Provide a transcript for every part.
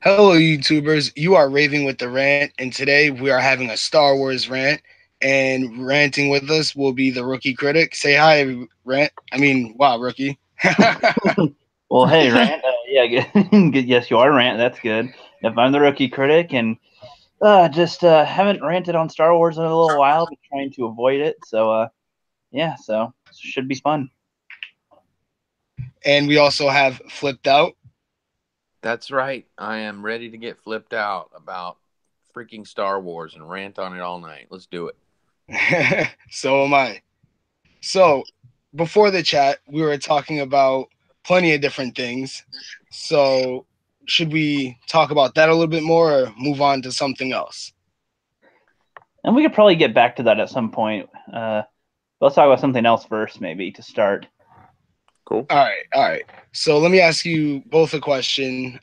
Hello, YouTubers. You are raving with the rant, and today we are having a Star Wars rant. And ranting with us will be the rookie critic. Say hi, rant. I mean, wow, rookie. Well, hey, Rant. Yeah, yes, you are Rant. That's good. If I'm the rookie critic, and just haven't ranted on Star Wars in a little while, been trying to avoid it. So, yeah, so should be fun. And we also have flipped out. That's right. I am ready to get flipped out about freaking Star Wars and rant on it all night. Let's do it. So am I. So before the chat, we were talking about plenty of different things. So should we talk about that a little bit more, or move on to something else? And we could probably get back to that at some point. Let's talk about something else first, maybe to start. Cool. All right. So let me ask you both a question.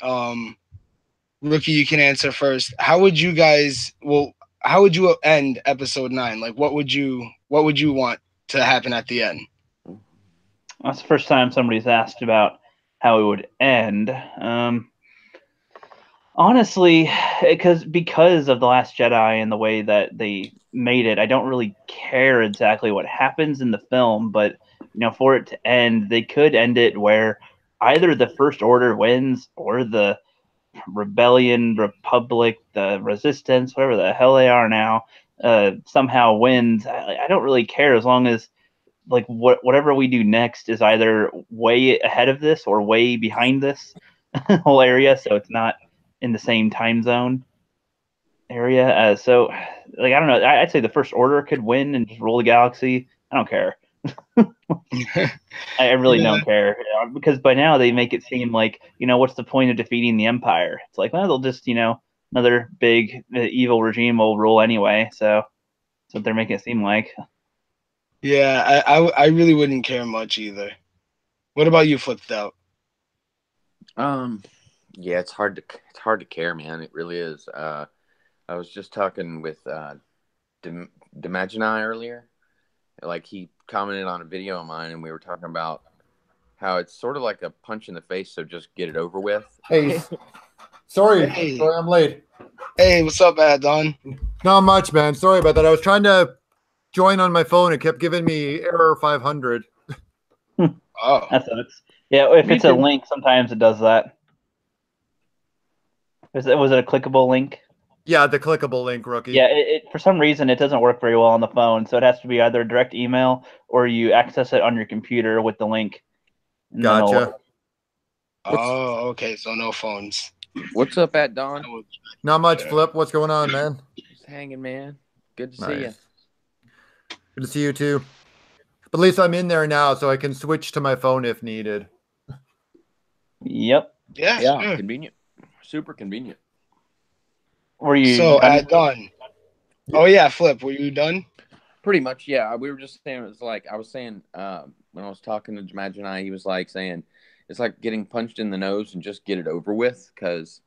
Rookie, you can answer first. How would you guys? Well, how would you end episode 9? Like, what would you want to happen at the end? That's the first time somebody's asked about how it would end. Honestly, because of The Last Jedi and the way that they made it, I don't really care exactly what happens in the film, but for it to end, they could end it where either the First Order wins or the Rebellion, Republic, the Resistance, whatever the hell they are now, somehow wins. I don't really care as long as like whatever we do next is either way ahead of this or way behind this whole area, so it's not in the same time zone area. So, like, I don't know. I'd say the First Order could win and just rule the galaxy. I don't care. I really don't care because by now they make it seem like what's the point of defeating the Empire? It's like, well, they'll just another big evil regime will rule anyway. So that's what they're making it seem like. Yeah, I really wouldn't care much either. What about you, flipped out? Yeah, it's hard to care, man. It really is. I was just talking with Demagini earlier. Like he commented on a video of mine, and we were talking about how it's sort of like a punch in the face. So just get it over with. Hey, sorry, Hey, sorry, I'm late. hey, what's up, Don? Not much, man. Sorry about that. I was trying to join on my phone. It kept giving me error 500. Oh, That sucks. Yeah, if Me it's a too. link, sometimes it does that. Was it a clickable link? Yeah, the clickable link, rookie. Yeah, for some reason it doesn't work very well on the phone, so it has to be either a direct email or you access it on your computer with the link. And then it'll Gotcha. work. oh, okay. So no phones. What's up, at Dawn? Not much, Flip. What's going on, man? Just hanging, man. Good to see Nice. you. Good to see you too. But at least I'm in there now, so I can switch to my phone if needed. Yep. Yeah, Yeah, sure. convenient. Super convenient. Were you So done? Don. Oh yeah, Flip. Were you done? Pretty much, yeah. We were just saying it was like I was saying when I was talking to Imagine, he was like saying it's like getting punched in the nose and just get it over with because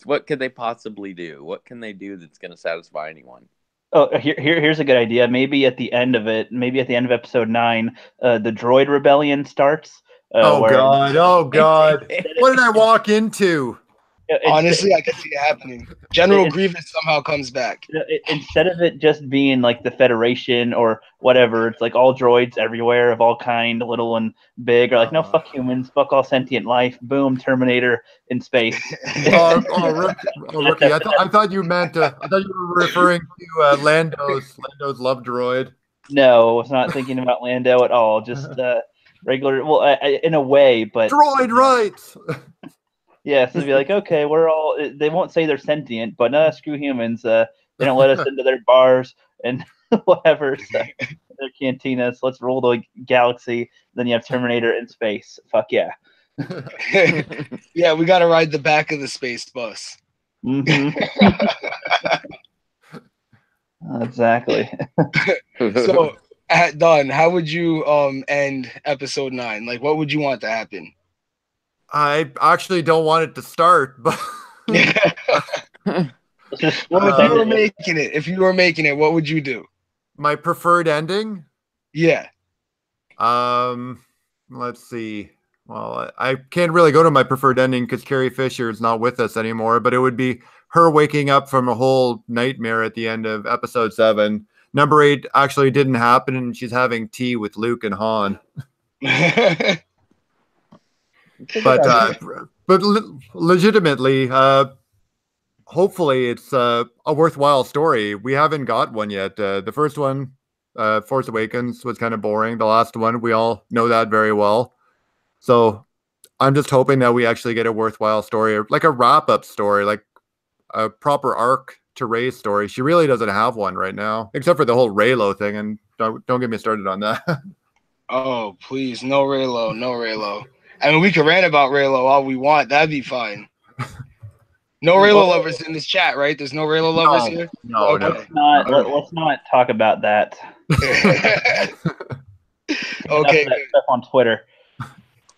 what could they possibly do? What can they do that's going to satisfy anyone? Oh, here's a good idea. Maybe at the end of it, maybe at the end of episode 9, the droid rebellion starts. Oh Where God! Oh God! What did I walk into? Honestly, I can see it happening. General Grievous somehow comes back. instead of it just being like the Federation or whatever, it's like all droids everywhere of all kind, little and big, are like, no, fuck humans, fuck all sentient life. Boom, Terminator in space. Rookie! I thought you meant. I thought you were referring to Lando's love droid. No, I was not thinking about Lando at all. Just regular, well, in a way, but Droid rights. yeah, so they'd be like, okay, we're all. They won't say they're sentient, but screw humans. They don't let us into their bars and whatever. So their cantinas. Let's rule the galaxy. Then you have Terminator in space. Fuck yeah. Yeah, we got to ride the back of the space bus. Mm-hmm. Exactly. So, at Don, how would you end episode 9? Like, what would you want to happen? I actually don't want it to start, but If you were making it, what would you do? my preferred ending? Yeah. Let's see. Well, I can't really go to my preferred ending because Carrie Fisher is not with us anymore, but it would be her waking up from a whole nightmare at the end of episode 7. Number 8 actually didn't happen, and she's having tea with Luke and Han. But legitimately, hopefully it's a worthwhile story. We haven't got one yet. The first one, Force Awakens, was kind of boring. The last one, we all know that very well. So I'm just hoping that we actually get a worthwhile story, like a wrap-up story, like a proper arc to Rey's story. She really doesn't have one right now, except for the whole Reylo thing, and don't get me started on that. Oh, please, no Reylo, no Reylo. I mean, we can rant about Reylo all we want. That'd be fine. No Reylo lovers in this chat, right? There's no Reylo lovers here? No, Okay. Let's not talk about that. Okay. Stuff on Twitter.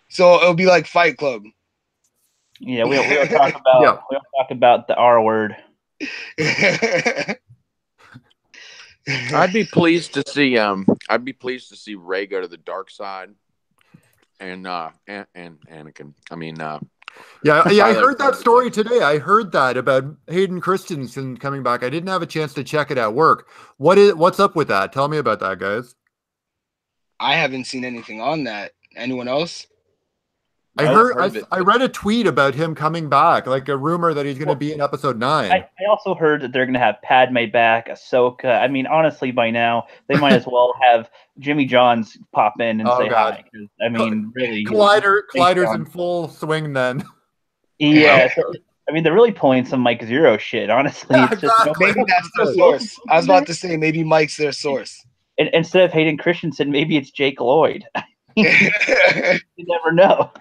So it'll be like Fight Club. Yeah, we'll talk about we'll talk about the R word. I'd be pleased to see Rey go to the dark side, and Anakin. I mean, yeah, I Tyler heard that Perry. story today. I heard that about Hayden Christensen coming back. I didn't have a chance to check it at work. What's up with that? Tell me about that, guys. I haven't seen anything on that. Anyone else? I read a tweet about him coming back, like a rumor that he's going to be in episode 9. I also heard that they're going to have Padme back, Ahsoka. I mean, honestly, by now they might as well have Jimmy Johns pop in and say hi. I mean, really, Collider's in full swing then. Yeah, so, I mean, they're really pulling some Mike Zero shit. Honestly, it's just maybe that's their source. I was about to say maybe Mike's their source. And instead of Hayden Christensen, maybe it's Jake Lloyd. You never know.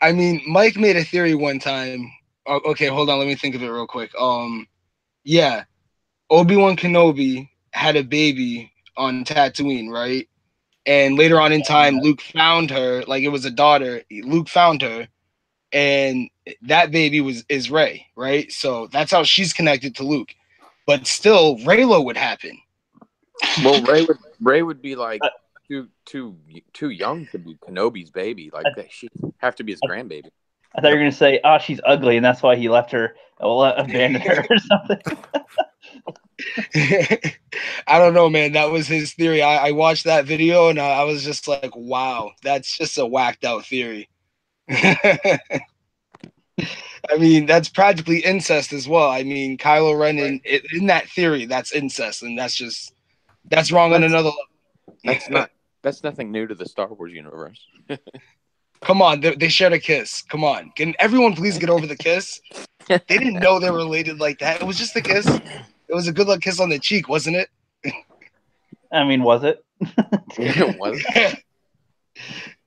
I mean, Mike made a theory one time. Okay, hold on. Let me think of it real quick. Yeah, Obi-Wan Kenobi had a baby on Tatooine, right? And later on in time, Luke found her. Like, it was a daughter. Luke found her, and that baby is Rey, right? So that's how she's connected to Luke. But still, Reylo would happen. Well, Rey would be like too young to be Kenobi's baby. Like she'd have to be his grandbaby. I thought you were gonna say, "Oh, she's ugly," and that's why he left her, abandoned her or something. I don't know, man. That was his theory. I watched that video and I was just like, "Wow, that's just a whacked out theory." I mean, that's practically incest as well. I mean, Kylo Ren in that theory, that's incest, and that's wrong on another level. That's nothing new to the Star Wars universe. Come on, they shared a kiss. Come on, can everyone please get over the kiss? They didn't know they were related like that. It was just a kiss. It was a good luck kiss on the cheek, wasn't it? I mean, was it? It was.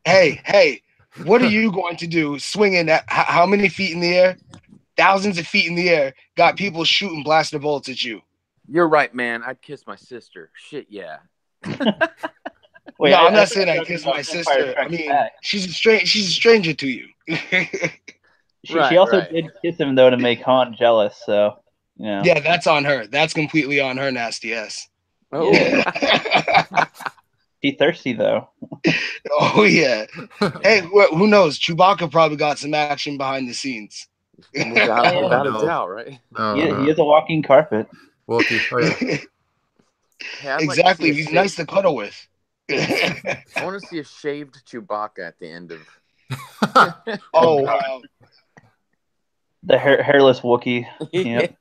Hey, what are you going to do? Swinging at how many feet in the air? Thousands of feet in the air. Got people shooting blaster bolts at you. You're right, man. I'd kiss my sister. Shit, yeah. Wait, no, I'm not saying I kiss my sister. I mean, she's a stranger to you. She also did kiss him though to make Han jealous. So yeah, that's on her. That's completely on her nasty ass. Oh, yeah. She thirsty though. Oh yeah. Hey, who knows? Chewbacca probably got some action behind the scenes. Without a doubt, right? He is a walking carpet. Wookie. Oh, yeah. Exactly. He's nice to cuddle with. I want to see a shaved Chewbacca at the end of. Oh wow. The hairless Wookiee. Yep.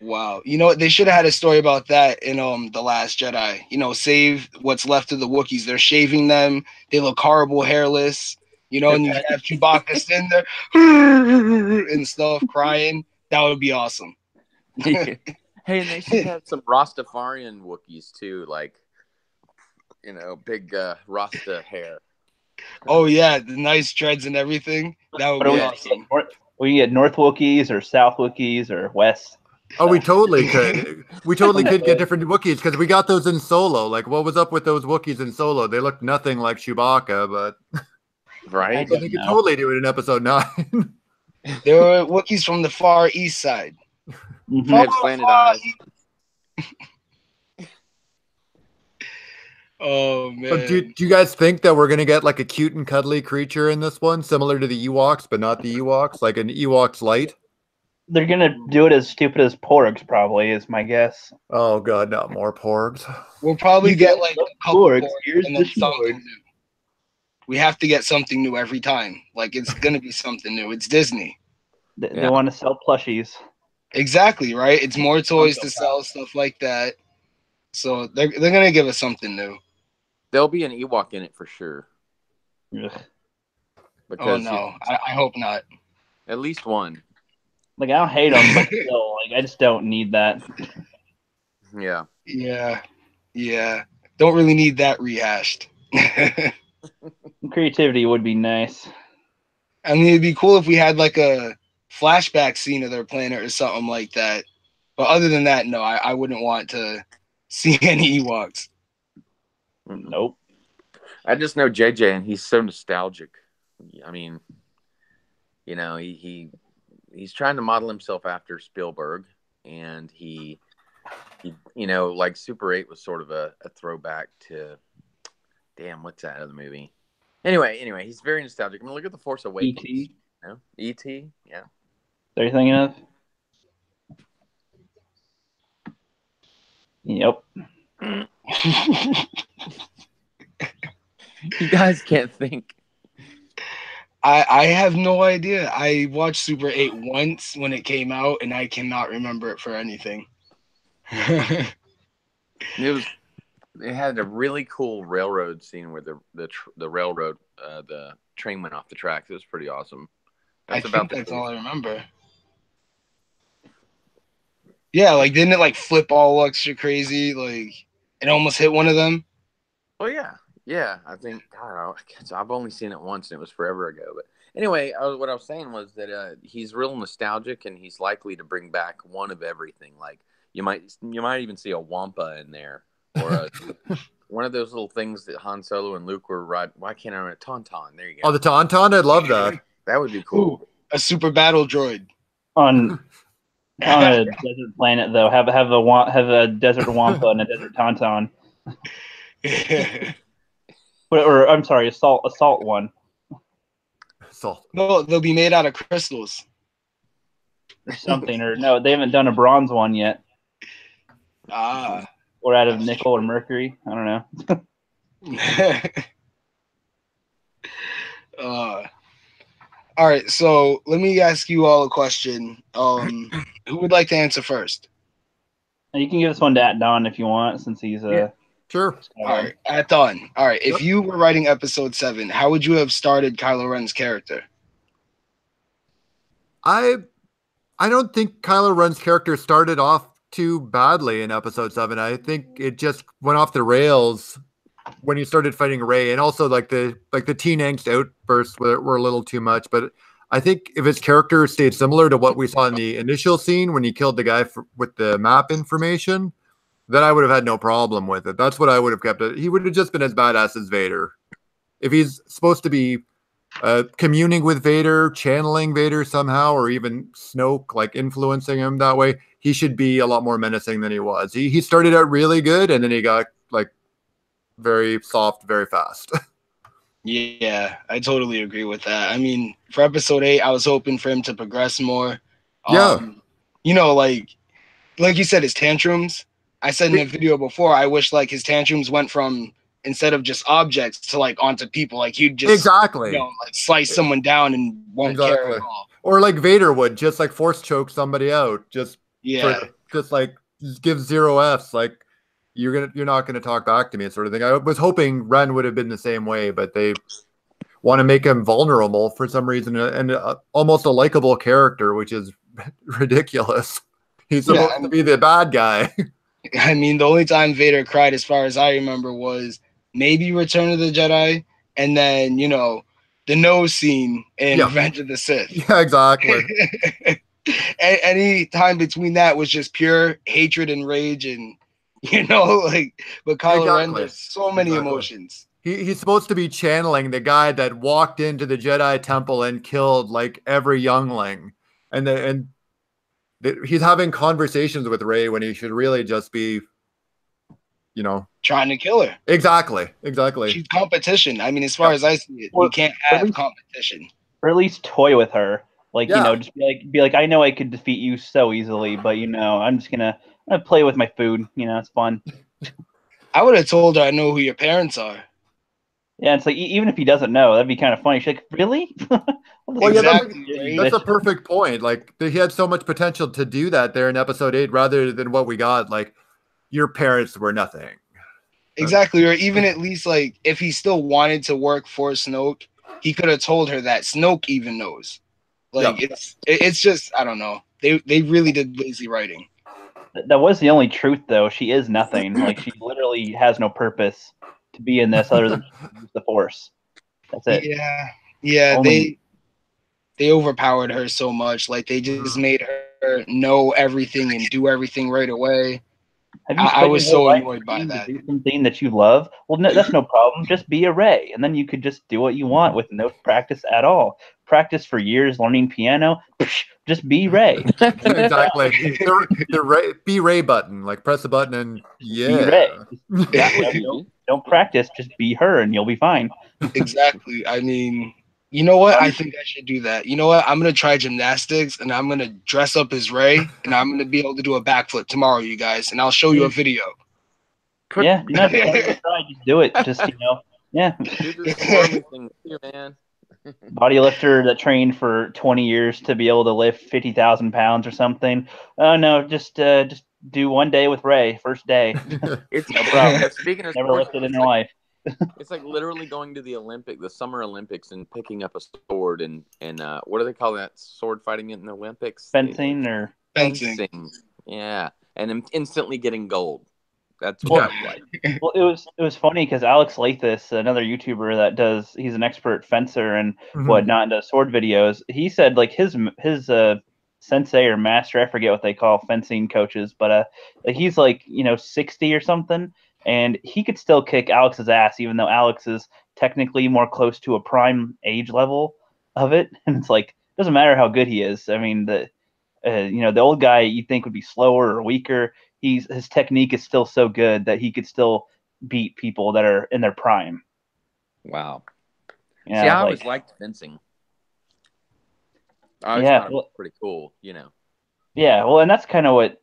Wow. You know what? They should have had a story about that in The Last Jedi. You know, save what's left of the Wookiees. They're shaving them. They look horrible, hairless. You know, and you have Chewbacca sitting there and stuff, crying. That would be awesome. Hey, and they should have some Rastafarian Wookiees too, like, you know, big Rasta hair. Oh yeah, the nice dreads and everything. That would be awesome. We get North Wookiees or South Wookiees or West. Oh, we totally could. We totally could get different Wookiees because we got those in Solo. Like, what was up with those Wookiees in Solo? They looked nothing like Chewbacca, but right. But they could totally do it in Episode 9. They were Wookiees from the Far East side. They had slanted eyes. Oh So do man. you guys think that we're gonna get like a cute and cuddly creature in this one, similar to the Ewoks, but not the Ewoks, like an Ewoks light? They're gonna do it as stupid as porgs, probably, is my guess. Oh god, not more porgs. We'll probably You get guys like love a couple porgs, more here's and the then something Schmorg. new. We have to get something new every time. Like it's gonna be something new. It's Disney. They Yeah. want to sell plushies. Exactly, right? It's more toys Funko to sell, stuff like that. So they're gonna give us something new. There'll be an Ewok in it for sure. Ugh. Oh Because no, I hope not. at least one. Like, I don't hate them, but still, like, I just don't need that. Yeah. Yeah, yeah. Don't really need that rehashed. Creativity would be nice. I mean, it'd be cool if we had like a flashback scene of their planet or something like that. But other than that, no, I wouldn't want to see any Ewoks. Nope. I just know JJ, and he's so nostalgic. I mean, you know, he's trying to model himself after Spielberg, and he you know, like Super 8 was sort of a throwback to, damn, what's that other movie? Anyway, he's very nostalgic. I mean, look at The Force Awakens. E.T. You know? E.T. Yeah. Are you thinking of? Yep. You guys can't think. I have no idea. I watched Super 8 once when it came out, and I cannot remember it for anything. It had a really cool railroad scene where the railroad the train went off the tracks. It was pretty awesome. That's all I remember. Yeah, like didn't it like flip all extra crazy? Like it almost hit one of them. Oh yeah. I think I don't know. I've only seen it once, and it was forever ago. But anyway, what I was saying was that he's real nostalgic, and he's likely to bring back one of everything. Like you might even see a Wampa in there, or one of those little things that Han Solo and Luke were riding. Why can't I remember? Tauntaun. There you go. Oh, the Tauntaun, I'd love that. That would be cool. Ooh, a super battle droid. On a desert planet, though, have a desert Wampa and a desert Tauntaun. Or I'm sorry, a salt one. Salt. No, they'll be made out of crystals. Or something. Or no, they haven't done a bronze one yet. Ah. Or out of nickel or mercury. I don't know. All right, so let me ask you all a question. Who would like to answer first? You can give this one to Dawn if you want, since he's Sure. All right, at Dawn. All right, if you were writing episode 7, how would you have started Kylo Ren's character? I don't think Kylo Ren's character started off too badly in episode 7. I think it just went off the rails when he started fighting Rey, and also like the teen angst outbursts were a little too much. But I think if his character stayed similar to what we saw in the initial scene when he killed the guy with the map information, then I would have had no problem with it. That's what I would have kept it. He would have just been as badass as Vader. If he's supposed to be communing with Vader, channeling Vader somehow, or even Snoke, like influencing him that way, he should be a lot more menacing than he was. He started out really good, and then he got like very soft, very fast. Yeah, I totally agree with that. I mean, for episode 8, I was hoping for him to progress more. Yeah. You know, like you said, his tantrums. I said in the video before, I wish like his tantrums went from instead of just objects to like onto people. Like he'd just exactly, you know, like slice someone down and won't care at all. Or like Vader would just like force choke somebody out. Just like give 0 Fs. Like you're not gonna talk back to me, sort of thing. I was hoping Ren would have been the same way, but they want to make him vulnerable for some reason, and almost a likable character, which is ridiculous. He's supposed to be the bad guy. I mean, the only time Vader cried, as far as I remember, was maybe Return of the Jedi, and then, you know, the nose scene in Revenge of the Sith. Yeah, exactly. Any time between that was just pure hatred and rage, and, you know, like, but Kylo Ren, there's so many emotions. He's supposed to be channeling the guy that walked into the Jedi Temple and killed, like, every youngling. And he's having conversations with Rey when he should really just be you know, trying to kill her. exactly. She's competition. I mean, as far as I see it, you can't have competition. Or at least toy with her. Like, Yeah. you know, just be like, I know I could defeat you so easily, but you know, I'm gonna play with my food. You know, it's fun. I would have told her I know who your parents are. Yeah, it's like even if he doesn't know, that'd be kind of funny. She's like, really? Well, Exactly, yeah, that's a perfect point. Like, he had so much potential to do that there in episode 8, rather than what we got. Like, your parents were nothing. Exactly, or even at least like if he still wanted to work for Snoke, he could have told her that Snoke even knows. Like it's just I don't know. They really did lazy writing. That was the only truth, though. She is nothing. Like, she literally has no purpose to be in this other than use the Force. That's it. Yeah. Only... They overpowered her so much. Like they just made her know everything and do everything right away. I was so annoyed by that. Do something that you love. Well, no, that's no problem. Just be a Rey, and then you could just do what you want with no practice at all. Practice for years learning piano. Just be Rey. Exactly. The be Rey button. Like, press the button and be Rey. That don't practice. Just be her, and you'll be fine. Exactly. I mean, you know what? I think I should do that. You know what? I'm gonna try gymnastics, and I'm gonna dress up as Rey, and I'm gonna be able to do a backflip tomorrow, you guys, and I'll show you a video. Yeah, no, just do it. Just yeah. Do this Army thing too, man. Body lifter that trained for 20 years to be able to lift 50,000 pounds or something. Oh no, just do one day with Rey, first day. It's no problem. Speaking of never sports, lifted in your life. It's like literally going to the Summer Olympics and picking up a sword and what do they call that sword fighting in the Olympics? Fencing or fencing. Yeah, and then instantly getting gold. That's what I'm like. Well, it was funny because Alex Lathis, another YouTuber that he's an expert fencer and whatnot, and does sword videos. He said like his sensei or master, I forget what they call fencing coaches, but like he's like 60 or something, and he could still kick Alex's ass, even though Alex is technically more close to a prime age level of it. And it's like doesn't matter how good he is. I mean the old guy you'd think would be slower or weaker. His technique is still so good that he could still beat people that are in their prime. Wow. Yeah, see, I always liked fencing. I always thought it was pretty cool, Yeah, well, and that's kind of what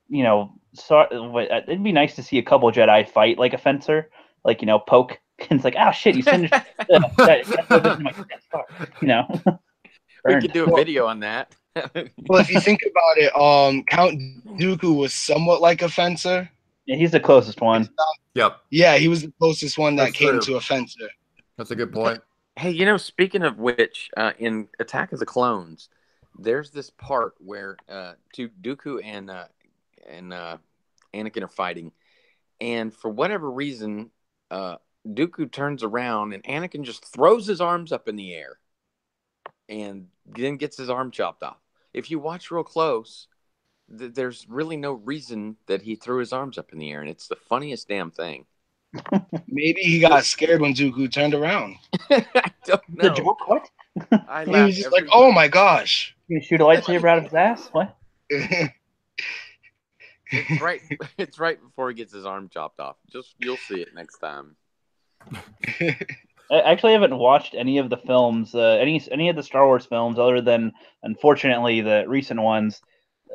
it'd be nice to see a couple Jedi fight like a fencer, like poke. And it's like, oh shit, you finished. We could do a video on that. Well, if you think about it, Count Dooku was somewhat like a fencer. Yeah, he's the closest one. Yep. Yeah, he was the closest one that came to a fencer. That's a good point. Hey, speaking of which, in Attack of the Clones, there's this part where Dooku and Anakin are fighting, and for whatever reason, Dooku turns around and Anakin just throws his arms up in the air, and then gets his arm chopped off. If you watch real close, there's really no reason that he threw his arms up in the air, and it's the funniest damn thing. Maybe he got scared when Dooku turned around. I don't know. What? He was just like, "Oh my gosh!" You gonna shoot a lightsaber out of his ass? What? It's right before he gets his arm chopped off. You'll see it next time. I actually haven't watched any of the films, any of the Star Wars films, other than unfortunately the recent ones,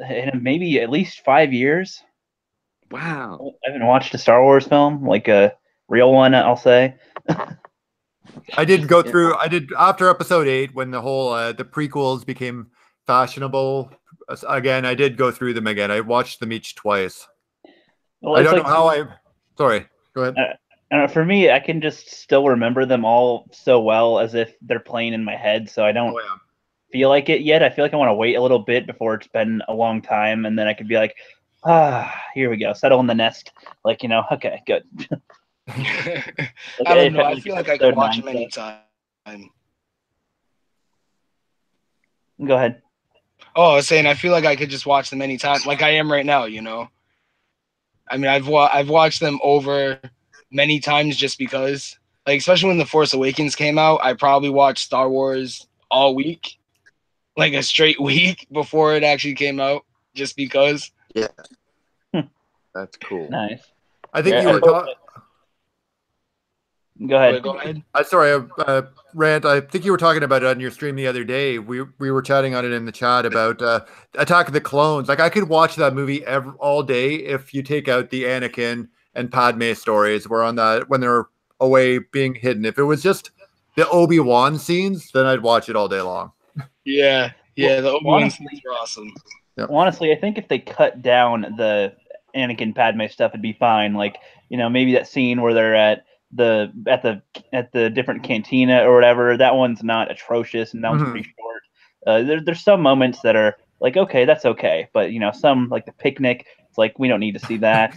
in maybe at least 5 years. Wow. I haven't watched a Star Wars film, like a real one, I'll say. I did go through. I did after episode 8 when the whole the prequels became fashionable again. I did go through them again. I watched them each twice. Well, I don't know how Sorry, go ahead. For me, I can just still remember them all so well as if they're playing in my head. So I don't feel like it yet. I feel like I want to wait a little bit before it's been a long time, and then I could be like, here we go, settle in the nest. Like okay, good. I don't know. I feel like I could watch them anytime. Go ahead. Oh, I was saying I feel like I could just watch them anytime, like I am right now. I mean, I've watched them over many times just because, like, especially when The Force Awakens came out, I probably watched Star Wars all week, like a straight week before it actually came out, just because. Yeah, that's cool. Nice. I think Go ahead. Go ahead. Sorry, Rant. I think you were talking about it on your stream the other day. We were chatting on it in the chat about Attack of the Clones. Like I could watch that movie all day if you take out the Anakin and Padme stories. Where on that when they're away being hidden. If it was just the Obi-Wan scenes, then I'd watch it all day long. Yeah, yeah. The Obi-Wan honestly, scenes were awesome. Yep. Honestly, I think if they cut down the Anakin Padme stuff, it'd be fine. Like, you know, maybe that scene where they're at the different cantina or whatever. That one's not atrocious, and that one's pretty short. There's some moments that are like, okay, that's okay, but you know, some like the picnic, it's like we don't need to see that.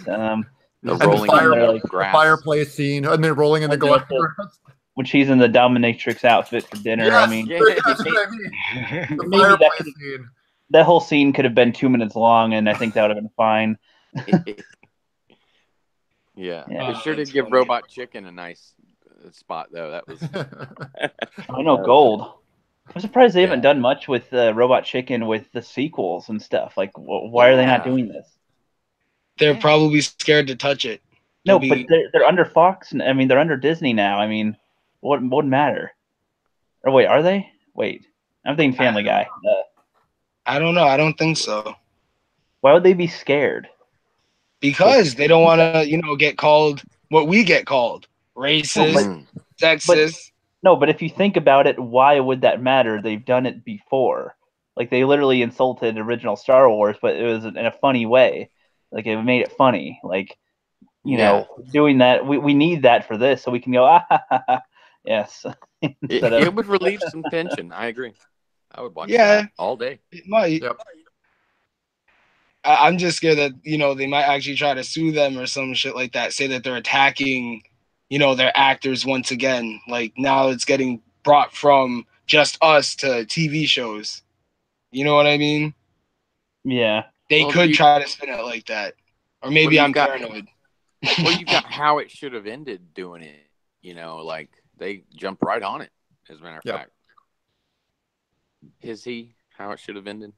The rolling the fireplace scene, and then rolling in the glass. When she's in the dominatrix outfit for dinner, yes, I mean, that's what I mean. The fireplace scene. That whole scene could have been 2 minutes long, and I think that would have been fine. Yeah. They sure did give Robot Chicken a nice spot, though. That was. I know, gold. I'm surprised they haven't done much with Robot Chicken with the sequels and stuff. Like, why are they not doing this? They're probably scared to touch it. No, but they're under Fox. I mean, they're under Disney now. I mean, what would matter? Or wait, are they? Wait, I'm thinking Family Guy. I don't know. I don't think so. Why would they be scared? Because they don't want to, you know, get called what we get called: racist, sexist. But if you think about it, why would that matter? They've done it before. Like, they literally insulted original Star Wars, but it was in a funny way. Like, it made it funny. Like, you know, doing that, we need that for this, so we can go, yes. It would relieve some tension. I agree. I would watch that all day. It might. Yep. I'm just scared that, you know, they might actually try to sue them or some shit like that. Say that they're attacking, you know, their actors once again. Like, now it's getting brought from just us to TV shows. You know what I mean? Yeah. They could try to spin it like that. Or maybe I'm paranoid. Well, you've got How It Should Have Ended doing it. You know, like, they jumped right on it, as a matter of fact. Is he How It Should Have Ended?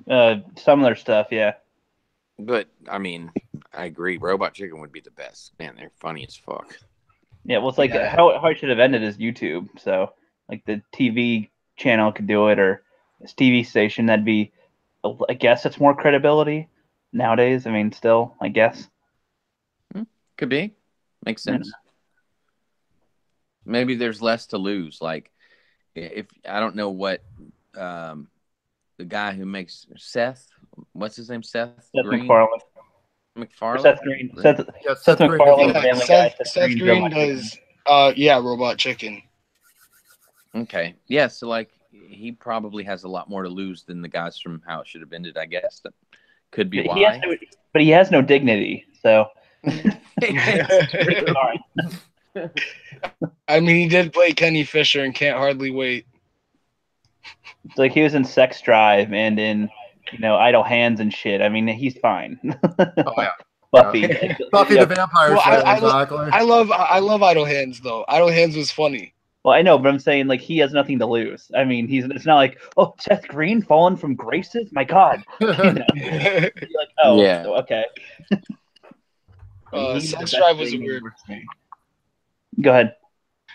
Some of their stuff, yeah. But, I mean, I agree. Robot Chicken would be the best. Man, they're funny as fuck. Yeah, well, it's like how it should have ended is YouTube. So, like, the TV channel could do it, or this TV station, that'd be, I guess it's more credibility nowadays. I mean, still, I guess. Could be. Makes sense. Maybe there's less to lose. Like, if I don't know what the guy who makes Seth, what's his name? Seth Green? MacFarlane. Seth Green. Seth MacFarlane. MacFarlane. Seth Green does. Robot Chicken. Okay. Yeah. So like, he probably has a lot more to lose than the guys from How It Should Have Ended. I guess that could be why. But he has no dignity. So. I mean, he did play Kenny Fisher and Can't Hardly Wait. It's like he was in Sex Drive and in, you know, Idle Hands and shit. I mean, he's fine. Oh yeah, Buffy. Buffy the Vampire Slayer. Exactly. I love Idle Hands though. Idle Hands was funny. Well, I know, but I'm saying like he has nothing to lose. I mean, it's not like, oh, Seth Green fallen from graces. My God. You know? You're like, oh, yeah, okay. Sex Drive was a weird. Go ahead.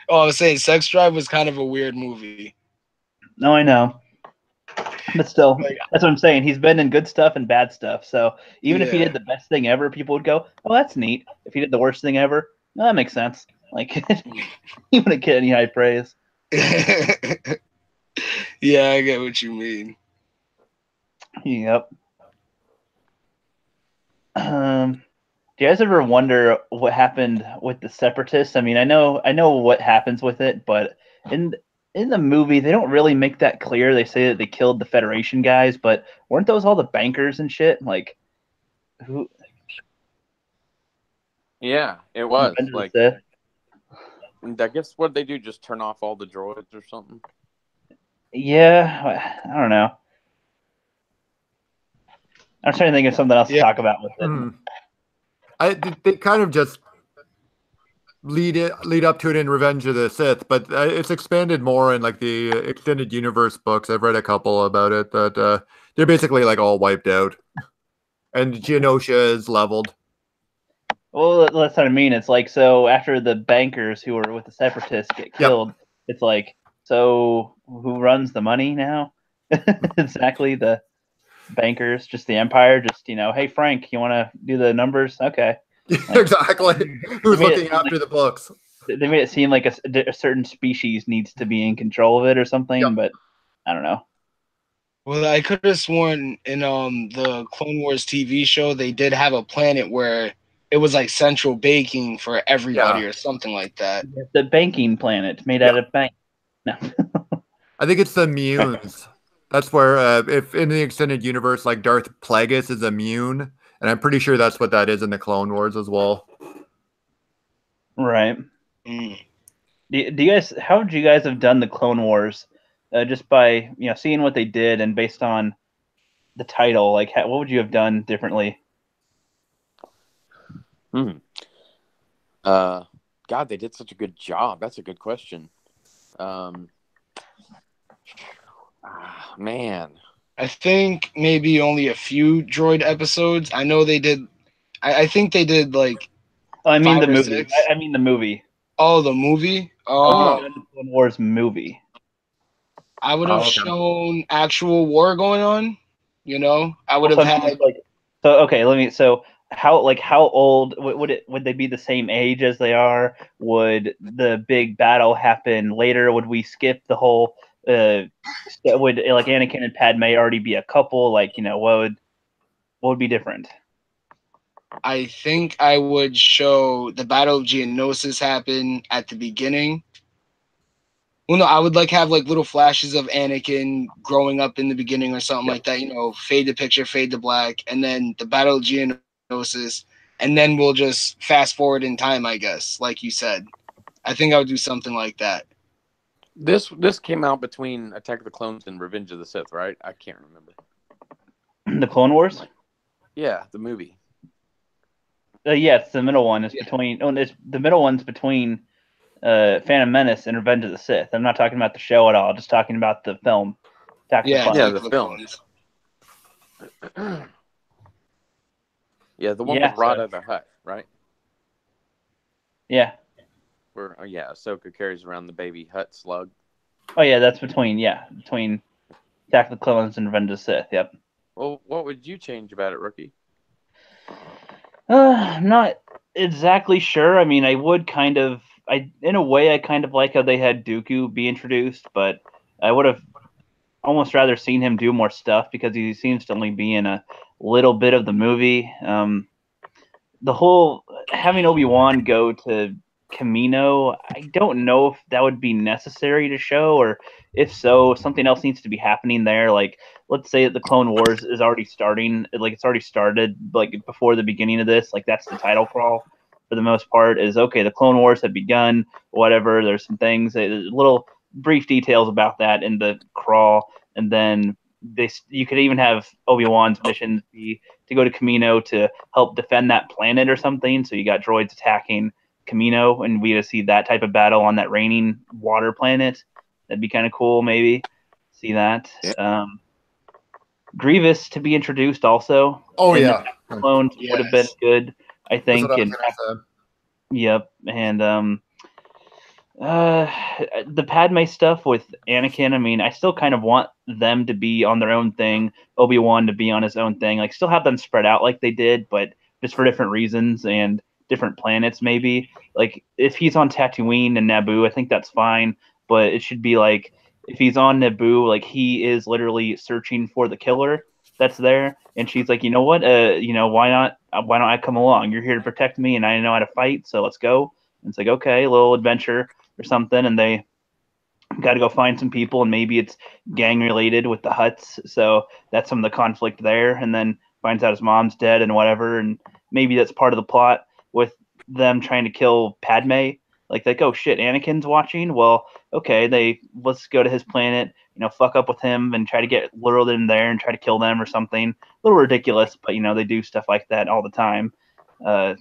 Oh, I was saying Sex Drive was kind of a weird movie. No, I know. But still, that's what I'm saying. He's been in good stuff and bad stuff. So even if he did the best thing ever, people would go, oh, that's neat. If he did the worst thing ever, no, that makes sense. Like, he wouldn't get any high praise. Yeah, I get what you mean. Yep. Do you guys ever wonder what happened with the Separatists? I mean, I know what happens with it, but in the movie, they don't really make that clear. They say that they killed the Federation guys, but weren't those all the bankers and shit? Like, who? Yeah, it was. Like, I guess what they do, just turn off all the droids or something? Yeah, I don't know. I'm trying to think of something else to talk about with it. They kind of just lead up to it in Revenge of the Sith, but it's expanded more in like the extended universe books. I've read a couple about it that they're basically like all wiped out, and Geonosia is leveled. Well, that's what I mean. It's like, so after the bankers who were with the separatists get killed, it's like, so who runs the money now? Exactly, the bankers, just the empire, just, hey, Frank, you want to do the numbers? Okay. Exactly. Who's looking after the books? They made it seem like a certain species needs to be in control of it or something, but I don't know. Well, I could have sworn in the Clone Wars TV show they did have a planet where it was like central baking for everybody or something like that. The banking planet made out of bank. No. I think it's the immunes. That's where, if in the extended universe, like Darth Plagueis is immune, and I'm pretty sure that's what that is in the Clone Wars as well. Right. Do you guys? How would you guys have done the Clone Wars, just by seeing what they did and based on the title? Like, what would you have done differently? God, they did such a good job. That's a good question. Man, I think maybe only a few droid episodes. I know they did. I think they did like. I mean the 5 or movie. 6. I mean the movie. Oh, the movie. The Clone Wars movie. I would have shown actual war going on. I would have had. So okay, let me. So how old would they be? The same age as they are? Would the big battle happen later? Would we skip the whole? Would like Anakin and Padme already be a couple? Like what would be different? I think I would show the Battle of Geonosis happen at the beginning. Well, no, I would have little flashes of Anakin growing up in the beginning or something like that. Fade to picture, fade to black, and then the Battle of Geonosis, and then we'll just fast forward in time, I guess, like you said. I think I would do something like that. This came out between Attack of the Clones and Revenge of the Sith, right? I can't remember. The Clone Wars? Yeah, the movie. Yes, the middle one is between. Oh, the middle one's between Phantom Menace and Revenge of the Sith. I'm not talking about the show at all. Just talking about the film. The film. Yeah, the one with Rada the Hutt, right? Yeah. Where Ahsoka carries around the baby Hutt slug. Oh yeah, that's between Attack of the Clones and Revenge of the Sith. Yep. Well, what would you change about it, Rookie? I'm not exactly sure. I mean, I would in a way, I kind of like how they had Dooku be introduced, but I would have almost rather seen him do more stuff because he seems to only be in a little bit of the movie. The whole having Obi-Wan go to Camino, I don't know if that would be necessary to show, or if so, something else needs to be happening there. Like, let's say that the Clone Wars is already starting, like it's already started, like before the beginning of this, like that's the title crawl for the most part. Is okay, the Clone Wars have begun. Whatever, there's some things, little brief details about that in the crawl, and then you could even have Obi-Wan's missions be to go to Camino to help defend that planet or something. So you got droids attacking Camino, and we to see that type of battle on that raining water planet. That'd be kind of cool, maybe see that. Grievous to be introduced also. Oh yeah, clones would have been good, I think. Yep, and the Padme stuff with Anakin, I mean, I still kind of want them to be on their own thing, Obi-Wan to be on his own thing, like still have them spread out like they did, but just for different reasons and different planets maybe. Like if he's on Tatooine and Naboo, I think that's fine, but it should be like if he's on Naboo, like he is literally searching for the killer that's there, and she's like, you know what, why not I come along? You're here to protect me, and I know how to fight, so let's go. And it's like, okay, a little adventure or something, and they got to go find some people, and maybe it's gang related with the Hutts, so that's some of the conflict there, and then finds out his mom's dead and whatever, and maybe that's part of the plot with them trying to kill Padme. Like oh shit, Anakin's watching. Well, okay, let's go to his planet, fuck up with him and try to get lured in there and try to kill them or something. A little ridiculous, but they do stuff like that all the time. So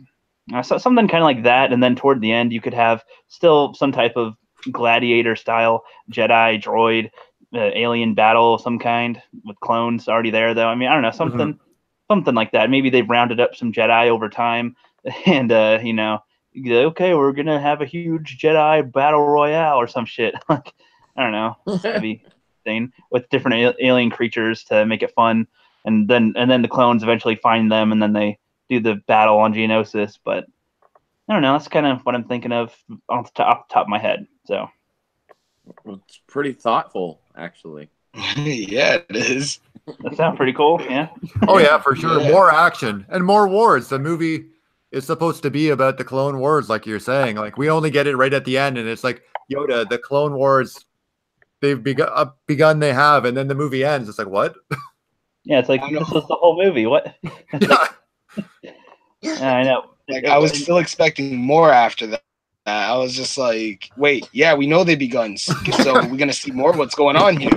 something kind of like that, and then toward the end, you could have still some type of gladiator style Jedi droid alien battle of some kind with clones already there, though. I mean, I don't know, something like that. Maybe they've rounded up some Jedi over time, and you know, okay, we're gonna have a huge Jedi battle royale or some shit. Like, I don't know, that'd be insane with different alien creatures to make it fun, and then the clones eventually find them, and then they do the battle on Geonosis. But I don't know, that's kind of what I'm thinking of off the top of my head. So It's pretty thoughtful, actually. Yeah, it is. that sounds pretty cool. Yeah. Oh yeah, for sure. Yeah. More action and more wars. The movie is supposed to be about the Clone Wars, like you're saying. Like we only get it right at the end, and it's like Yoda, the Clone Wars. They've begun. They have, and then the movie ends. It's like what? Yeah, it's like this was the whole movie. What? Yeah. Yeah, I know. Like I was still expecting more after that. I was just like, wait, yeah, we know they begun. So we're gonna see more. What's going on here?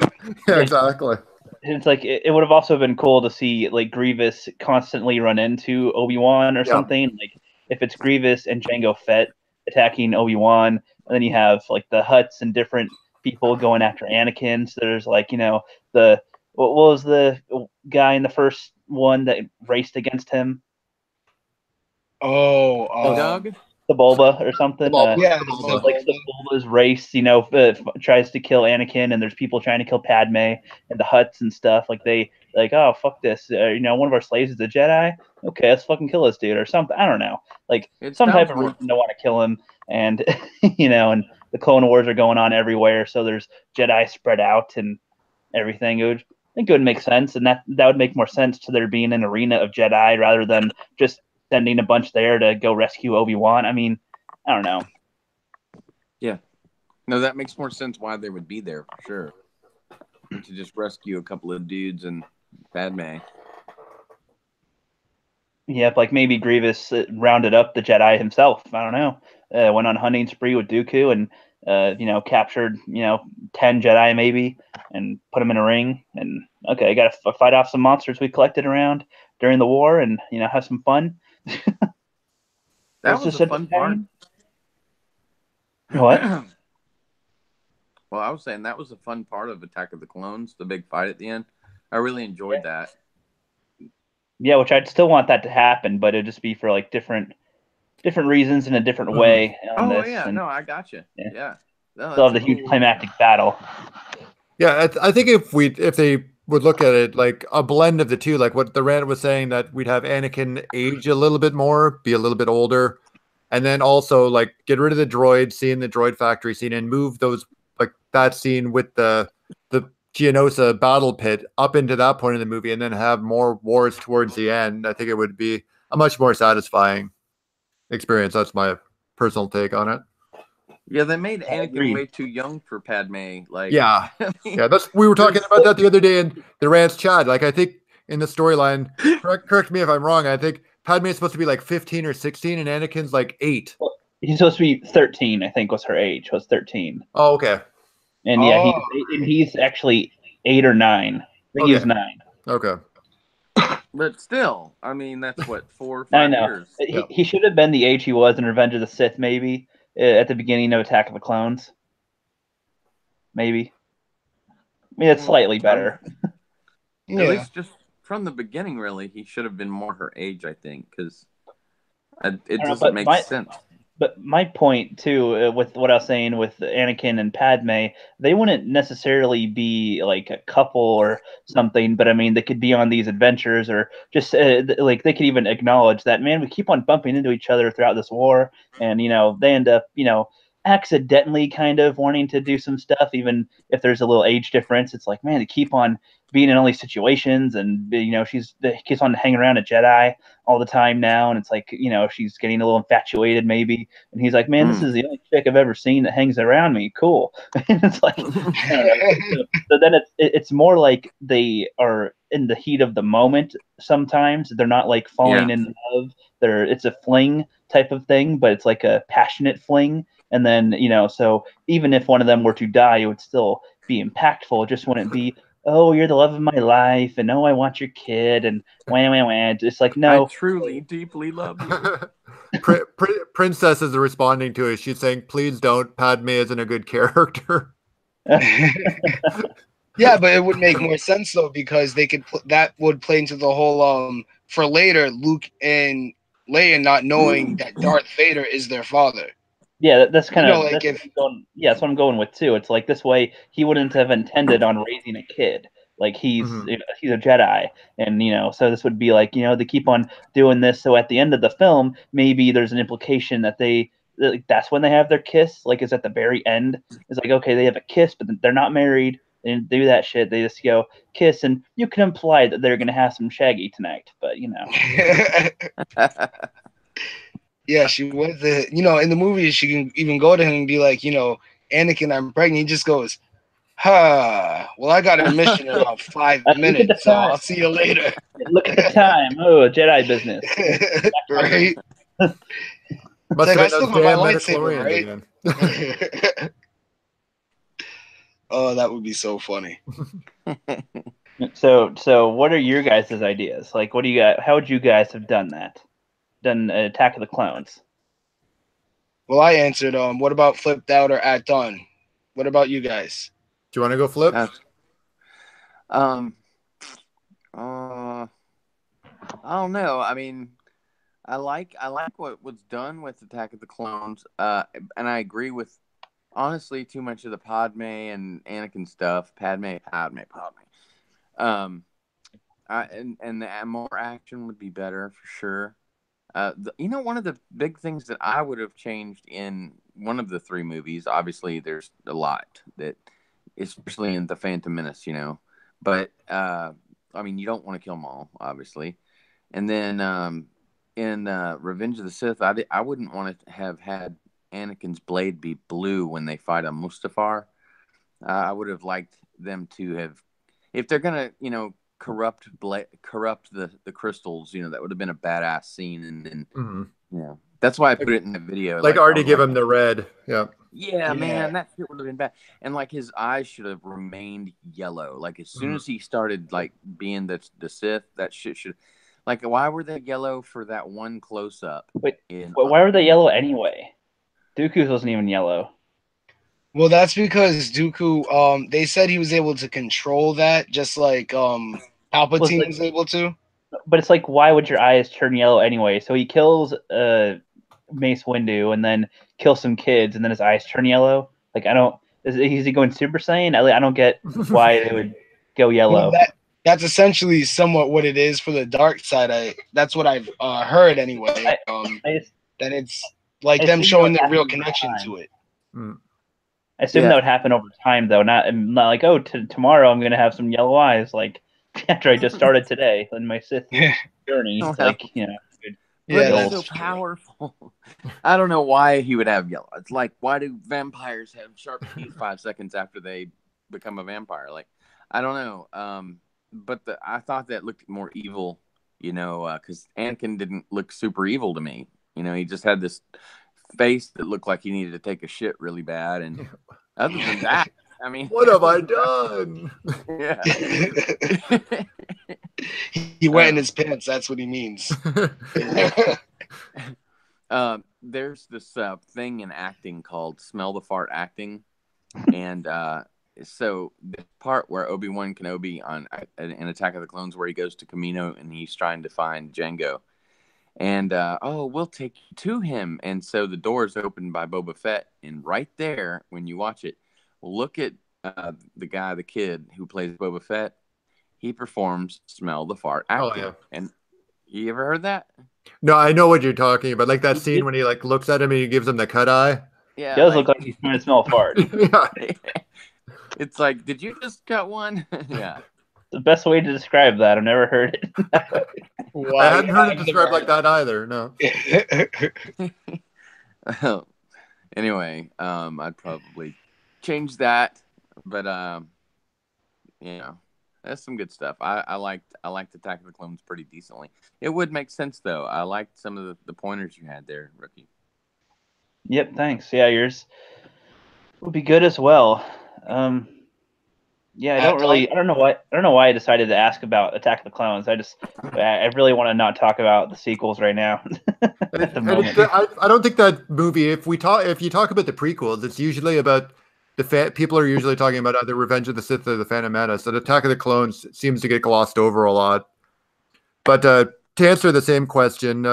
Yeah, exactly. It's like it would have also been cool to see like Grievous constantly run into Obi-Wan or something. Like if it's Grievous and Jango Fett attacking Obi-Wan, and then you have like the Hutts and different people going after Anakin. So there's like, you know, what was the guy in the first one that raced against him? Oh, Doug? The Bulba or something. yeah, Like the Bulba's race, you know, tries to kill Anakin, and there's people trying to kill Padme and the Hutts and stuff. Like they like, oh fuck this, you know, one of our slaves is a Jedi. Okay, let's fucking kill this dude or something. I don't know, like some type of reason to want to kill him, and you know, and the Clone Wars are going on everywhere, so there's Jedi spread out and everything. I think it would make sense, and that would make more sense to there being an arena of Jedi rather than just sending a bunch there to go rescue Obi-Wan. I mean, I don't know. Yeah. No, that makes more sense why they would be there for sure. To just rescue a couple of dudes and Padme. Yep, like maybe Grievous rounded up the Jedi himself. I don't know. Went on hunting spree with Dooku and, you know, captured, you know, 10 Jedi maybe and put them in a ring. And, okay, I got to fight off some monsters we collected around during the war and, you know, have some fun. That was a fun part. What? Well, I was saying that was a fun part of Attack of the Clones, the big fight at the end. I really enjoyed that. Yeah, which I'd still want that to happen, but it'd just be for like different reasons in a different way. Oh yeah, no, I got you. Yeah. No, still have the huge climactic battle. Yeah, I think if they would look at it like a blend of the two, like what the Rand was saying, that we'd have Anakin age a little bit more, be a little bit older, and then also like get rid of the droid scene, the droid factory scene, and move those like that scene with the Geonosis battle pit up into that point in the movie, and then have more wars towards the end. I think it would be a much more satisfying experience. That's my personal take on it. Yeah, they made Anakin way too young for Padme. Like, yeah, I mean, yeah. We were talking about that the other day in the Rant's chat. Like, I think in the storyline, correct me if I'm wrong. I think Padme is supposed to be like 15 or 16, and Anakin's like 8. Well, he's supposed to be 13. I think was her age. Was 13. Oh, okay. And yeah, he's actually 8 or 9. I think he was 9. Okay. But still, I mean, that's what 4 or 5 I know. years. He should have been the age he was in Revenge of the Sith, maybe. At the beginning of Attack of the Clones. Maybe. I mean, it's slightly better. At least just from the beginning, really, he should have been more her age, I think, because it doesn't make sense. But my point, too, with what I was saying with Anakin and Padme, they wouldn't necessarily be like a couple or something, but I mean, they could be on these adventures or just like they could even acknowledge that, man, we keep on bumping into each other throughout this war. And, you know, they end up, you know, accidentally kind of wanting to do some stuff, even if there's a little age difference. It's like, man, they keep on being in all these situations, and you know, she keeps on hanging around a Jedi all the time now, and it's like, you know, she's getting a little infatuated maybe, and he's like, man, this is the only chick I've ever seen that hangs around me. Cool. And it's like, so then it's more like they are in the heat of the moment. Sometimes they're not like falling in love. It's a fling type of thing, but it's like a passionate fling. And then, you know, so even if one of them were to die, it would still be impactful. It just wouldn't be, oh, you're the love of my life, and oh, I want your kid, and wah, wah, wah. It's like, no. I truly, deeply love you. Princess is responding to it. She's saying, please don't. Padme isn't a good character. Yeah, but it would make more sense, though, because they could that would play into the whole, for later, Luke and Leia not knowing that Darth Vader is their father. Yeah, that's kind of like if that's what I'm going with too. It's like this way he wouldn't have intended on raising a kid. Like he's he's a Jedi, and so this would be like they keep on doing this. So at the end of the film, maybe there's an implication that that's when they have their kiss. Like is at the very end. It's like okay, they have a kiss, but they're not married. They didn't do that shit. They just go kiss, and you can imply that they're gonna have some shaggy tonight. But yeah, she went to in the movie she can even go to him and be like, Anakin, I'm pregnant. He just goes, well, I got a mission in about 5 minutes, so I'll see you later. Look at the time. Oh, Jedi business. Right? Must like, have I still been got those my damn lightsaber, midichlorians right? Oh, that would be so funny. So what are your guys' ideas? Like, what do you got? How would you guys have done that? Done Attack of the Clones? Well, I answered. What about flipped out or at dawn? What about you guys? Do you want to go flip? I don't know. I mean, I like what was done with Attack of the Clones, and I agree with honestly too much of the Padme and Anakin stuff. Padme. And more action would be better for sure. One of the big things that I would have changed in one of the three movies. Obviously, there's a lot that, especially in the Phantom Menace, but I mean, you don't want to kill them all, obviously. And then in Revenge of the Sith, I wouldn't want to have had Anakin's blade be blue when they fight on Mustafar. I would have liked them to have, if they're gonna, corrupt the crystals, that would have been a badass scene. And that's why I put it in the video. Like already give him the red. Yeah, man, that shit would have been bad. And like his eyes should have remained yellow. Like as soon as he started like being the Sith, that shit should. Like, why were they yellow for that one close up? Wait, why were they yellow anyway? Dooku's wasn't even yellow. Well, that's because Dooku, they said he was able to control that, just like Palpatine was able to. But it's like, why would your eyes turn yellow anyway? So he kills Mace Windu and then kills some kids, and then his eyes turn yellow. Like, I don't. Is he going Super Saiyan? I don't get why they would go yellow. Well, that's essentially somewhat what it is for the dark side. That's what I've heard anyway. That it's like them showing their real connection to it. I assume that would happen over time, though. Not like, oh, tomorrow I'm going to have some yellow eyes. Like after I just started today in my Sith journey, like it's so powerful. I don't know why he would have yellow. It's like, why do vampires have sharp teeth 5 seconds after they become a vampire? Like, I don't know. But I thought that looked more evil, because Anakin didn't look super evil to me. He just had this face that looked like he needed to take a shit really bad. And other than that, I mean, what have I done? Yeah. He wet in his pants. That's what he means. There's this thing in acting called smell the fart acting. And so the part where Obi-Wan Kenobi in Attack of the Clones, where he goes to Kamino and he's trying to find Jango. And, we'll take you to him. And so the door is opened by Boba Fett. And right there, when you watch it, look at the kid who plays Boba Fett. He performs smell the fart acting. Oh, yeah. And you ever heard that? No, I know what you're talking about. Like that scene when he like looks at him and he gives him the cut eye. Yeah, it does look like he's trying to smell a fart. Yeah. It's like, did you just cut one? Yeah. The best way to describe that. I've never heard it. I hadn't heard it described like that either. No. Anyway, I'd probably change that, but that's some good stuff. I liked Attack of the Clones pretty decently. It would make sense though. I liked some of the pointers you had there, Rookie. Yep, thanks. Yeah, yours would be good as well. Yeah, I don't know why I decided to ask about Attack of the Clones. I really want to not talk about the sequels right now. At the moment. I don't think that movie. If you talk about the prequels, it's usually about people are usually talking about either Revenge of the Sith or the Phantom Menace. And Attack of the Clones seems to get glossed over a lot. But to answer the same question,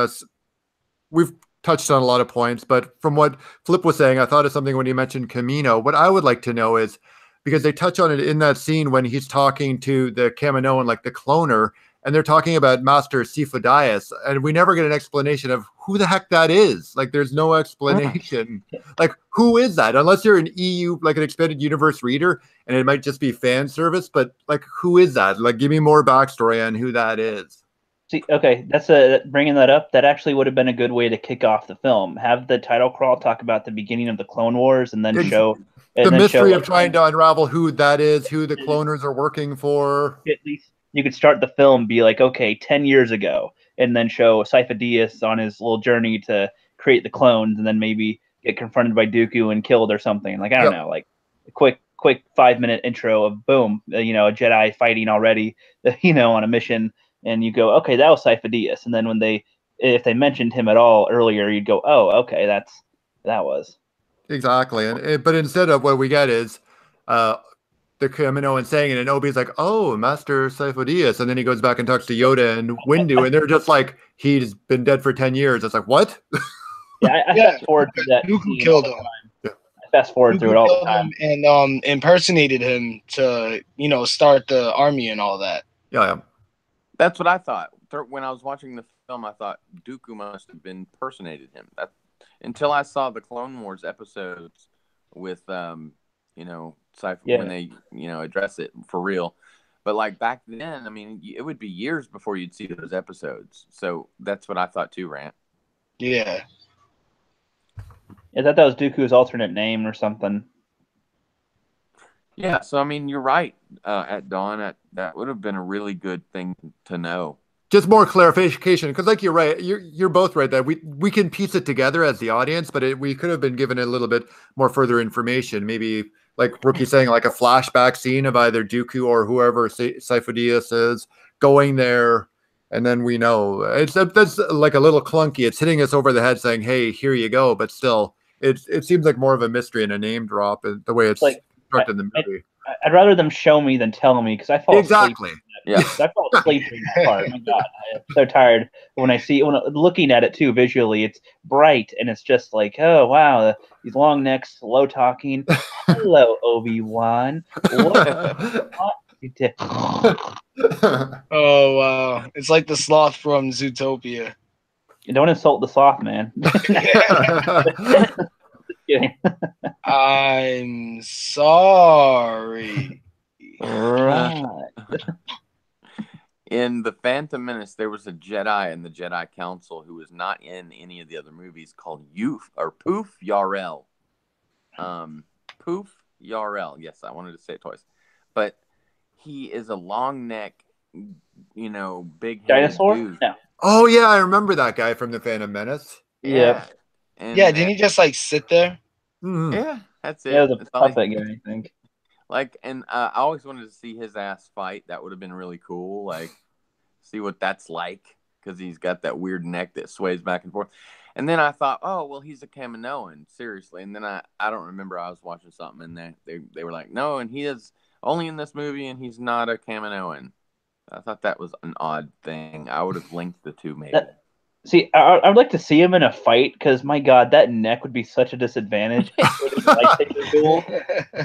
we've touched on a lot of points, but from what Flip was saying, I thought of something when he mentioned Camino. What I would like to know is, because they touch on it in that scene when he's talking to the Kaminoan, like the cloner, and they're talking about Master Sifo-Dyas, and we never get an explanation of who the heck that is. Like, there's no explanation. Like, who is that? Unless you're an EU, like an expanded universe reader, and it might just be fan service, but like, who is that? Like, give me more backstory on who that is. See, okay, bringing that up. That actually would have been a good way to kick off the film. Have the title crawl talk about the beginning of the Clone Wars, and then show the mystery of trying to unravel who that is, who the cloners are working for. At least you could start the film, be like, okay, 10 years ago, and then show Sifo-Dyas on his little journey to create the clones, and then maybe get confronted by Dooku and killed or something. Like, I don't know, like a quick 5-minute intro of boom, a Jedi fighting already, on a mission. And you go, okay, that was Sifo-Dyas. And then if they mentioned him at all earlier, you'd go, oh, okay, that was. Exactly. But instead of what we get is the Kaminoan saying it, and Obi's like, oh, Master Sifo-Dyas. And then he goes back and talks to Yoda and Windu, and they're just like, he's been dead for 10 years. It's like, what? Yeah, I fast forward through that. Dooku killed him. Yeah. I fast forward through it all the time. And impersonated him to, start the army and all that. Yeah. That's what I thought. When I was watching the film, I thought Dooku must have been impersonated him. Until I saw the Clone Wars episodes with, Sifo, when they, address it for real. But like back then, I mean, it would be years before you'd see those episodes. So that's what I thought too, Rant. Yeah. I thought that was Dooku's alternate name or something. Yeah, so I mean, you're right. At Dawn, that would have been a really good thing to know. Just more clarification, because like you're right, you're both right that we can piece it together as the audience, but we could have been given a little bit more further information. Maybe like Rookie saying, like a flashback scene of either Dooku or whoever Sifo-Dyas is going there, and then we know that's like a little clunky. It's hitting us over the head, saying, "Hey, here you go," but still, it seems like more of a mystery and a name drop the way it's like, constructed in the movie. I'd rather them show me than tell me, because I fall asleep. Yeah, I fall asleep in that part. Oh my God, I'm so tired when looking at it too visually. It's bright and it's just like, oh wow, these long necks, slow talking. Hello, Obi-Wan. Oh wow, it's like the sloth from Zootopia. Don't insult the sloth, man. I'm sorry. Right. In The Phantom Menace, there was a Jedi in the Jedi Council who was not in any of the other movies called Poof Yarrell. Poof Yarrell. Yes, I wanted to say it twice. But he is a long neck, big dinosaur. Dude. No. Oh yeah, I remember that guy from The Phantom Menace. Yeah. Didn't he just like sit there? Mm-hmm. Yeah, that's it. Yeah, the puppet guy, I think. Like, and I always wanted to see his ass fight. That would have been really cool. Like, see what that's like, because he's got that weird neck that sways back and forth. And then I thought, oh, well, he's a Kaminoan, seriously. And then I don't remember. I was watching something, and they were like, no, and he is only in this movie, and he's not a Kaminoan. I thought that was an odd thing. I would have linked the two, maybe. See, I would like to see him in a fight, because my God, that neck would be such a disadvantage. Lightsaber duel.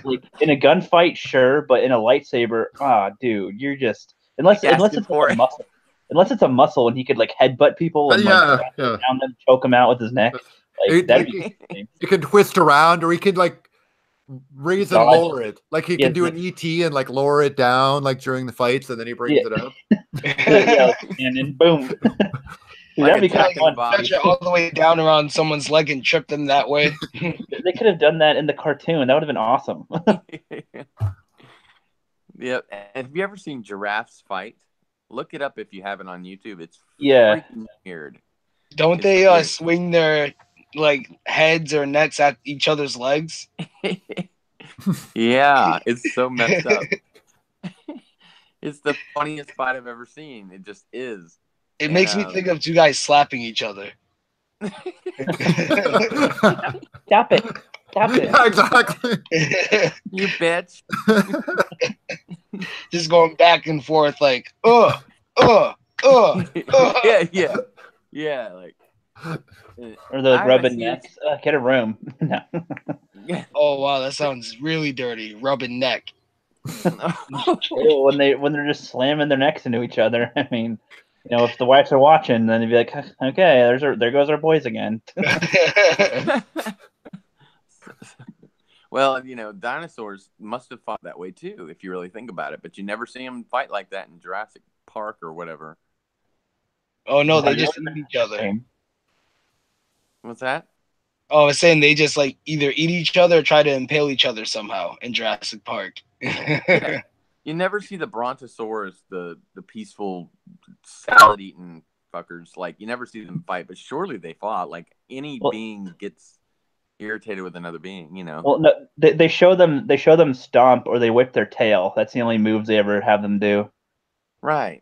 Like in a gunfight, sure, but in a lightsaber, dude, you're just unless it's like a muscle. Unless it's a muscle and he could like headbutt people and down them, choke them out with his neck. Like that'd be he could twist around, or he could like raise and lower it. Like he can do an ET and like lower it down like during the fights, and then he brings it up. And then boom. Like that'd be kind of fun. Stretch it all the way down around someone's leg and trip them that way. They could have done that in the cartoon. That would have been awesome. Yeah. And have you ever seen giraffes fight? Look it up if you haven't on YouTube. It's freaking weird. Don't they swing their like heads or necks at each other's legs? Yeah, it's so messed up. It's the funniest fight I've ever seen. It just is. It makes me think of two guys slapping each other. Stop it. Yeah, exactly. You bitch. Just going back and forth like, Yeah, like Or those I rubbing see it. necks. Get a room. No. Oh wow, that sounds really dirty. Rubbing neck. Ew, when they're just slamming their necks into each other. I mean, if the wives are watching, then you'd be like, okay, there goes our boys again. Well, dinosaurs must have fought that way too, if you really think about it. But you never see them fight like that in Jurassic Park or whatever. Oh no, they just eat each other. What's that? Oh, I was saying they just like either eat each other or try to impale each other somehow in Jurassic Park. Yeah. You never see the Brontosaurus, the peaceful salad eating fuckers. Like you never see them fight, but surely they fought. Like any being gets irritated with another being, Well, no, they show them stomp or they whip their tail. That's the only moves they ever have them do. Right.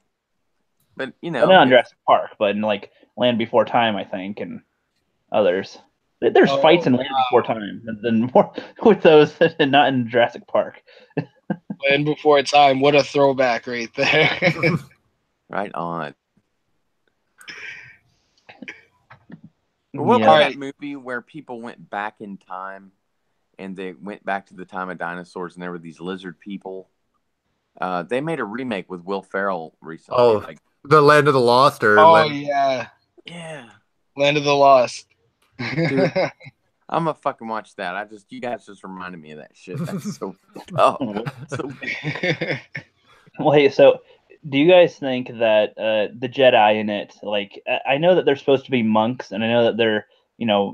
But Well, not in Jurassic Park, but in like Land Before Time, I think, and others. There's fights in Land Before Time than more with those, and not in Jurassic Park. Land Before Time, what a throwback right there. Right on. What was that movie where people went back in time and they went back to the time of dinosaurs and there were these lizard people? They made a remake with Will Ferrell recently. Oh, The Land of the Lost, or yeah, yeah, Land of the Lost. Dude, I'm gonna fucking watch that. You guys just reminded me of that shit. That's so dumb. Well, hey, so do you guys think that the Jedi in it, like, I know that they're supposed to be monks, and I know that they're,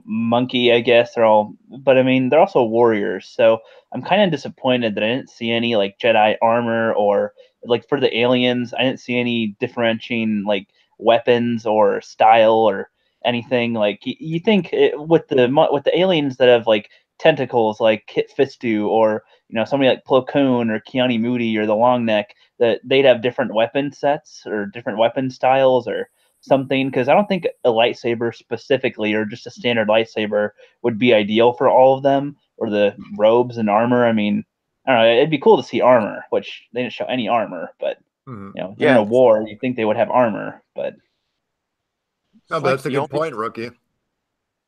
monkey, I guess, but I mean, they're also warriors. So I'm kind of disappointed that I didn't see any like Jedi armor, or like for the aliens, I didn't see any differentiating like weapons or style or anything. Like you think with the aliens that have like tentacles, like Kit Fistu, or somebody like Plo Koon or Keanu Moody or the Long Neck, that they'd have different weapon sets or different weapon styles or something, because I don't think a lightsaber specifically or just a standard lightsaber would be ideal for all of them, or the robes and armor. I mean, I don't know, it'd be cool to see armor, which they didn't show any armor, but they're in a war, you'd think they would have armor, but no, but that's a good point, Rookie.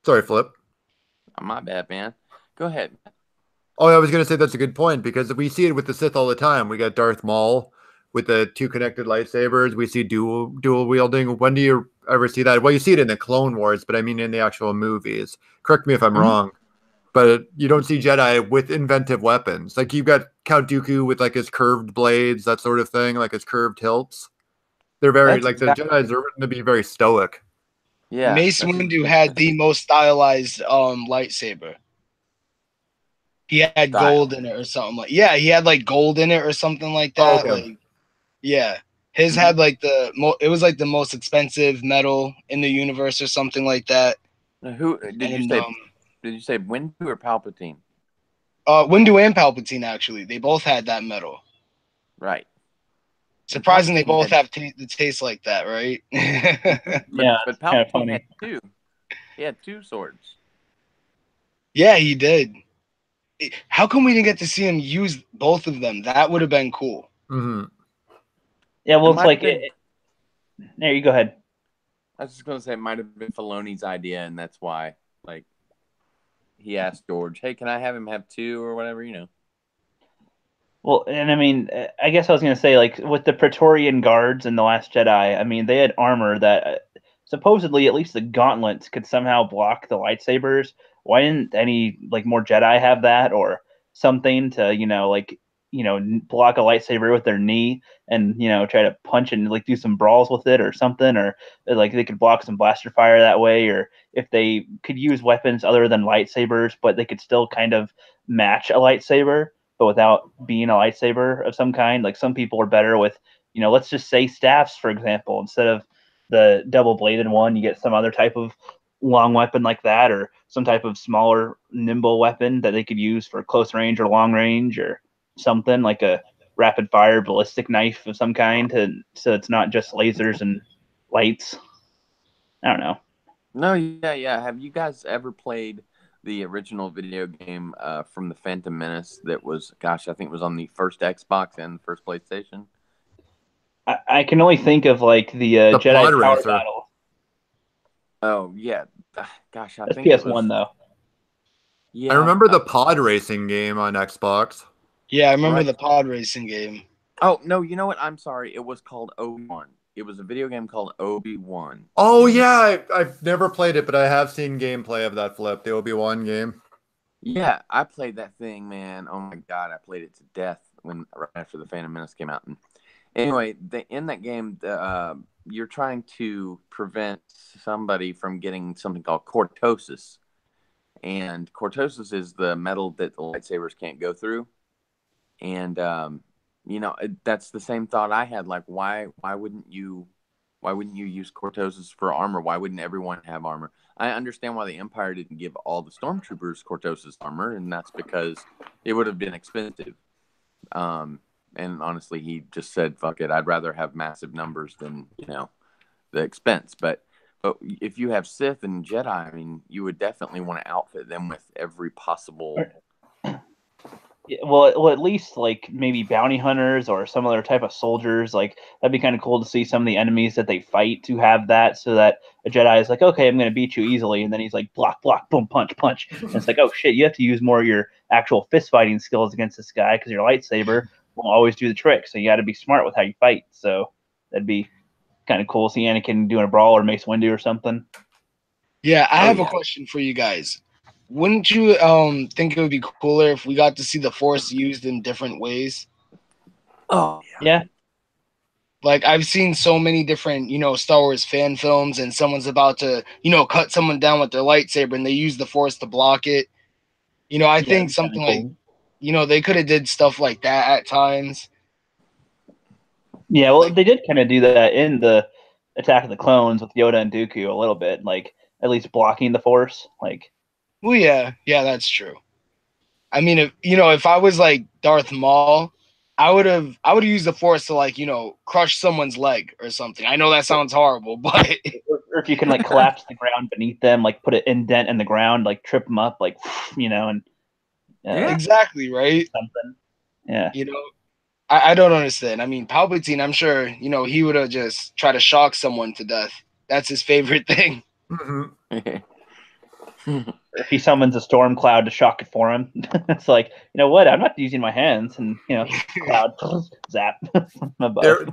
Sorry, Flip. Oh, my bad, man. Go ahead. Oh, I was going to say that's a good point, because we see it with the Sith all the time. We got Darth Maul with the two connected lightsabers. We see dual wielding. When do you ever see that? Well, you see it in the Clone Wars, but I mean in the actual movies. Correct me if I'm wrong, but you don't see Jedi with inventive weapons. Like you've got Count Dooku with like his curved blades, that sort of thing, like his curved hilts. They're very the Jedis are written to be very stoic. Yeah, Mace Windu had the most stylized lightsaber. He had gold in it or something like. Yeah, he had like gold in it or something like that. Oh, okay. Like, yeah, his had like it was like the most expensive metal in the universe or something like that. Who did you say? Did you say Windu or Palpatine? Windu and Palpatine, actually, they both had that metal. Right. Surprising they both have the taste like that, right? But Palpatine had two. He had two swords. Yeah, he did. How come we didn't get to see him use both of them? That would have been cool. Mm-hmm. Yeah, well, it's like there you go ahead. I was just gonna say it might have been Filoni's idea, and that's why, like, he asked George, "Hey, can I have him have two or whatever?" Well, and I mean, I guess I was going to say, like, with the Praetorian Guards in The Last Jedi, I mean, they had armor that supposedly at least the gauntlets could somehow block the lightsabers. Why didn't any, like, more Jedi have that or something to, block a lightsaber with their knee and, try to punch and, like, do some brawls with it or something? Or, like, they could block some blaster fire that way, or if they could use weapons other than lightsabers, but they could still kind of match a lightsaber, but without being a lightsaber of some kind. Like some people are better with, let's just say staffs, for example, instead of the double bladed one, you get some other type of long weapon like that, or some type of smaller, nimble weapon that they could use for close range or long range, or something like a rapid fire ballistic knife of some kind, so it's not just lasers and lights. I don't know. No, yeah. Have you guys ever played the original video game from the Phantom Menace that was, gosh, I think it was on the first Xbox and the first PlayStation? I can only think of like the Jedi Power Battle. Oh yeah, gosh, I That's think it PS1 was. though. Yeah, I remember the pod racing game on Xbox. Yeah, I remember right. the pod racing game. Oh no, you know what? I'm sorry. It was called Obi-Wan. It was a video game called Obi-Wan. Oh And yeah, I've never played it, but I have seen gameplay of that Flip, the Obi-Wan game. yeah, I played that thing, man. Oh my god, I played it to death right after the Phantom Menace came out. And anyway, in that game, you're trying to prevent somebody from getting something called cortosis, and cortosis is the metal that the lightsabers can't go through. And that's the same thought I had. Like, why wouldn't you use cortosis for armor? Why wouldn't everyone have armor? I understand why the Empire didn't give all the stormtroopers cortosis armor, and that's because it would have been expensive. And honestly, he just said, "Fuck it, I'd rather have massive numbers than the expense." But if you have Sith and Jedi, I mean, you would definitely want to outfit them with every possible. Well, at least like maybe bounty hunters or some other type of soldiers. Like that'd be kind of cool to see some of the enemies that they fight to have that, so that a Jedi is like, okay, I'm going to beat you easily, and then he's like, block, block, boom, punch, punch, and it's like, oh shit, you have to use more of your actual fist fighting skills against this guy because your lightsaber won't always do the trick. So you got to be smart with how you fight. So that'd be kind of cool. See Anakin doing a brawl or Mace Windu or something. Yeah, I have yeah. a question for you guys. Wouldn't you think it would be cooler if we got to see the Force used in different ways? Oh Yeah. Like I've seen so many different, Star Wars fan films, and someone's about to, cut someone down with their lightsaber, and they use the Force to block it. I Yeah, think that'd be kinda something like, cool. they could have did stuff like that at times. Yeah, well, Like, they did kind of do that in the Attack of the Clones with Yoda and Dooku a little bit, like at least blocking the Force. Like, well, yeah, that's true. I mean, if I was like Darth Maul, I would have used the Force to like, crush someone's leg or something. I know that sounds horrible, but or if you can like collapse the ground beneath them, like put an indent in the ground, like trip them up, like and yeah. exactly right. something. Yeah, You know, I don't understand. I mean, Palpatine, I'm sure, he would have just tried to shock someone to death. That's his favorite thing. Mhm. if he summons a storm cloud to shock it for him, it's like, you know what? I'm not using my hands, and cloud zap my butt.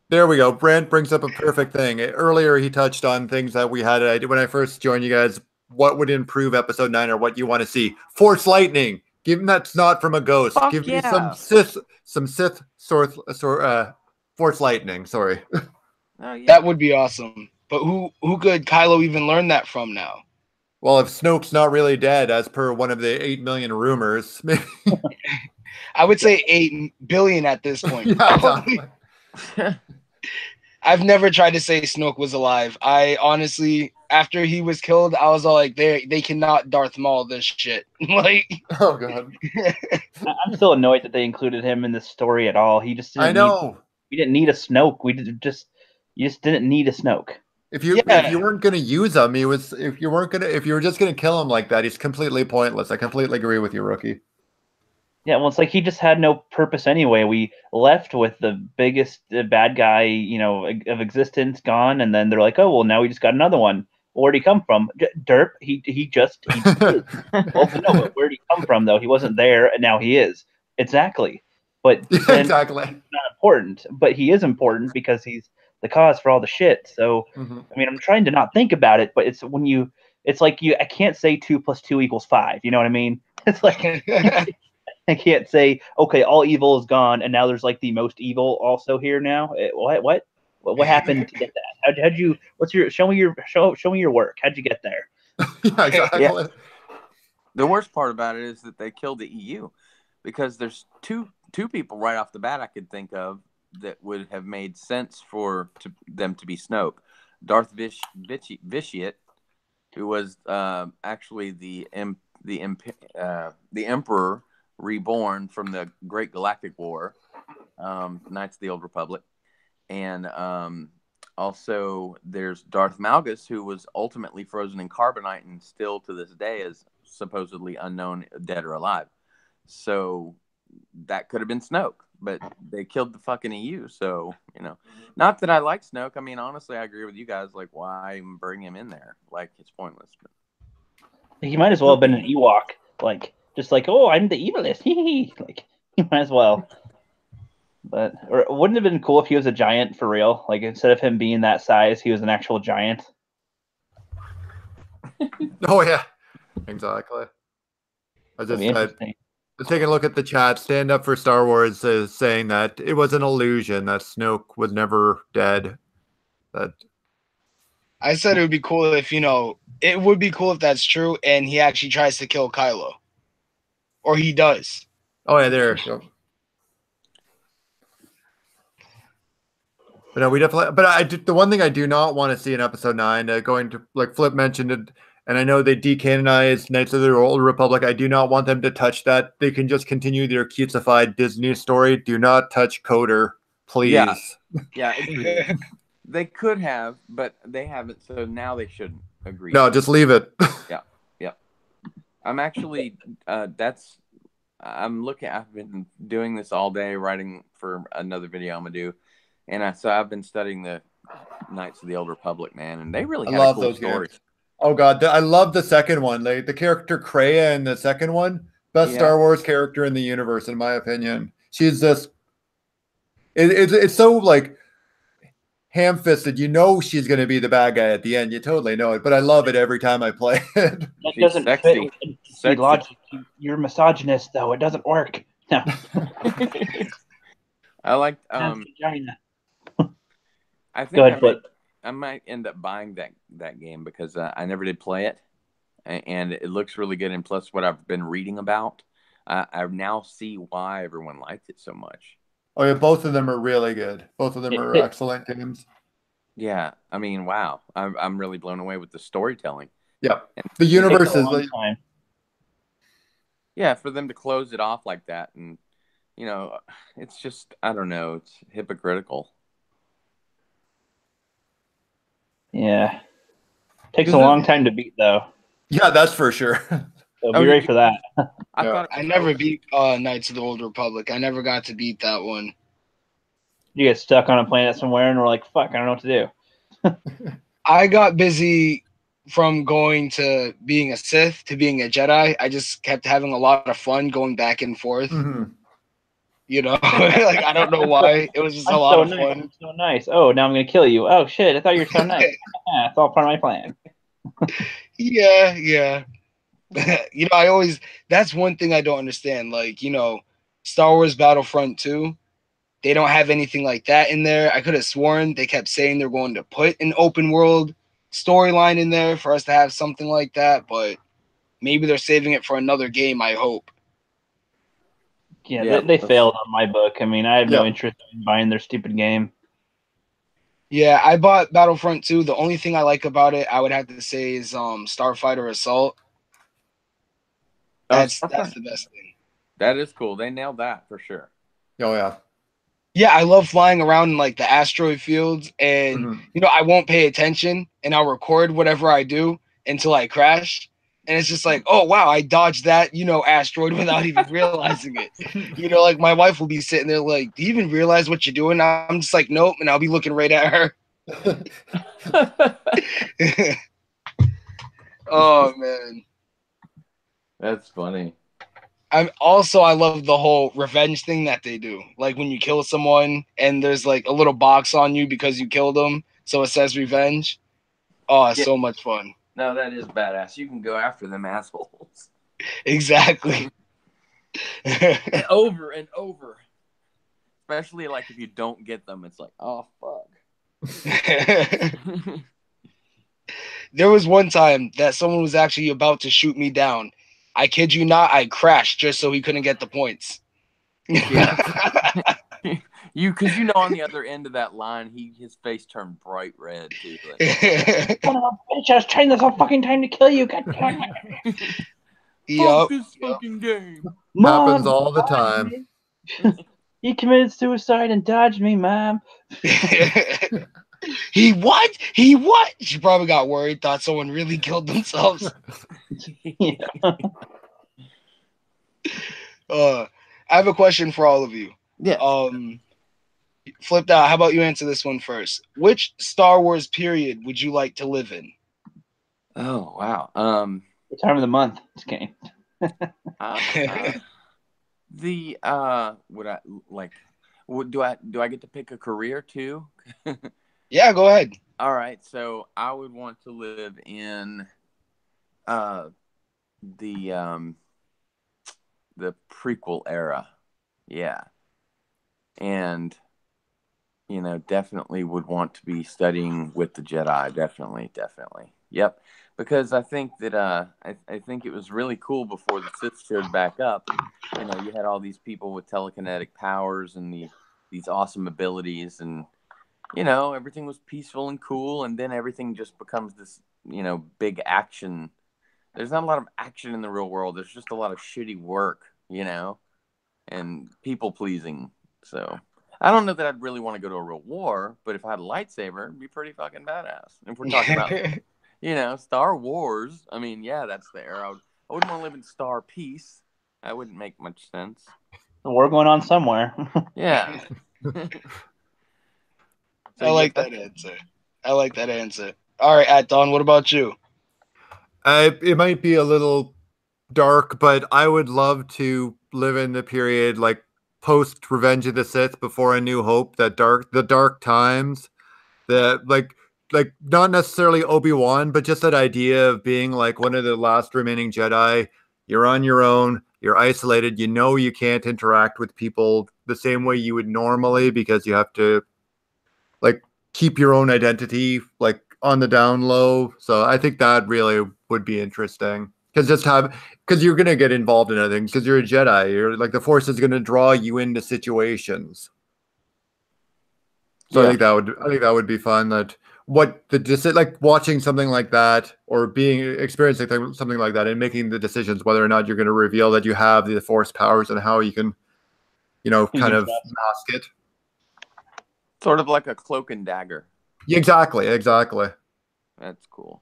There we go. Brent brings up a perfect thing. Earlier, he touched on things that we had. When I first joined you guys, what would improve episode 9 or what you want to see? Force lightning. Give me that snot from a ghost. Fuck Give me yeah. some Sith force lightning. Sorry. Oh yeah. That would be awesome. But who could Kylo even learn that from now? Well, if Snoke's not really dead, as per one of the 8 million rumors, maybe. I would say 8 billion at this point. Yeah, exactly. I've never tried to say Snoke was alive. I honestly, after he was killed, I was all like, they cannot Darth Maul this shit. Like, Oh god. I'm still annoyed that they included him in this story at all. He just I didn't need. know. We didn't need a Snoke. You just didn't need a Snoke. If you Yeah. weren't gonna use him, if you were just gonna kill him like that, he's completely pointless. I completely agree with you, Rookie. Yeah, well, it's like he just had no purpose anyway. We left with the biggest bad guy, of existence gone, and then they're like, "Oh, well, now we just got another one. Where'd he come from? Derp. He just is. Well, no, but where'd he come from though? He wasn't there, and now he is. Exactly. But then Exactly. he's not important, but he is important because he's the cause for all the shit. So, Mhm. I mean, I'm trying to not think about it, but it's I can't say 2 + 2 = 5. You know what I mean? It's like I can't say, okay, all evil is gone, and now there's like the most evil also here now. What happened to get that? How'd you? What's your? Show me your work. How'd you get there? Yeah, exactly. Yeah. The worst part about it is that they killed the EU, because there's two people right off the bat I could think of that would have made sense for them to be Snoke. Darth Vitiate, who was actually the Emperor reborn from the Great Galactic War, Knights of the Old Republic, and also there's Darth Malgus, who was ultimately frozen in carbonite and still to this day is supposedly unknown, dead or alive. So that could have been Snoke. but they killed the fucking EU. So, not that I like Snoke. I mean, honestly, I agree with you guys. Like, why even bring him in there? Like, it's pointless. But... He might as well have been an Ewok. Like, just like, oh, I'm the evilest. Like, he might as well. But or wouldn't it have been cool if he was a giant for real? Like, instead of him being that size, he was an actual giant. Oh yeah, exactly. I just taking a look at the chat. Stand Up for Star Wars is saying that it was an illusion, that Snoke was never dead. That I said it would be cool if, it would be cool if that's true and he actually tries to kill Kylo. Or he does. Oh yeah, there. Yep. But no, we definitely. But the one thing I do not want to see in Episode 9, going to, like Flip mentioned it, and I know they decanonized Knights of the Old Republic. I do not want them to touch that. They can just continue their cutesified Disney story. Do not touch Coder, please. Yeah. They could have, but they haven't. So now they shouldn't agree. No, just leave it. Yeah. I'm actually. I'm looking. I've been doing this all day, writing for another video I'm gonna do. And so I've been studying the Knights of the Old Republic, man, and they really had a cool story. Oh god, I love the second one. Like the character Kreia in the second one, best Star Wars character in the universe, in my opinion. She's just, it's so like ham-fisted. She's going to be the bad guy at the end. You totally know it, but I love it every time I play it. That doesn't fit with logic. You're misogynist, though. It doesn't work. No. I like. I think I might end up buying that game because I never did play it, and it looks really good. And plus, what I've been reading about, I now see why everyone liked it so much. Oh yeah, both of them are really good. Both of them are excellent games. Yeah, I mean, wow, I'm really blown away with the storytelling. Yeah, and the universe is like, yeah, for them to close it off like that, and it's just, I don't know, it's hypocritical. Yeah. Takes a long time to beat, though. Yeah, that's for sure. So be ready for that. I never beat Knights of the Old Republic. I never got to beat that one. You get stuck on a planet somewhere and we're like, fuck, I don't know what to do. I got busy from going to being a Sith to being a Jedi. I just kept having a lot of fun going back and forth. Mm-hmm. Like, I don't know why. It was just a lot of fun. I'm so nice. Oh, now I'm going to kill you. Oh, shit. I thought you were so nice. It's all part of my plan. Yeah. That's one thing I don't understand. Like, Star Wars Battlefront 2, they don't have anything like that in there. I could have sworn they kept saying they're going to put an open world storyline in there for us to have something like that, but maybe they're saving it for another game, I hope. Yeah, they failed on my book. I mean, I have no interest in buying their stupid game. Yeah, I bought Battlefront 2. The only thing I like about it, I would have to say, is Starfighter Assault. That's the best thing. That is cool. They nailed that for sure. Oh yeah. Yeah, I love flying around in like the asteroid fields, and I won't pay attention, and I'll record whatever I do until I crash. And it's just like, oh, wow, I dodged that, asteroid without even realizing it. Like my wife will be sitting there like, do you even realize what you're doing? I'm just like, nope. And I'll be looking right at her. Oh, man. That's funny. I love the whole revenge thing that they do. Like when you kill someone and there's like a little box on you because you killed them. So it says revenge. Oh, it's so much fun. No, that is badass. You can go after them assholes. Exactly. And over and over. Especially like if you don't get them, it's like, oh fuck. There was one time that someone was actually about to shoot me down. I kid you not, I crashed just so he couldn't get the points. Yeah. Because on the other end of that line, his face turned bright red too. Like, son of a bitch, I was trying this whole fucking time to kill you. God damn it. Fuck this fucking game. Happens all the time. He committed suicide and dodged me, Mom. He what? He what? She probably got worried, thought someone really killed themselves. Yeah. I have a question for all of you. Yeah. Flipped out. How about you answer this one first? Which Star Wars period would you like to live in? Oh wow. What time of the month? Just kidding. The would I like? Do I get to pick a career too? Yeah, go ahead. All right. So I would want to live in the prequel era. Yeah. And definitely would want to be studying with the Jedi. Definitely. Yep. Because I think that I think it was really cool before the Sith showed back up. You had all these people with telekinetic powers and these awesome abilities, and everything was peaceful and cool, and then everything just becomes this big action. There's not a lot of action in the real world. There's just a lot of shitty work, and people pleasing. So I don't know that I'd really want to go to a real war, but if I had a lightsaber, it'd be pretty fucking badass. If we're talking about, Star Wars, I mean, yeah, that's the era. I wouldn't want to live in Star Peace. That wouldn't make much sense. The war going on somewhere. Yeah. I like that answer. All right, at Dawn, what about you? It might be a little dark, but I would love to live in the period like post Revenge of the Sith, before A New Hope. The dark times, like not necessarily Obi-Wan, but just that idea of being like one of the last remaining Jedi. You're on your own. You're isolated. You can't interact with people the same way you would normally, because you have to like keep your own identity like on the down low. So I think that really would be interesting, because you're gonna get involved in other things, because you're a Jedi. You're like, the Force is gonna draw you into situations. So Yeah. I think that would be fun. Like watching something like that, or experiencing something like that, and making the decisions whether or not you're going to reveal that you have the Force powers, and how you can, kind of mask it. Sort of like a cloak and dagger. Exactly. That's cool.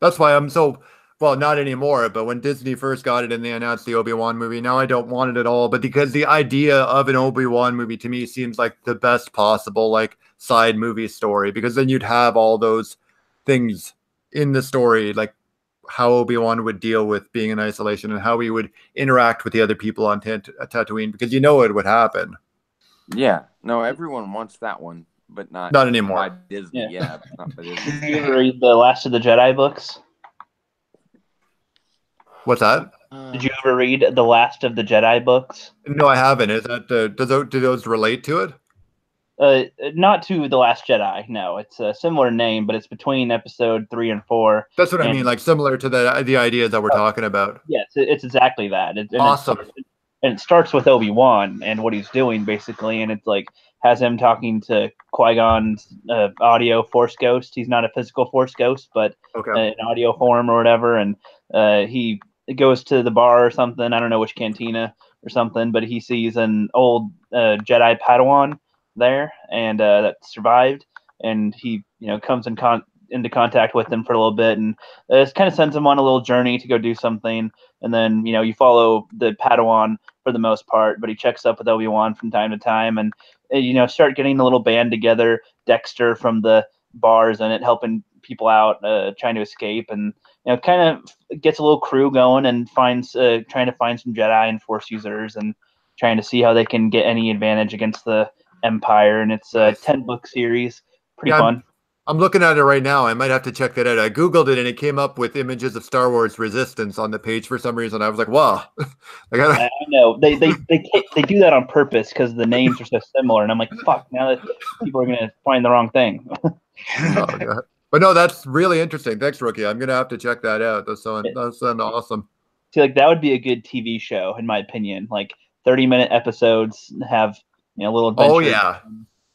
That's why I'm so, well, not anymore, but when Disney first got it and they announced the Obi-Wan movie, now I don't want it at all. But because the idea of an Obi-Wan movie to me seems like the best possible like side movie story, because then you'd have all those things in the story, like how Obi-Wan would deal with being in isolation, and how he would interact with the other people on Tatooine, because it would happen. Yeah. No, everyone wants that one, but not anymore. By Disney. Yeah, not by Disney. Did you ever read the Last of the Jedi books? What's that? Did you ever read the Last of the Jedi books? No, I haven't. Is that do those relate to it? Not to The Last Jedi. No, it's a similar name, but it's between episode 3 and 4. That's what I mean. Like similar to the ideas that we're talking about. Yes, it's exactly that. Awesome. It starts with Obi-Wan and what he's doing, basically, and it's like has him talking to Qui-Gon's audio Force ghost. He's not a physical Force ghost, but an audio form or whatever, and he goes to the bar or something. I don't know which cantina or something, but he sees an old Jedi Padawan there, and that survived, and he comes into contact with him for a little bit, and it kind of sends him on a little journey to go do something. And then you follow the Padawan for the most part, but he checks up with Obi-Wan from time to time, and start getting a little band together. Dexter from the bars and it helping people out, trying to escape, and kind of gets a little crew going, and finds trying to find some Jedi and Force users, and trying to see how they can get any advantage against the Empire. And it's a 10-book series, pretty fun. I'm looking at it right now. I might have to check that out. I Googled it and it came up with images of Star Wars Resistance on the page for some reason. I was like, wow. I know. They do that on purpose because the names are so similar. And I'm like, fuck, now that people are going to find the wrong thing. Oh, God. But no, that's really interesting. Thanks, Rookie. I'm going to have to check that out. That sounds awesome. See, like that would be a good TV show, in my opinion. Like 30-minute episodes, have little adventures. Oh, yeah.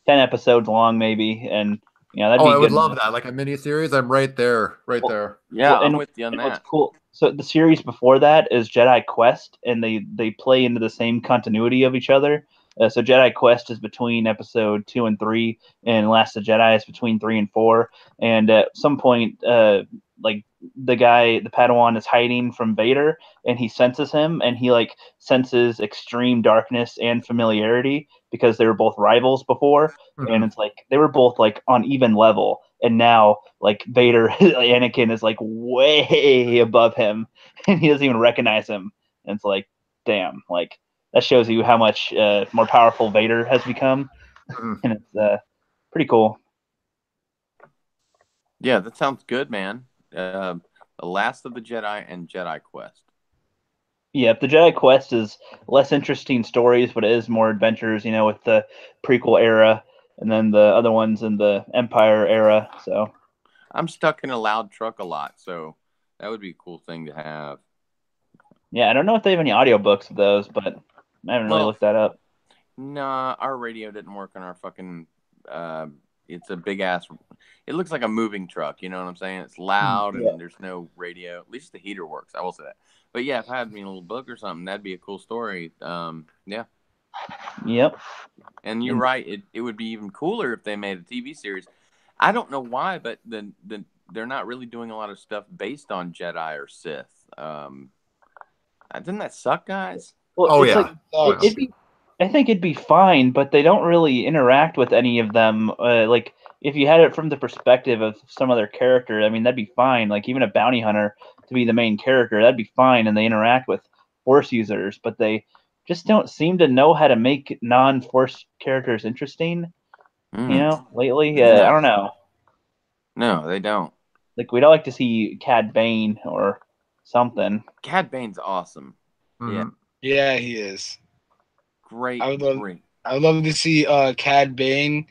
10 episodes long, maybe. And that'd be I good. would love that. Like a mini series. I'm right there. There. Yeah, I'm with you on that. What's cool. So the series before that is Jedi Quest, and they play into the same continuity of each other. So Jedi Quest is between episode 2 and 3, and Last of the Jedi is between 3 and 4. And at some point, like the Padawan is hiding from Vader, and he senses him, and he like senses extreme darkness and familiarity because they were both rivals before, and it's like they were both like on even level, and now like Vader, Anakin is like way above him, and he doesn't even recognize him, and it's like, damn, like that shows you how much more powerful Vader has become, and it's pretty cool. Yeah, that sounds good, man. The Last of the Jedi and Jedi Quest. Yeah, the Jedi Quest is less interesting stories, but it is more adventures, you know, with the prequel era, and then the other ones in the Empire era. So I'm stuck in a loud truck a lot, so that would be a cool thing to have. yeah, I don't know if they have any audiobooks of those, but I haven't really looked that up. Nah, our radio didn't work on our fucking. It's a big ass. It looks like a moving truck. You know what I'm saying? It's loud and there's no radio. At least the heater works. I will say that. But yeah, if I had me a little book or something, that'd be a cool story. Yeah. Yep. And you're right. It would be even cooler if they made a TV series. I don't know why, but they're not really doing a lot of stuff based on Jedi or Sith. Doesn't that suck, guys? Well, I think it'd be fine, but they don't really interact with any of them. Like, if you had it from the perspective of some other character, I mean, that'd be fine. Like, even a bounty hunter to be the main character, that'd be fine, and they interact with Force users, but they just don't seem to know how to make non-Force characters interesting, you know, lately. I don't know. No, they don't. Like, we'd all like to see Cad Bane or something. Cad Bane's awesome. Yeah, he is. Great. I would love to see Cad Bane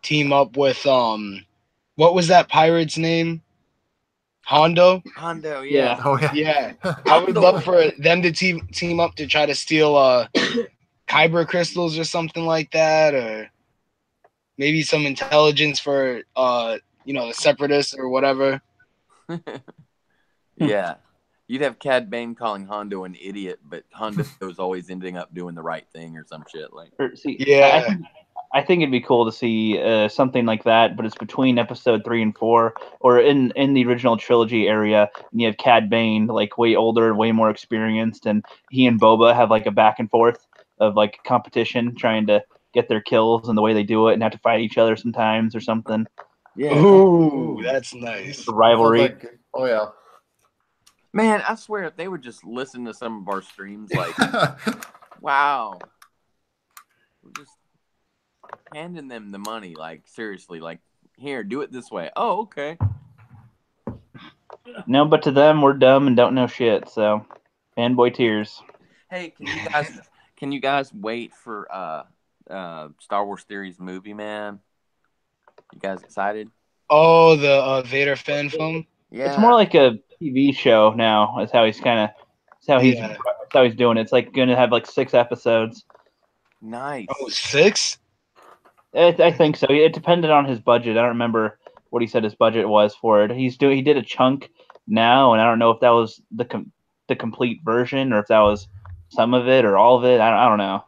team up with what was that pirate's name? Hondo? Hondo, yeah. Oh yeah. Yeah. I would love for them to team up to try to steal kyber crystals or something like that, or maybe some intelligence for the separatists or whatever. Yeah. You'd have Cad Bane calling Hondo an idiot, but Hondo's always ending up doing the right thing or some shit. Like, yeah, I think it'd be cool to see something like that, but it's between episode 3 and 4, or in the original trilogy area. And you have Cad Bane, like way older, way more experienced, and he and Boba have like a back and forth of like competition, trying to get their kills and the way they do it, and have to fight each other sometimes or something. Yeah. Ooh, that's nice. The rivalry. Oh yeah. Man, I swear if they would just listen to some of our streams, like, wow, we're just handing them the money, like, seriously, like, here, do it this way. Oh, okay. No, but to them, we're dumb and don't know shit. So, fanboy tears. Hey, can you guys wait for Star Wars Theories movie, man? You guys excited? Oh, the Vader fan film. Yeah, it's more like a TV show now. Is how he's doing it. It's like going to have like 6 episodes. Nice. Oh, 6? I think so. It depended on his budget. I don't remember what he said his budget was for it. He did a chunk now, and I don't know if that was the complete version or if that was some of it or all of it. I don't know.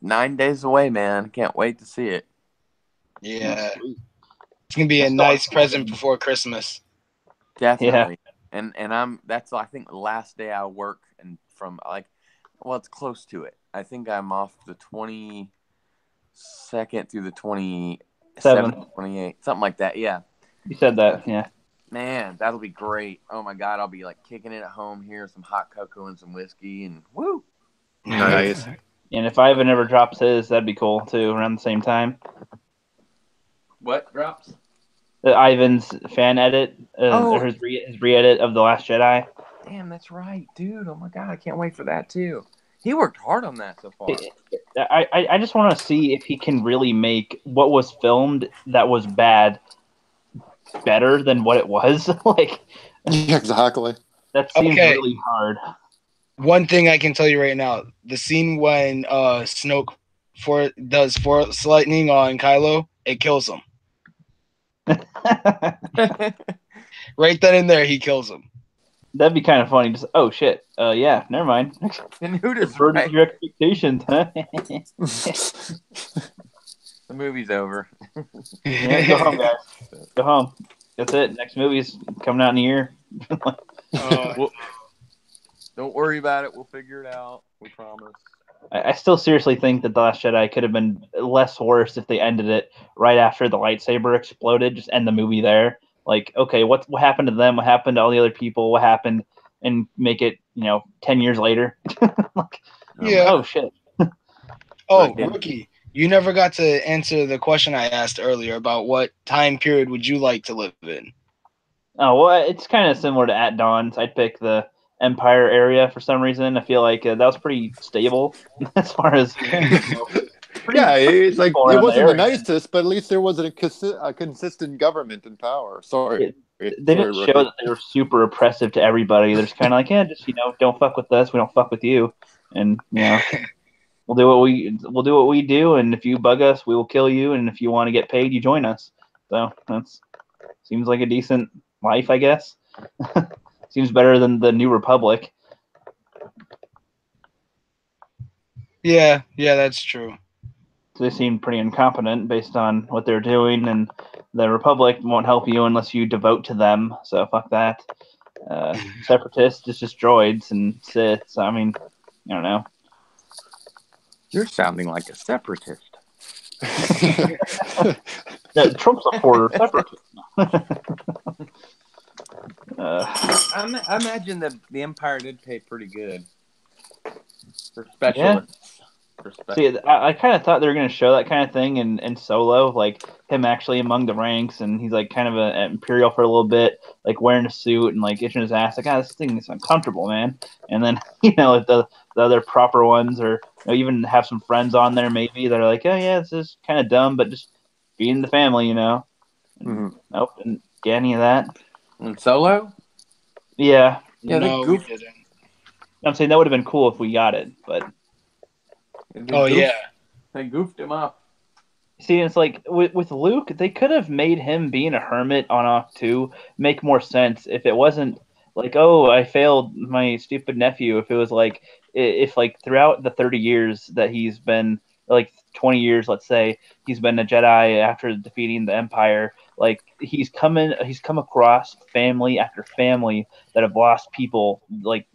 9 days away, man. Can't wait to see it. Yeah. It's gonna be a nice present before Christmas. Definitely. Yeah. And that's I think the last day I work, and from it's close to it. I think I'm off the 22nd through the 27th, 28th, something like that. Yeah. You said that, yeah. Man, that'll be great. Oh my God, I'll be like kicking it at home here, some hot cocoa and some whiskey, and woo. Nice. And if Ivan ever drops his, that'd be cool too, around the same time. What drops? Ivan's fan edit, or his re-edit of The Last Jedi. Damn, that's right, dude. Oh my God, I can't wait for that too. He worked hard on that so far. I just want to see if he can really make what was filmed that was bad better than what it was. Exactly. That seems really hard. One thing I can tell you right now: the scene when Snoke does Force lightning on Kylo, it kills him. Right then and there, he kills him. That'd be kind of funny. Just shit. Yeah, never mind. And who does your expectations? Huh? The movie's over. Yeah, go home, guys. Go home. That's it. Next movie's coming out in a year. Well, don't worry about it. We'll figure it out. We promise. I still seriously think that The Last Jedi could have been less worse if they ended it right after the lightsaber exploded. Just end the movie there. Like, okay, what happened to them? What happened to all the other people? What happened? And make it, 10 years later. Like, Yeah. Oh, shit. Oh, Yeah. Rookie, you never got to answer the question I asked earlier about what time period would you like to live in? Oh, well, it's kind of similar to At Dawn. I'd pick the Empire area for some reason. I feel like that was pretty stable as far as Yeah, it's like people it around the wasn't the area. nicest, but at least there was a consistent government in power. Sorry. They Sorry, didn't show Rookie. that they were super oppressive to everybody. They're just kind of like, yeah, just don't fuck with us. We don't fuck with you, and we'll do what we do. And if you bug us, we will kill you. And if you want to get paid, you join us. So that's seems like a decent life, I guess. Seems better than the New Republic. Yeah, that's true. They seem pretty incompetent based on what they're doing, and the Republic won't help you unless you devote to them. So fuck that. Separatists is just droids and Sith. So, I mean, I don't know. You're sounding like a separatist. Trump supporter, separatist. I imagine that the Empire did pay pretty good for specialists. See, I kind of thought they were going to show that kind of thing in Solo, like him actually among the ranks, and he's like kind of an Imperial for a little bit, like wearing a suit and like itching his ass, like, this thing is uncomfortable, man. And then the other proper ones, or even have some friends on there, maybe they're like, oh yeah, this is kind of dumb, but just feeding the family, Mm-hmm. Nope, didn't get any of that. And Solo? Yeah. No, we didn't. I'm saying that would have been cool if we got it, but. They goofed him up. See, it's like with Luke, they could have made him being a hermit on off too make more sense if it wasn't like, oh, I failed my stupid nephew. If it was like, if like throughout the 30 years that he's been, like 20 years, let's say, he's been a Jedi after defeating the Empire, like he's come across family after family that have lost people, like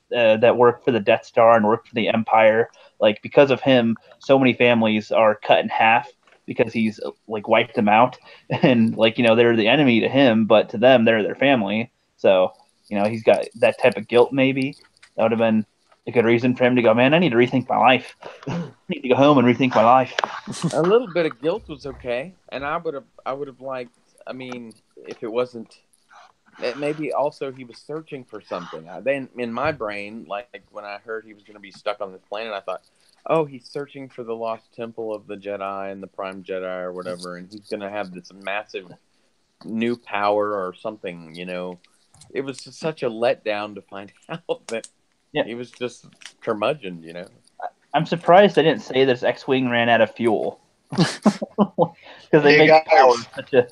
that work for the Death Star and work for the Empire. Like because of him, so many families are cut in half because he's like wiped them out, and like they're the enemy to him, but to them they're their family. So he's got that type of guilt. Maybe that would have been a good reason for him to go, man, I need to rethink my life. I need to go home and rethink my life. A little bit of guilt was okay, and I would have liked. I mean, if it wasn't. Maybe also he was searching for something. Then in my brain, like when I heard he was going to be stuck on this planet, I thought, oh, he's searching for the lost temple of the Jedi and the Prime Jedi or whatever, and he's going to have this massive new power or something, It was just such a letdown to find out that he was just curmudgeon, I'm surprised they didn't say this X-Wing ran out of fuel. Because they make power such a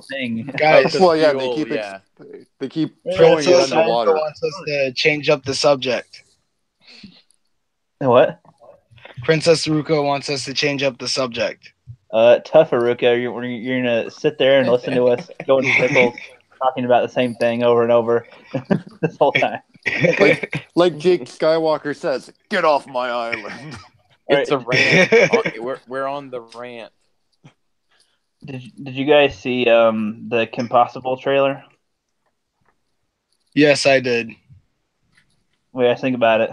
thing. Guys, well, yeah, they keep showing it underwater. Wants us to change up the subject. What? Princess Ruka wants us to change up the subject. Tough, Ruka. You're gonna sit there and listen to us go in circles talking about the same thing over and over this whole time. Like Jake Skywalker says, "Get off my island." It's a rant. We're on the rant. Did you guys see the Kim Possible trailer? Yes, I did. What do you guys think about it?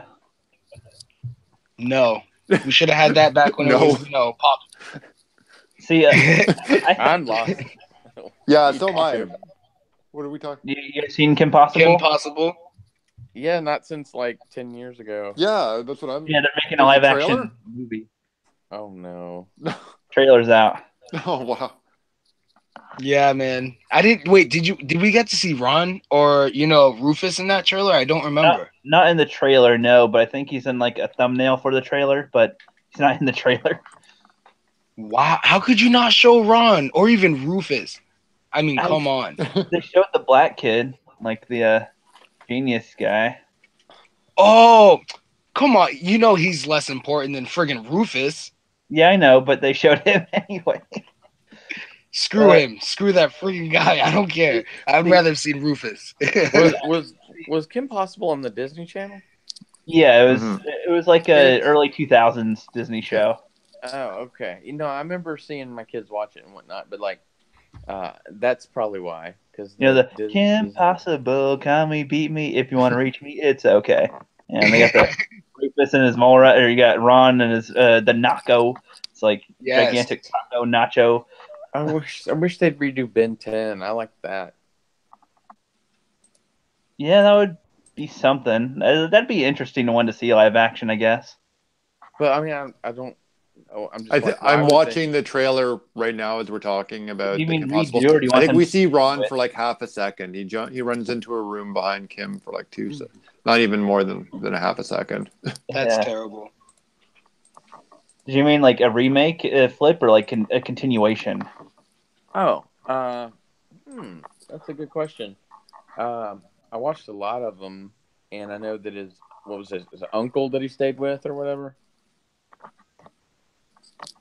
No. We should have had that back when it was pop. See, I'm lost. Yeah, so am I. What are we talking? You guys seen Kim Possible? Kim Possible? Yeah, not since like 10 years ago. Yeah, that's what I'm. Yeah, they're making a live action movie. Oh no. Trailer's out. Oh wow. Yeah, man. I didn't wait. Did we get to see Ron or Rufus in that trailer? I don't remember. Not in the trailer, no. But I think he's in like a thumbnail for the trailer. But he's not in the trailer. Wow, how could you not show Ron or even Rufus? I mean, come on. They showed the black kid, like the genius guy. Oh, come on. He's less important than friggin' Rufus. Yeah, I know, but they showed him anyway. Screw him. Screw that freaking guy. I don't care. I'd rather have seen Rufus. Was Kim Possible on the Disney Channel? Yeah, it was like a early 2000s Disney show. Oh, okay. I remember seeing my kids watch it and whatnot, but like, that's probably why. Because the Kim Possible, call me, beat me, if you want to reach me, it's okay. And they got the Rufus and his mole rat, or you got Ron and his the Nacho. It's like gigantic taco nacho. I wish they'd redo Ben 10. I like that. Yeah, that would be something. That'd be interesting one to see live action, I guess. But I mean, I don't. Oh, I'm watching the trailer right now as we're talking about. You the mean Kim redo, or do you want I think them we to see Ron do it? for like half a second. He runs into a room behind Kim for like 2 seconds. Not even more than a half a second. That's terrible. Do you mean like a remake, Flip, or like a continuation? Oh, that's a good question. I watched a lot of them, and I know that his uncle that he stayed with or whatever.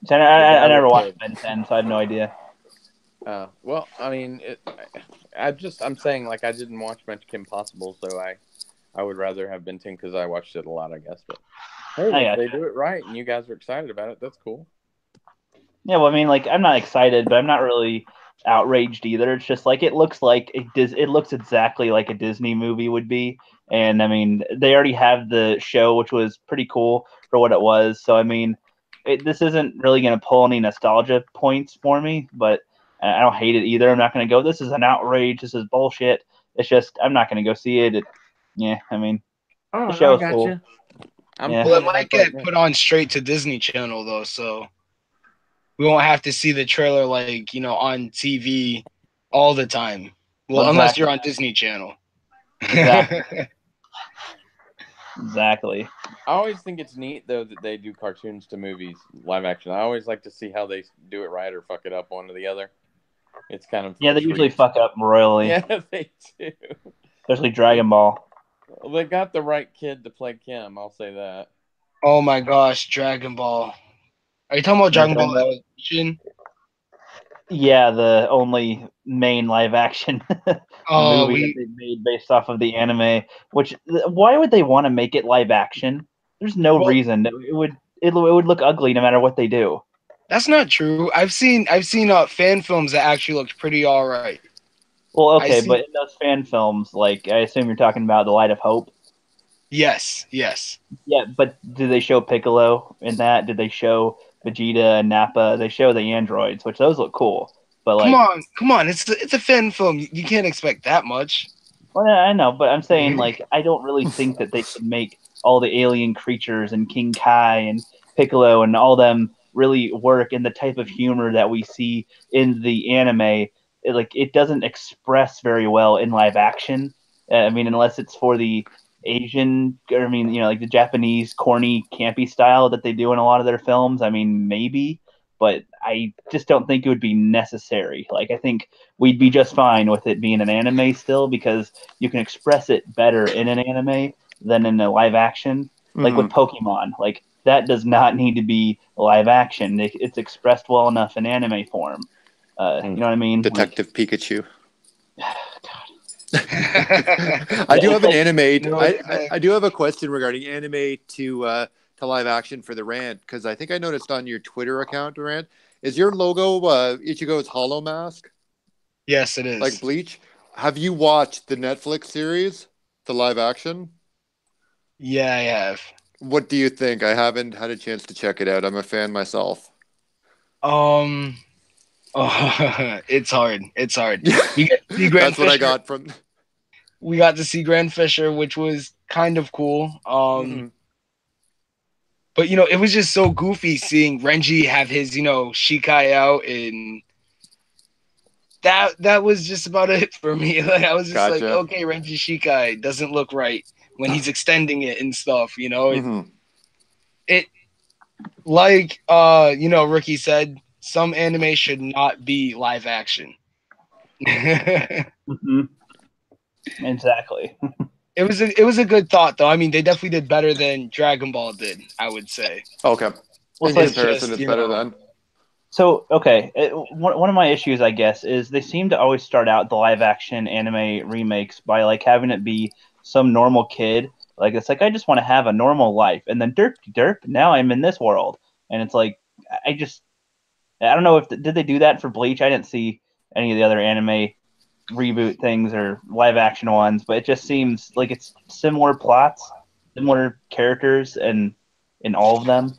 So I never watched Ben 10, so I have no idea. Well, I mean, I'm saying like I didn't watch much Kim Possible, so I would rather have Ben 10 because I watched it a lot, I guess. But hey, if they do it right and you guys are excited about it, that's cool. Yeah, well, I mean, like I'm not excited, but I'm not really outraged either. It's just like it looks exactly like a Disney movie would be, and I mean, they already have the show, which was pretty cool for what it was. So I mean, this isn't really going to pull any nostalgia points for me, but I don't hate it either. I'm not going to go, this is an outrage, this is bullshit. It's just I'm not going to go see it. I mean, the show is cool. Well, it might get put on straight to Disney Channel though, so we won't have to see the trailer like on TV all the time. Well, unless you're on Disney Channel. Exactly. I always think it's neat though that they do cartoons to movies, live action. I always like to see how they do it right or fuck it up one or the other. It's kind of they usually fuck up royally. Yeah, they do. Especially Dragon Ball. Well, they got the right kid to play Kim. I'll say that. Oh my gosh, Dragon Ball! Are you talking about Dragon Ball Evolution? Yeah, the only main live action movie that they made based off of the anime. Which, why would they want to make it live action? There's no reason. It would look ugly no matter what they do. That's not true. I've seen fan films that actually looked pretty all right. Well, okay, but in those fan films, like I assume you're talking about The Light of Hope. Yes. Yeah, but did they show Piccolo in that? Did they show Vegeta and Nappa? They show the androids, which those look cool. But like, come on, it's a fan film. You can't expect that much. Well, yeah, I know, but I'm saying like I don't really think that they could make all the alien creatures and King Kai and Piccolo and all them really work in the type of humor that we see in the anime. It doesn't express very well in live action. I mean, unless it's for the Asian, or I mean, like the Japanese corny, campy style that they do in a lot of their films. I mean, maybe, but I just don't think it would be necessary. Like, I think we'd be just fine with it being an anime still, because you can express it better in an anime than in a live action. Like with Pokemon, like that does not need to be live action. It's expressed well enough in anime form. You know what I mean? Detective Pikachu. I do have an anime. I do have a question regarding anime to live action for the rant, because I think I noticed on your Twitter account, Rant, is your logo Ichigo's Hollow Mask? Yes, it is. Like Bleach. Have you watched the Netflix series, the live action? Yeah, I have. What do you think? I haven't had a chance to check it out. I'm a fan myself. It's hard. It's hard. That's what I got from. We got to see Grand Fisher, which was kind of cool. But it was just so goofy seeing Renji have his Shikai out, and that was just about it for me. Like, I was just like, okay, Renji Shikai doesn't look right when he's extending it and stuff. It like Ricky said, some anime should not be live action. Exactly. It was a good thought, though. I mean, they definitely did better than Dragon Ball did, I would say. Okay. Well, in comparison, it's better than. So, okay, one of my issues, I guess, is they seem to always start out the live action anime remakes by like having it be some normal kid. Like it's like I just want to have a normal life, and then derp derp. Now I'm in this world, and it's like I just I don't know if did they do that for Bleach? I didn't see any of the other anime reboot things or live action ones, but it just seems like it's similar plots, similar characters, and in all of them.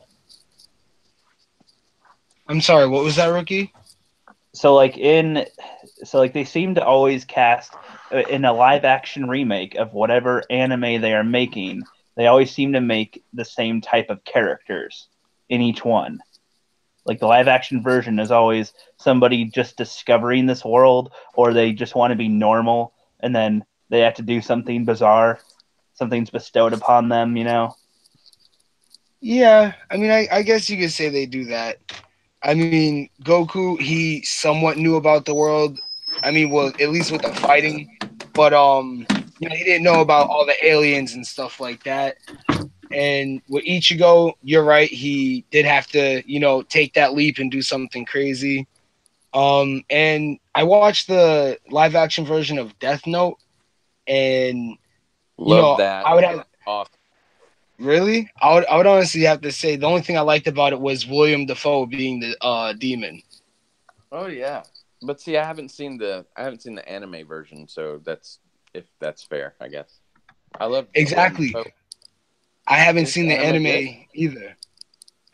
I'm sorry, what was that, Rookie? So like they seem to always cast in a live action remake of whatever anime they are making. They always seem to make the same type of characters in each one. Like the live action version is always somebody just discovering this world, or they just want to be normal, and then they have to do something bizarre, something's bestowed upon them, you know? Yeah, I mean, I guess you could say they do that. I mean, Goku, he somewhat knew about the world. I mean, well, at least with the fighting, but he didn't know about all the aliens and stuff like that. And with Ichigo, you're right. He did have to, take that leap and do something crazy. And I watched the live action version of Death Note, and Love that. I would have Awesome. really. I would honestly have to say the only thing I liked about it was William Dafoe being the demon. Oh yeah, but see, I haven't seen the anime version, so if that's fair, I guess. I love Exactly. I haven't seen the anime good? either.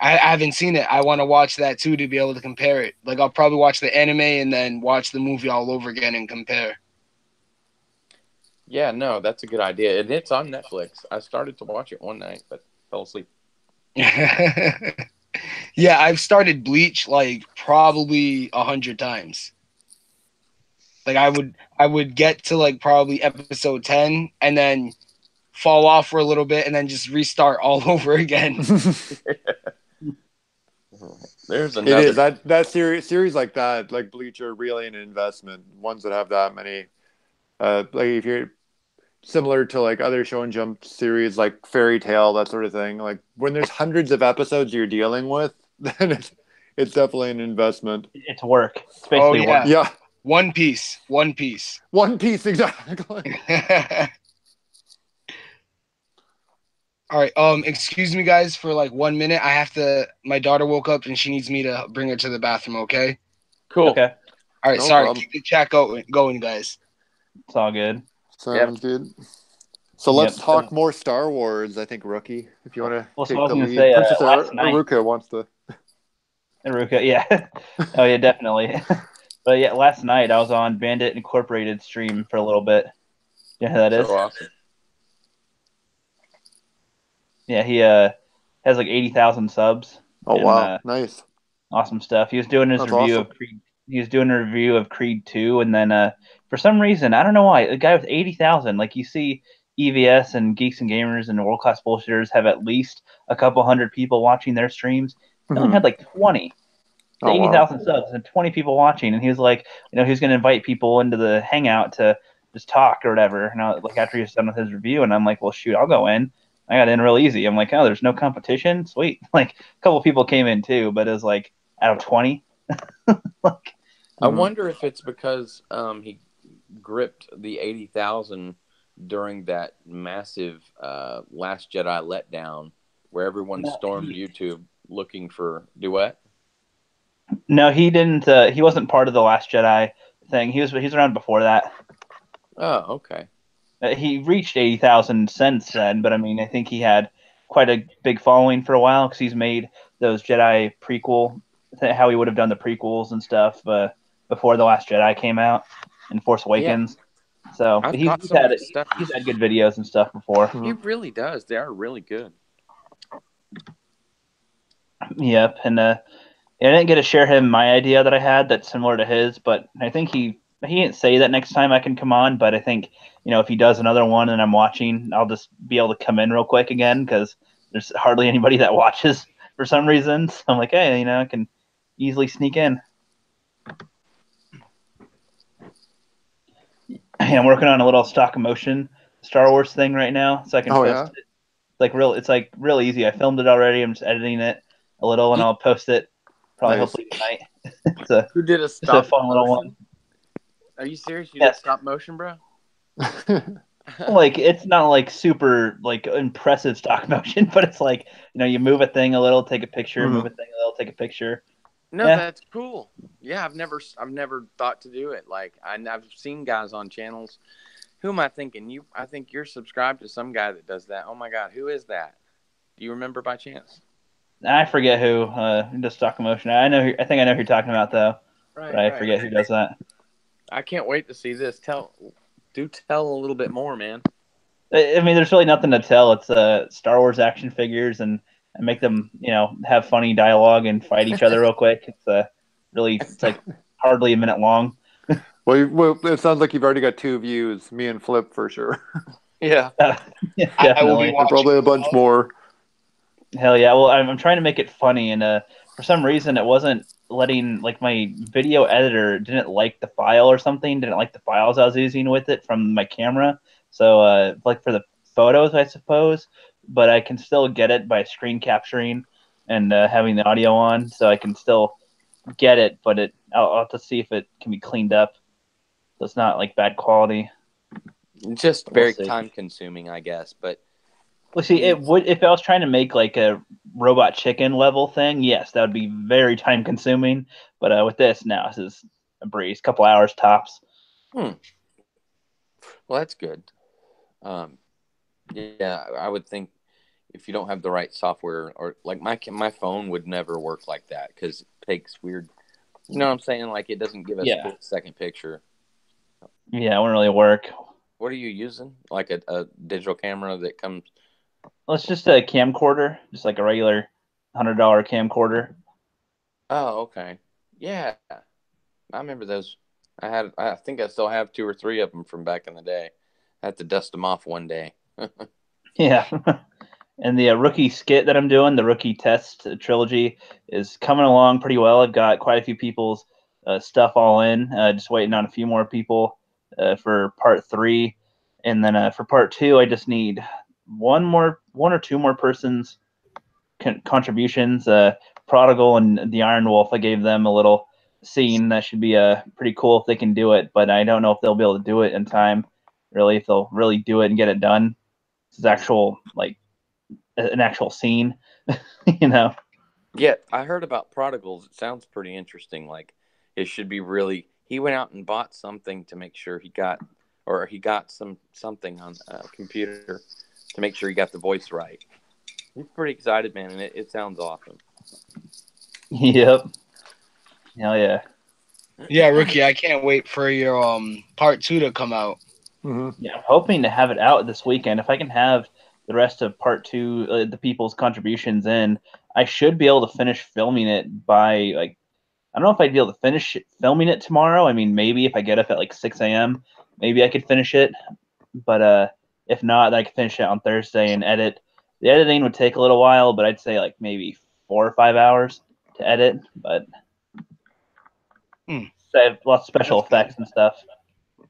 I haven't seen it. I want to watch that too to be able to compare it. Like I'll probably watch the anime and then watch the movie all over again and compare. Yeah, no, that's a good idea. And it's on Netflix. I started to watch it one night, but fell asleep. Yeah, I've started Bleach like probably 100 times. Like I would get to like probably episode 10 and then fall off for a little bit and then just restart all over again. There's It another. is that series like that, like Bleach, are really an investment. Ones that have that many, like if you're similar to like other Shonen Jump series like Fairy Tail, that sort of thing. Like when there's hundreds of episodes you're dealing with, then it's definitely an investment. It's work. It's Oh basically yeah. work. Yeah. One Piece. One Piece, exactly. All right. Excuse me, guys, for like 1 minute. My daughter woke up and she needs me to bring her to the bathroom. Okay. Cool. Okay. All right. No Sorry. problem. Keep the chat going, guys. It's all good. Sounds good. So let's Yep. talk more Star Wars. I think, Rookie, if you want to Well, so take I was the gonna lead. say, Princess last night- Aruka wants to. Iruka, yeah. Oh yeah, definitely. But yeah, last night I was on Bandit Incorporated stream for a little bit. You know who that is? So awesome. Yeah, he has like 80,000 subs. Oh and, wow, nice. Awesome stuff. He was doing his That's review awesome. of Creed. He was doing a review of Creed 2, and then for some reason, I don't know why, a guy with 80,000, like you see EVS and Geeks and Gamers and World Class Bullshitters have at least a couple hundred people watching their streams. He only had like 20. Oh, 80,000 subs and 20 people watching, and he was like, he was going to invite people into the hangout to just talk or whatever. And like after he was done with his review, and I'm like, well, shoot, I'll go in. I got in real easy. I'm like, oh, there's no competition, sweet. Like a couple people came in too, but it was like out of 20. Like, I wonder if it's because he gripped the 80,000 during that massive Last Jedi letdown where everyone stormed YouTube looking for Duet. No, he didn't. He wasn't part of the Last Jedi thing. He's around before that. Oh, okay. He reached 80,000 since then, but I mean, I think he had quite a big following for a while because he's made those Jedi prequel, how he would have done the prequels and stuff before the Last Jedi came out and Force Awakens. Yeah. So he's had good videos and stuff before. He really does. They are really good. Yep, and I didn't get to share him my idea that I had that's similar to his, but I think he didn't say that next time I can come on, but I think, if he does another one and I'm watching, I'll just be able to come in real quick again because there's hardly anybody that watches for some reason. So I'm like, hey, I can easily sneak in. I'm working on a little stop motion Star Wars thing right now, so I can post it. It's like real easy. I filmed it already. I'm just editing it a little, and I'll post it probably Nice. hopefully tonight. It's Who did a a stop fun little motion? one. Are you serious? You Yes. did stop motion, bro? Like it's not like super like impressive stock motion, but it's like you move a thing a little, take a picture, move a thing a little, take a picture. No, Yeah. that's cool. Yeah, I've never thought to do it. Like I've seen guys on channels. Who am I thinking? I think you're subscribed to some guy that does that. Oh my God, who is that? Do you remember by chance? I forget who does stock motion. I think I know who you're talking about though, Right, but I right. forget who does that. I can't wait to see this. Tell a little bit more, man. I mean, there's really nothing to tell. It's Star Wars action figures and make them have funny dialogue and fight each other real quick. It's like hardly a minute long. Well, it sounds like you've already got 2 views, me and Flip for sure. Yeah. Yeah, I will be definitely. watching. Probably a bunch more. Hell yeah. Well, I'm trying to make it funny, and for some reason it wasn't letting, like, my video editor didn't like the file or something, didn't like the files I was using with it from my camera. So like for the photos, I suppose, but I can still get it by screen capturing and having the audio on, so I can still get it, but I'll have to see if it can be cleaned up so it's not like bad quality. Just We'll very see. time consuming, I guess. But Well, see, it would if I was trying to make like a Robot Chicken level thing. Yes, that would be very time consuming. But with this now, this is a breeze, couple hours tops. well, that's good. Yeah, I would think if you don't have the right software, or like my phone would never work like that because it takes weird. You know what I'm saying? Like it doesn't give a split-second picture. Yeah, it wouldn't really work. What are you using? Like a digital camera that comes. Well, it's just a camcorder, just like a regular $100 camcorder. Oh, okay. Yeah, I remember those. I think I still have 2 or 3 of them from back in the day. I had to dust them off one day. Yeah. And the rookie skit that I'm doing, the rookie test trilogy, is coming along pretty well. I've got quite a few people's stuff all in. Just waiting on a few more people for part 3, and then for part 2, I just need one or two more persons' contributions. Prodigal and the Iron Wolf, I gave them a little scene that should be pretty cool if they can do it, but I don't know if they'll be able to do it in time. Really, if they'll really do it and get it done. This is actual an actual scene, Yeah, I heard about prodigals. It sounds pretty interesting. Like it should be really. He went out and bought something to make sure he got something on a computer to make sure he got the voice right. He's pretty excited, man, and it sounds awesome. Yep. Hell yeah. Yeah, Rookie, I can't wait for your part 2 to come out. Mm-hmm. Yeah, I'm hoping to have it out this weekend. If I can have the rest of part 2, the people's contributions in, I should be able to finish filming it by I don't know if I'd be able to finish filming it tomorrow. I mean, maybe if I get up at like 6 a.m., maybe I could finish it. But if not, then I could finish it on Thursday and edit. The editing would take a little while, but I'd say like maybe 4 or 5 hours to edit. But I have lots of special effects and stuff.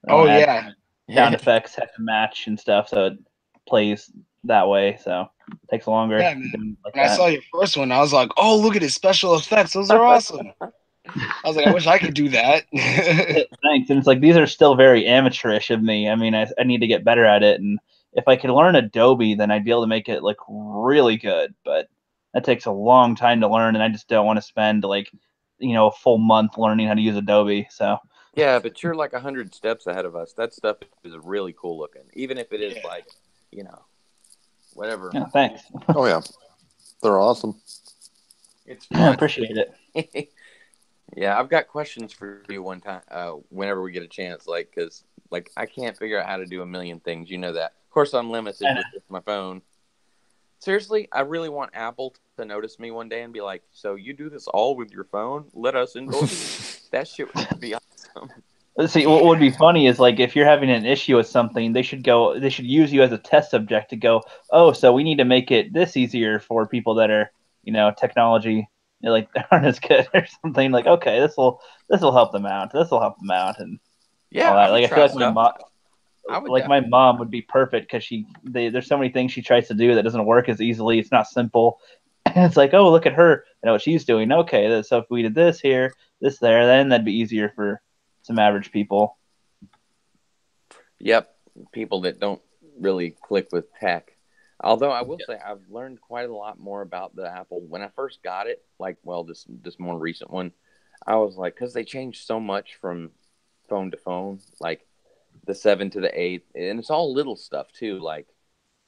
Oh yeah, Sound effects have to match and stuff, so it plays that way. So it takes longer. yeah, man. When I saw your first one, I was like, "Oh, look at his special effects; those are awesome." I was like, "I wish I could do that." Thanks. And it's like these are still very amateurish of me. I mean, I need to get better at it, and if I could learn Adobe, then I'd be able to make it look really good. But that takes a long time to learn, and I just don't want to spend a full month learning how to use Adobe. So yeah, but you're like 100 steps ahead of us. That stuff is really cool looking, even if it is like, whatever. yeah, thanks. Oh yeah, they're awesome. It's I fun. appreciate it. Yeah, I've got questions for you one time, whenever we get a chance, because I can't figure out how to do a million things. You know that. Of course, I'm limited with my phone. Seriously, I really want Apple to notice me one day and be like, "So you do this all with your phone? Let us endorse you." That shit would be awesome. Let's see, what would be funny is if you're having an issue with something, they should use you as a test subject to go, "Oh, so we need to make it this easier for people that are, technology aren't as good," or something. Like, okay, this will help them out. This will help them out, and Yeah, all that. I I feel like my mom would be perfect because there's so many things she tries to do that doesn't work as easily. It's not simple, And it's like, oh, look at her. I know what she's doing. Okay, so if we did this here, this there, then that'd be easier for some average people. Yep, people that don't really click with tech. Although I will say I've learned quite a lot more about the Apple. When I first got it, like, well, this more recent one, I was like, because they changed so much from phone to phone, like the 7 to the 8, and it's all little stuff too, like,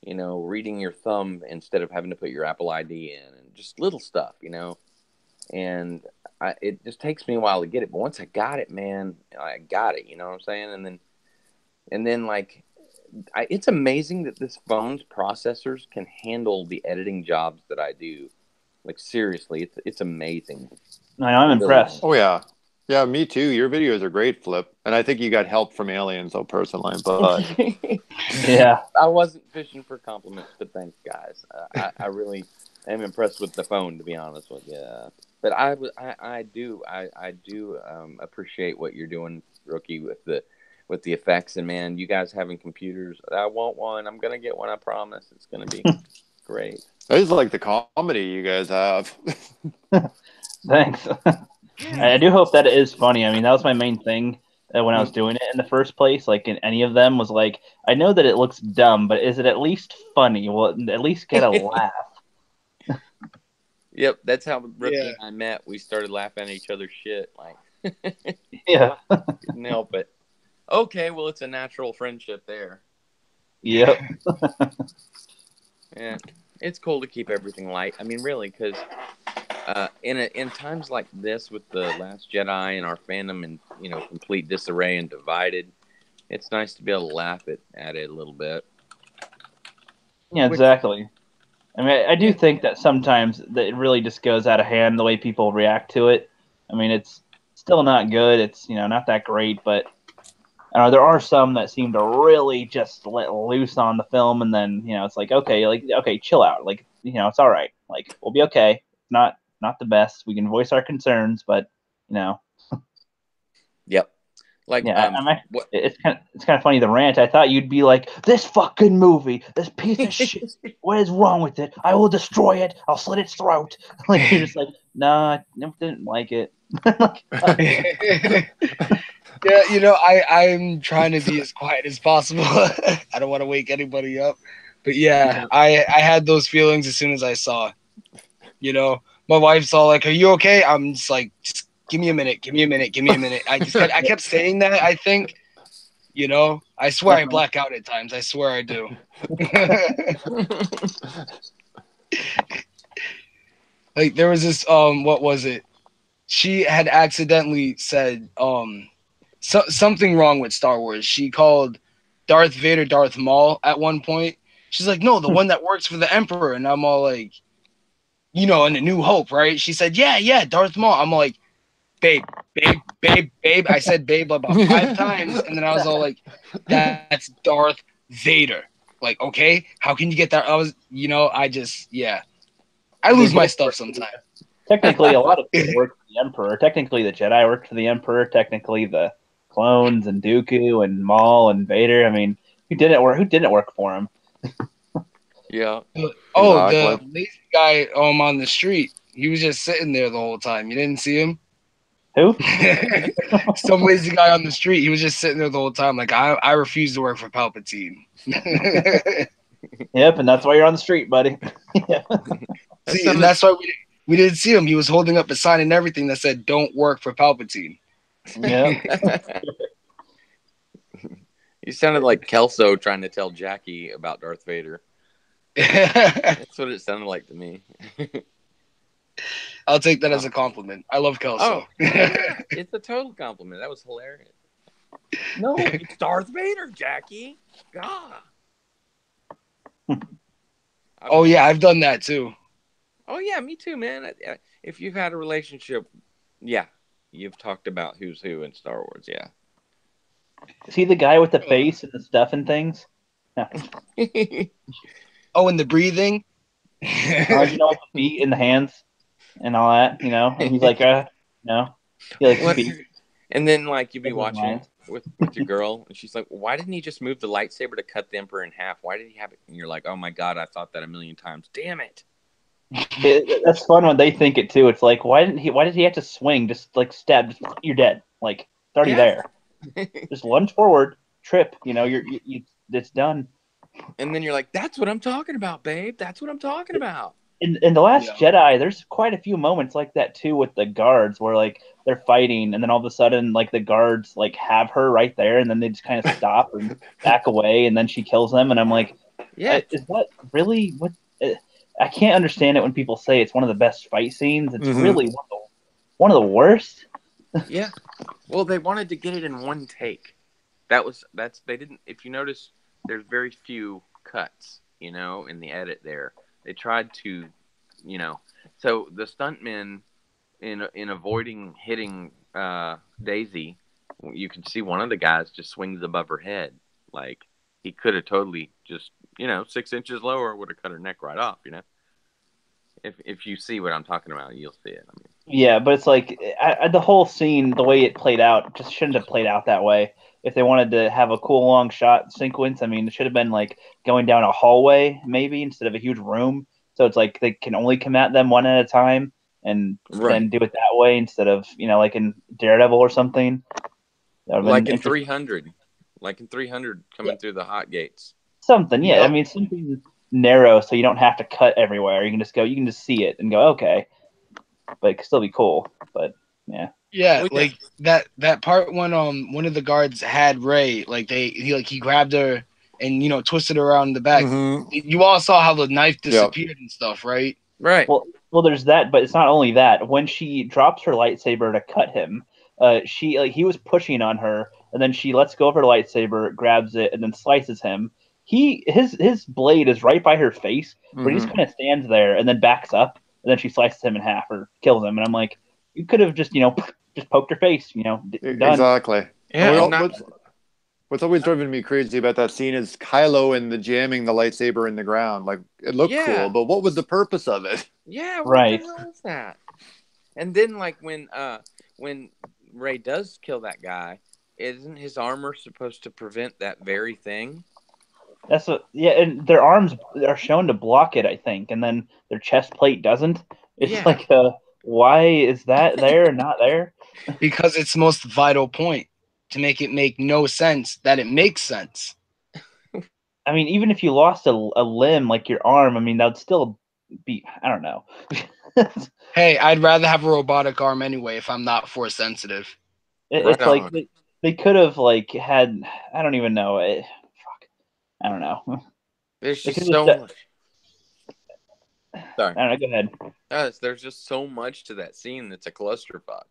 you know, reading your thumb instead of having to put your Apple ID in, and just little stuff, you know. And it just takes me a while to get it, but once I got it, man, I got it. You know what I'm saying? And then like, it's amazing that this phone's processors can handle the editing jobs that I do. Like, seriously, it's amazing. I know, I'm impressed. Oh yeah, yeah, me too. Your videos are great, Flip, and I think you got help from aliens, though, personally. But Yeah, I wasn't fishing for compliments, but thanks, guys. I really am impressed with the phone, to be honest with you. But I do appreciate what you're doing, Rookie, with the effects. And man, you guys having computers, I want one. I'm gonna get one. I promise. It's gonna be great. I just like the comedy you guys have. thanks. I do hope that it is funny. I mean, that was my main thing when I was doing it in the first place. Like, in any of them, was like, I know that it looks dumb, but is it at least funny? Will it at least get a laugh? Yep, that's how Rookie and I met. We started laughing at each other's shit. Like, Yeah. couldn't help it. Okay, well, it's a natural friendship there. Yep. Yeah, it's cool to keep everything light. I mean, really, because in times like this, with the Last Jedi and our fandom in, you know, complete disarray and divided, it's nice to be able to laugh at it a little bit. Yeah, exactly. I mean, I do think that sometimes that it really just goes out of hand the way people react to it. I mean, it's still not good. It's, you know, not that great, but there are some that seem to really just let loose on the film, and then, you know, it's like, okay, chill out. Like, you know, it's all right. Like, we'll be okay. Not the best. We can voice our concerns, but, you know. Yep. Like, yeah, it's kind of funny, the rant. I thought you'd be like, this fucking movie, this piece of shit. What is wrong with it? I will destroy it. I'll slit its throat. Like, you're just like, nah, I didn't like it. Yeah, you know, I'm trying to be as quiet as possible. I don't want to wake anybody up. But yeah, I had those feelings as soon as I saw. You know, my wife's all like, "Are you okay?" I'm just like, just give me a minute, give me a minute, give me a minute. I kept saying that, I think. You know, I swear I black out at times. I swear I do. Like, there was this what was it? She had accidentally said something wrong with Star Wars. She called Darth Vader Darth Maul at one point. She's like, no, the one that works for the Emperor. And I'm all like, you know, in A New Hope, right? She said, yeah, Darth Maul. I'm like, babe. I said babe about 5 times. And then I was all like, that's Darth Vader. Like, okay, how can you get that? I was, you know, I lose my stuff sometimes. Technically, a lot of people work for the Emperor. Technically, the Jedi worked for the Emperor. Technically, the clones and Dooku and Maul and Vader. I mean, who didn't work for him? Yeah. Oh, the lazy guy on the street. He was just sitting there the whole time. You didn't see him? Who? Some lazy guy on the street. He was just sitting there the whole time. Like, I refuse to work for Palpatine. Yep, and that's why you're on the street, buddy. Yeah. See, and that's why we didn't see him. He was holding up a sign and everything that said, "Don't work for Palpatine." Yeah. You sounded like Kelso trying to tell Jackie about Darth Vader. That's what it sounded like to me. I'll take that as a compliment. I love Kelso. Oh, it's a total compliment. That was hilarious. No, it's Darth Vader, Jackie. God. Oh yeah, I've done that too. Oh yeah, me too, man. If you've had a relationship, yeah, you've talked about who's who in Star Wars. Yeah. Is he the guy with the face and the stuff and things? Oh, and the breathing. You know, like the feet and the hands and all that. You know, and he's like, no, he likes feet. And then, like, you'd be watching with your girl, and she's like, "Why didn't he just move the lightsaber to cut the Emperor in half? Why did he have it?" And you're like, "Oh my god, I thought that a million times. Damn it!" That's fun when they think it too. It's like, why did he have to swing? Just like stab, just, you're dead. Like it's already there. Just lunge forward, trip. It's done. And then you're like, that's what I'm talking about, babe. That's what I'm talking about. In the Last Jedi, there's quite a few moments like that too with the guards where like they're fighting, and then all of a sudden like the guards like have her right there, and then they just kind of stop and back away, and then she kills them, and I'm like, Yeah, is that really what? I can't understand it when people say it's one of the best fight scenes. It's really one of the worst. Yeah. Well, they wanted to get it in one take. They didn't. If you notice, there's very few cuts, in the edit there. They tried to, so the stuntmen in avoiding hitting Daisy, you can see one of the guys just swings above her head. Like he could have totally just, 6 inches lower would have cut her neck right off. If you see what I'm talking about, you'll see it. Yeah, but it's like the whole scene, the way it played out, just shouldn't have played out that way. If they wanted to have a cool long shot sequence, it should have been like going down a hallway maybe instead of a huge room. So it's like they can only come at them one at a time and then do it that way instead of, like in Daredevil or something. Like in 300. Coming through the hot gates. Something, yeah. Yep. Something narrow so you don't have to cut everywhere. You can just see it and go, okay. But it could still be cool. But yeah. Yeah, like that part when one of the guards had Rey, like he grabbed her and twisted her around the back. Mm-hmm. You all saw how the knife disappeared and stuff, right? Right. Well, there's that, but it's not only that. When she drops her lightsaber to cut him, he was pushing on her, and then she lets go of her lightsaber, grabs it, and then slices him. His blade is right by her face, but he just kind of stands there and then backs up, and then she slices him in half or kills him. And I'm like, you could have just just poked her face, done. Exactly. Yeah. What's always driven me crazy about that scene is Kylo and the jamming the lightsaber in the ground. Like it looked cool, but what was the purpose of it? Yeah, what the hell is that? And then like when Rey does kill that guy, isn't his armor supposed to prevent that very thing? And their arms are shown to block it, I think, and then their chest plate doesn't. It's like, why is that there and not there? Because it's the most vital point to make it make no sense that it makes sense. Even if you lost a limb like your arm, that would still be, I don't know. Hey, I'd rather have a robotic arm anyway if I'm not force sensitive. It's like they could have had, I don't even know. I don't know. There's just so much. Sorry. I don't know, go ahead. There's just so much to that scene that's a clusterfuck.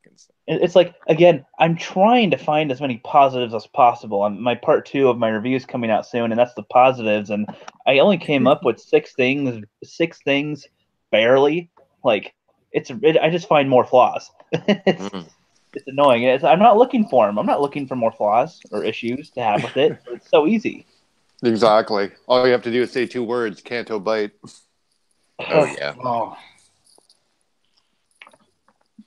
It's like, again, I'm trying to find as many positives as possible. My part 2 of my review is coming out soon, and that's the positives. And I only came up with 6 things, barely. Like, I just find more flaws. It's annoying. I'm not looking for them. I'm not looking for more flaws or issues to have with it. It's so easy. Exactly. All you have to do is say 2 words: Canto Bite. Oh yeah. Oh.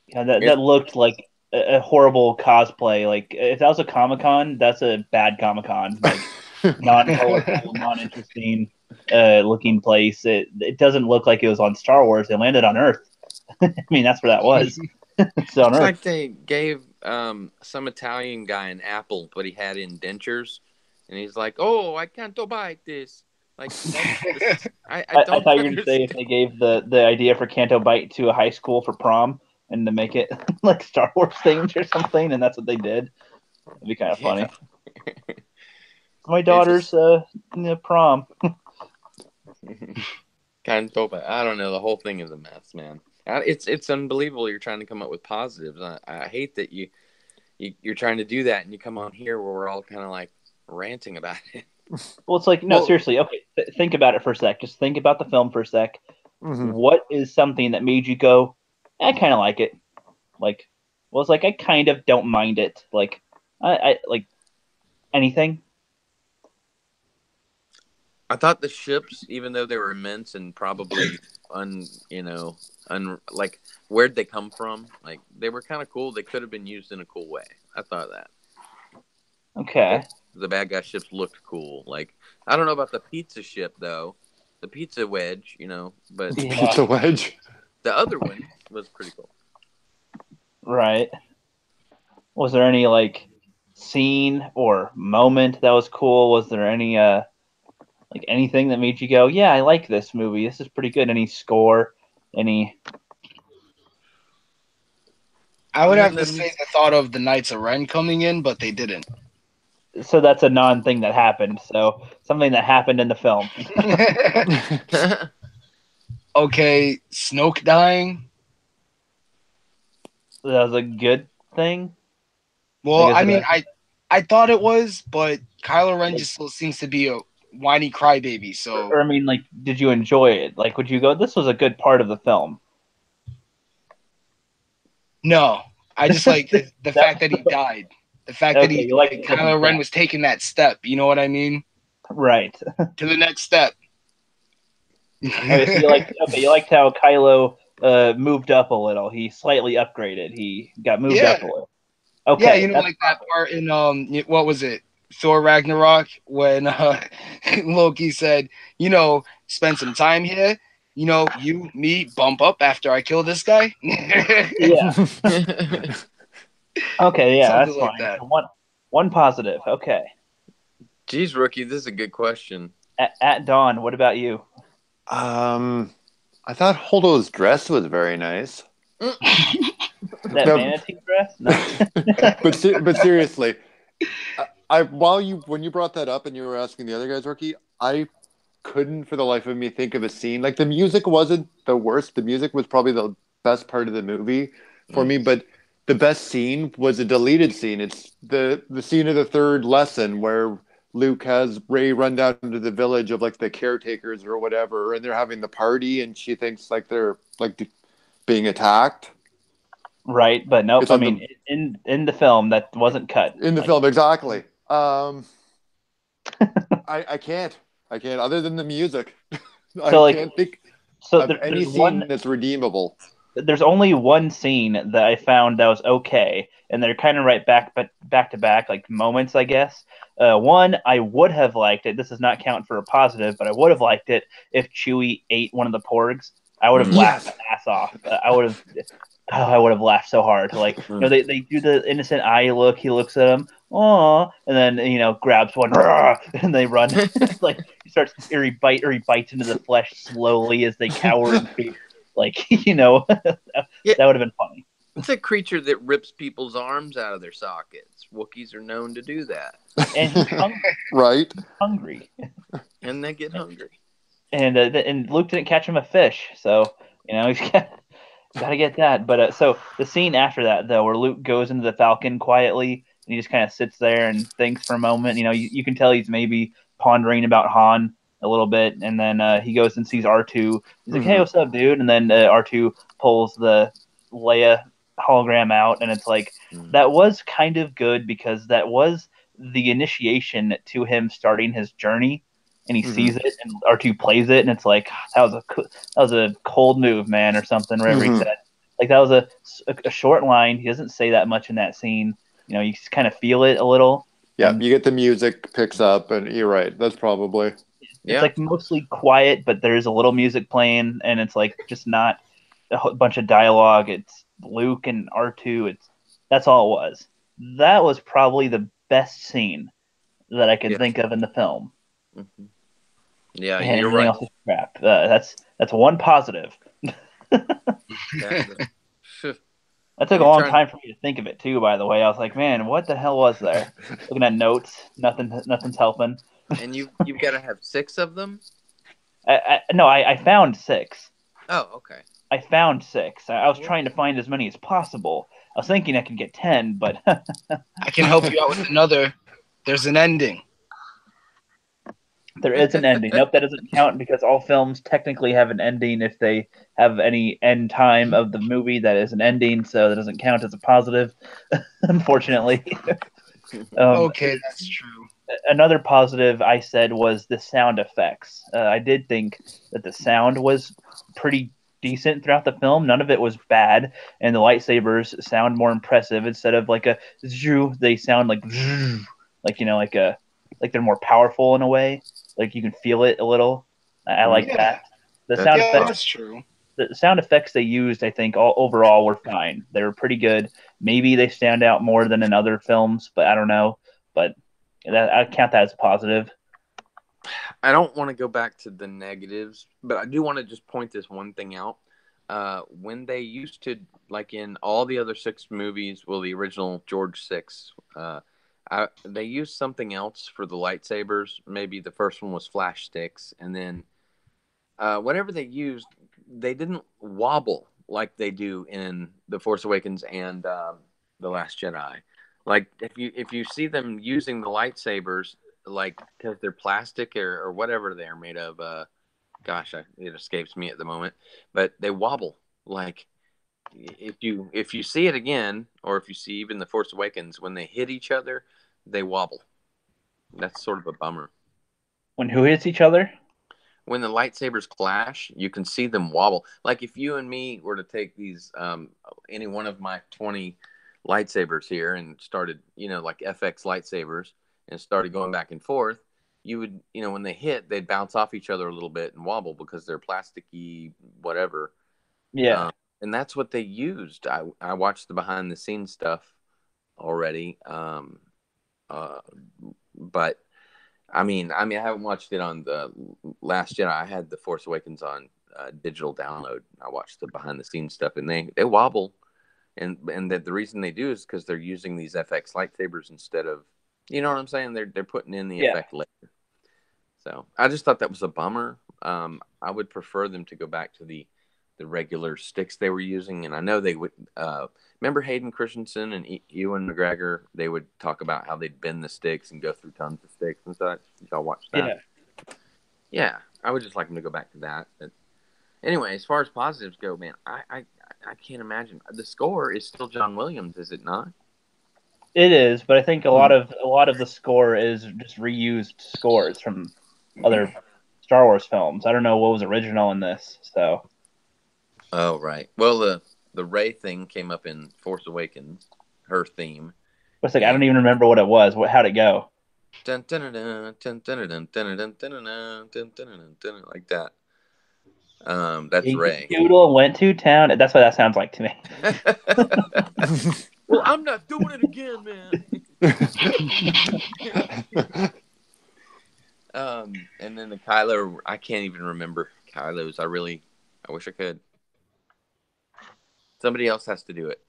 Yeah, that looked like a horrible cosplay. Like if that was a Comic-Con, that's a bad Comic-Con. Like non-colorful, non-interesting looking place. It doesn't look like it was on Star Wars. It landed on Earth. That's where that was. It's on Earth. Like they gave some Italian guy an apple, but he had indentures, and he's like, "Oh, I can't bite this." Like, I thought you were going to say if they gave the idea for Canto Bite to a high school for prom and to make it like Star Wars themed or something, and that's what they did. It'd be kind of funny. My daughter's prom. Canto Bite. I don't know. The whole thing is a mess, man. It's unbelievable. You're trying to come up with positives. I hate that you're trying to do that, and you come on here where we're all kind of like ranting about it. Well, it's like, seriously. Okay, think about it for a sec. Just think about the film for a sec. Mm-hmm. What is something that made you go, I kind of like it? Like, well, it's like I kind of don't mind it. Like, I like anything. I thought the ships, even though they were immense and probably like where'd they come from? Like they were kind of cool. They could have been used in a cool way. I thought that. Okay. The bad guy ships looked cool. Like I don't know about the pizza ship though. the pizza wedge, you know, but Yeah. Pizza wedge. the other one was pretty cool. Right. Was there any like scene or moment that was cool? Was there any like anything that made you go, yeah, I like this movie. This is pretty good. Any score? Any? I would have to say the thought of the Knights of Ren coming in, but they didn't. So that's a non-thing that happened. So something that happened in the film. Okay, Snoke dying. That was a good thing. Well, Like, I is it mean, a- I thought it was, but Kylo Ren just still seems to be a whiny crybaby. So, Or I mean, like, did you enjoy it? Like, would you go, this was a good part of the film? no, I just like the fact that he died. The fact that Okay, he you like Kylo Ren was taking that step. You know what I mean? Right. To the next step. Okay, so you liked how Kylo moved up a little. He slightly upgraded. He got moved Yeah. up a little. Okay. Yeah, you know, like that part in what was it? Thor Ragnarok when Loki said, you know, spend some time here. You know, you, me, bump up after I kill this guy. Yeah. Okay, yeah, Something that's like fine. that. So one positive. Okay. Geez, rookie, this is a good question. At Dawn, what about you? I thought Holdo's dress was very nice. That No. manatee dress? No. but seriously, when you brought that up and you were asking the other guys, rookie, I couldn't for the life of me think of a scene. Like the music wasn't the worst. The music was probably the best part of the movie for me, but the best scene was a deleted scene. It's the scene of the third lesson where Luke has Rey run down to the village of like the caretakers or whatever, and they're having the party, and she thinks like they're like being attacked. Right, but nope. It's I on mean, in the film, that wasn't cut. in the Like, film, exactly. I can't. Other than the music, So, like, can't think so of any scene that's redeemable. there's only one scene that I found that was okay, and they're kind of right back to back, like moments, I guess. One, I would have liked it. This does not count for a positive, but I would have liked it if Chewie ate one of the porgs. I would have laughed my ass off. I would have laughed so hard. Like, you know, they do the innocent eye look. He looks at him, oh, and then, you know, grabs one, and they run. It's like he starts, or he bites into the flesh slowly as they cower in fear. Like, you know, that would have been funny. It's a creature that rips people's arms out of their sockets. Wookiees are known to do that. And he's hungry. Right? Hungry. And they get hungry. And Luke didn't catch him a fish, so, you know, he's got to get that. But so the scene after that, though, where Luke goes into the Falcon quietly and he just kind of sits there and thinks for a moment. You know, you can tell he's maybe pondering about Han a little bit, and then he goes and sees R2. He's like, "Hey, what's up, dude?" And then R2 pulls the Leia hologram out, and it's like that was kind of good because that was the initiation to him starting his journey. And he sees it, and R2 plays it, and it's like that was a cold move, man, or something. Whatever he said, like that was a short line. He doesn't say that much in that scene. You know, you just kind of feel it a little. Yeah, you get the music picks up, and you're right. That's probably it's like mostly quiet, but there's a little music playing, and it's like just not a bunch of dialogue. It's Luke and R2. That's all it was. That was probably the best scene that I could think of in the film. Yeah, and you're everything right. else is crap. That's one positive. That took a long time for me to think of it too. By the way, I was like, man, what the hell was there? Looking at notes, nothing's helping. And you've got to have 6 of them. No, I found 6. Oh, okay. I found 6. I was trying to find as many as possible. I was thinking I could get 10, but I can help you out with another. There's an ending. There is an ending. Nope, that doesn't count because all films technically have an ending if they have any end time of the movie. That is an ending, so that doesn't count as a positive, unfortunately. Okay, that's true. Another positive I said was the sound effects. I did think that the sound was pretty decent throughout the film. None of it was bad, and the lightsabers sound more impressive. Instead of like a zhoo, they sound like you know, like they're more powerful in a way. Like you can feel it a little. I like Yeah. that. The That's- sound Yeah, effects. that's true. The sound effects they used, I think, overall were fine. They were pretty good. Maybe they stand out more than in other films, but I don't know. But I count that as a positive. I don't want to go back to the negatives, but I do want to just point this one thing out. When they used to, like in all the other 6 movies, well, the original George 6, they used something else for the lightsabers. Maybe the first one was flash sticks, and then whatever they used, they didn't wobble like they do in The Force Awakens and The Last Jedi. Like if you see them using the lightsabers, like because they're plastic or whatever they're made of, it escapes me at the moment, but they wobble. Like if you see it again, or if you see even The Force Awakens, when they hit each other, they wobble. That's sort of a bummer. When who hits each other? When the lightsabers clash, you can see them wobble. Like if you and me were to take these, any one of my 20 lightsabers here and started, like FX lightsabers and started going back and forth, you would, when they hit, they'd bounce off each other a little bit and wobble because they're plasticky, whatever. Yeah. And that's what they used. I watched the behind the scenes stuff already. But I mean, I haven't watched it on the Last Jedi. I had The Force Awakens on digital download. I watched the behind the scenes stuff, and they wobble, and the reason they do is because they're using these FX lightsabers instead of, you know what I'm saying? They're putting in the effect later. So I just thought that was a bummer. I would prefer them to go back to the regular sticks they were using, and I know they would. Remember Hayden Christensen and Ewan McGregor? They would talk about how they'd bend the sticks and go through tons of sticks and such. Did y'all watch that? Yeah. I would just like them to go back to that. But anyway, as far as positives go, man, I can't imagine. The score is still John Williams, is it not? It is, but I think a lot of the score is just reused scores from other Star Wars films. I don't know what was original in this, so. Oh, right. Well, the Rey thing came up in Force Awakens, her theme. It's like, I don't even remember what it was. How'd it go? Like that. That's Rey. Doodle went to town. That's what that sounds like to me. Well, I'm not doing it again, man. And then the Kylo, I can't even remember Kylo's. I wish I could. Somebody else has to do it.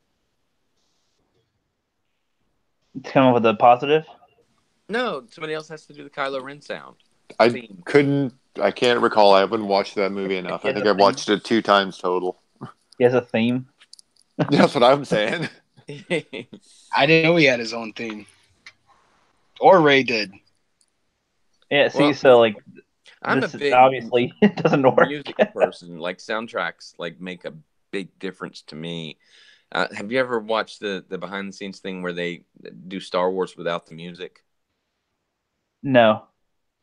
To come up with a positive? No, somebody else has to do the Kylo Ren sound. I can't recall. I haven't watched that movie enough. I think I've watched it 2 times total. He has a theme? That's what I'm saying. I didn't know he had his own theme. Or Ray did. Yeah, see, so like, I'm a big obviously it doesn't work. Music person. Like soundtracks, like make a big difference to me. Have you ever watched the behind the scenes thing where they do Star Wars without the music? No.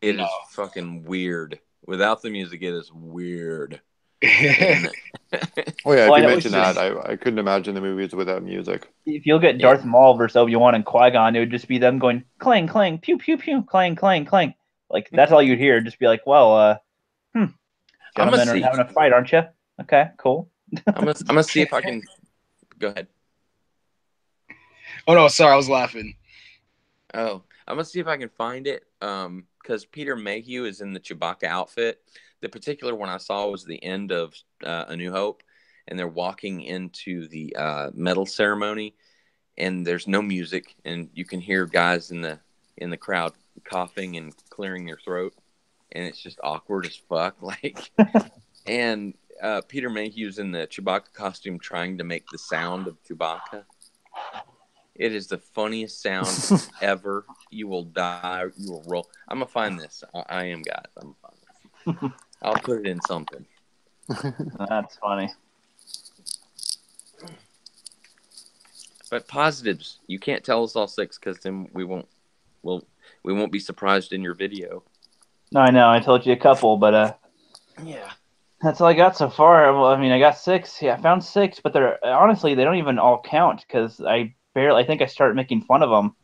It is fucking weird. Without the music, it is weird. Oh yeah, if you mentioned that, I couldn't imagine the movies without music. If you look at Darth Maul versus Obi-Wan and Qui-Gon, it would just be them going clang, clang, pew, pew, pew, clang, clang, clang. Like, that's all you'd hear. Just be like, well, gentlemen are having a fight, aren't you? Okay, cool. I'm gonna see if I can. Go ahead. Oh no, sorry, I was laughing. Oh, I'm gonna see if I can find it. Because Peter Mayhew is in the Chewbacca outfit. The particular one I saw was the end of A New Hope, and they're walking into the medal ceremony, and there's no music, and you can hear guys in the crowd coughing and clearing their throat, and it's just awkward as fuck. Like, and Peter Mayhew's in the Chewbacca costume trying to make the sound of Chewbacca. It is the funniest sound ever. You will die. You will roll. I'm going to find this. I am, guys. I'm going to find this. I'll put it in something. That's funny. But positives. You can't tell us all 6 because then we won't be surprised in your video. No, I know. I told you a couple, but yeah. That's all I got so far. Well, I mean, I got 6. Yeah, I found 6, but honestly, they don't even all count because I think I started making fun of them.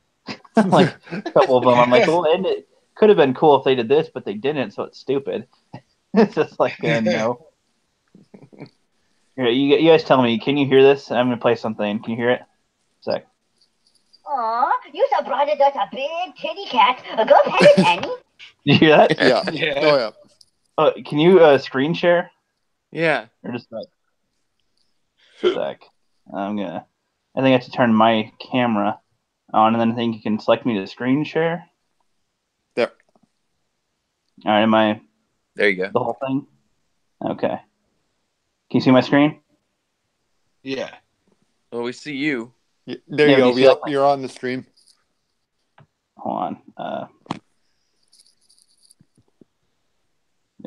Like a couple of them. I'm like, well, and it could have been cool if they did this, but they didn't, so it's stupid. It's just like no. Here, you guys tell me. Can you hear this? I'm gonna play something. Can you hear it? Sec. Aw, you so brought us a big kitty cat. Go pet it, Annie. Did you hear that? Yeah. Yeah. Oh yeah. Can you screen share Yeah. or just like sec? I think I have to turn my camera on, and then I think you can select me to screen share. There. All right, am I There you go. the whole thing? Okay. Can you see my screen? Yeah. Well, we see you. There Yeah, you go. you see, Yep, like, you're on the stream. Hold on.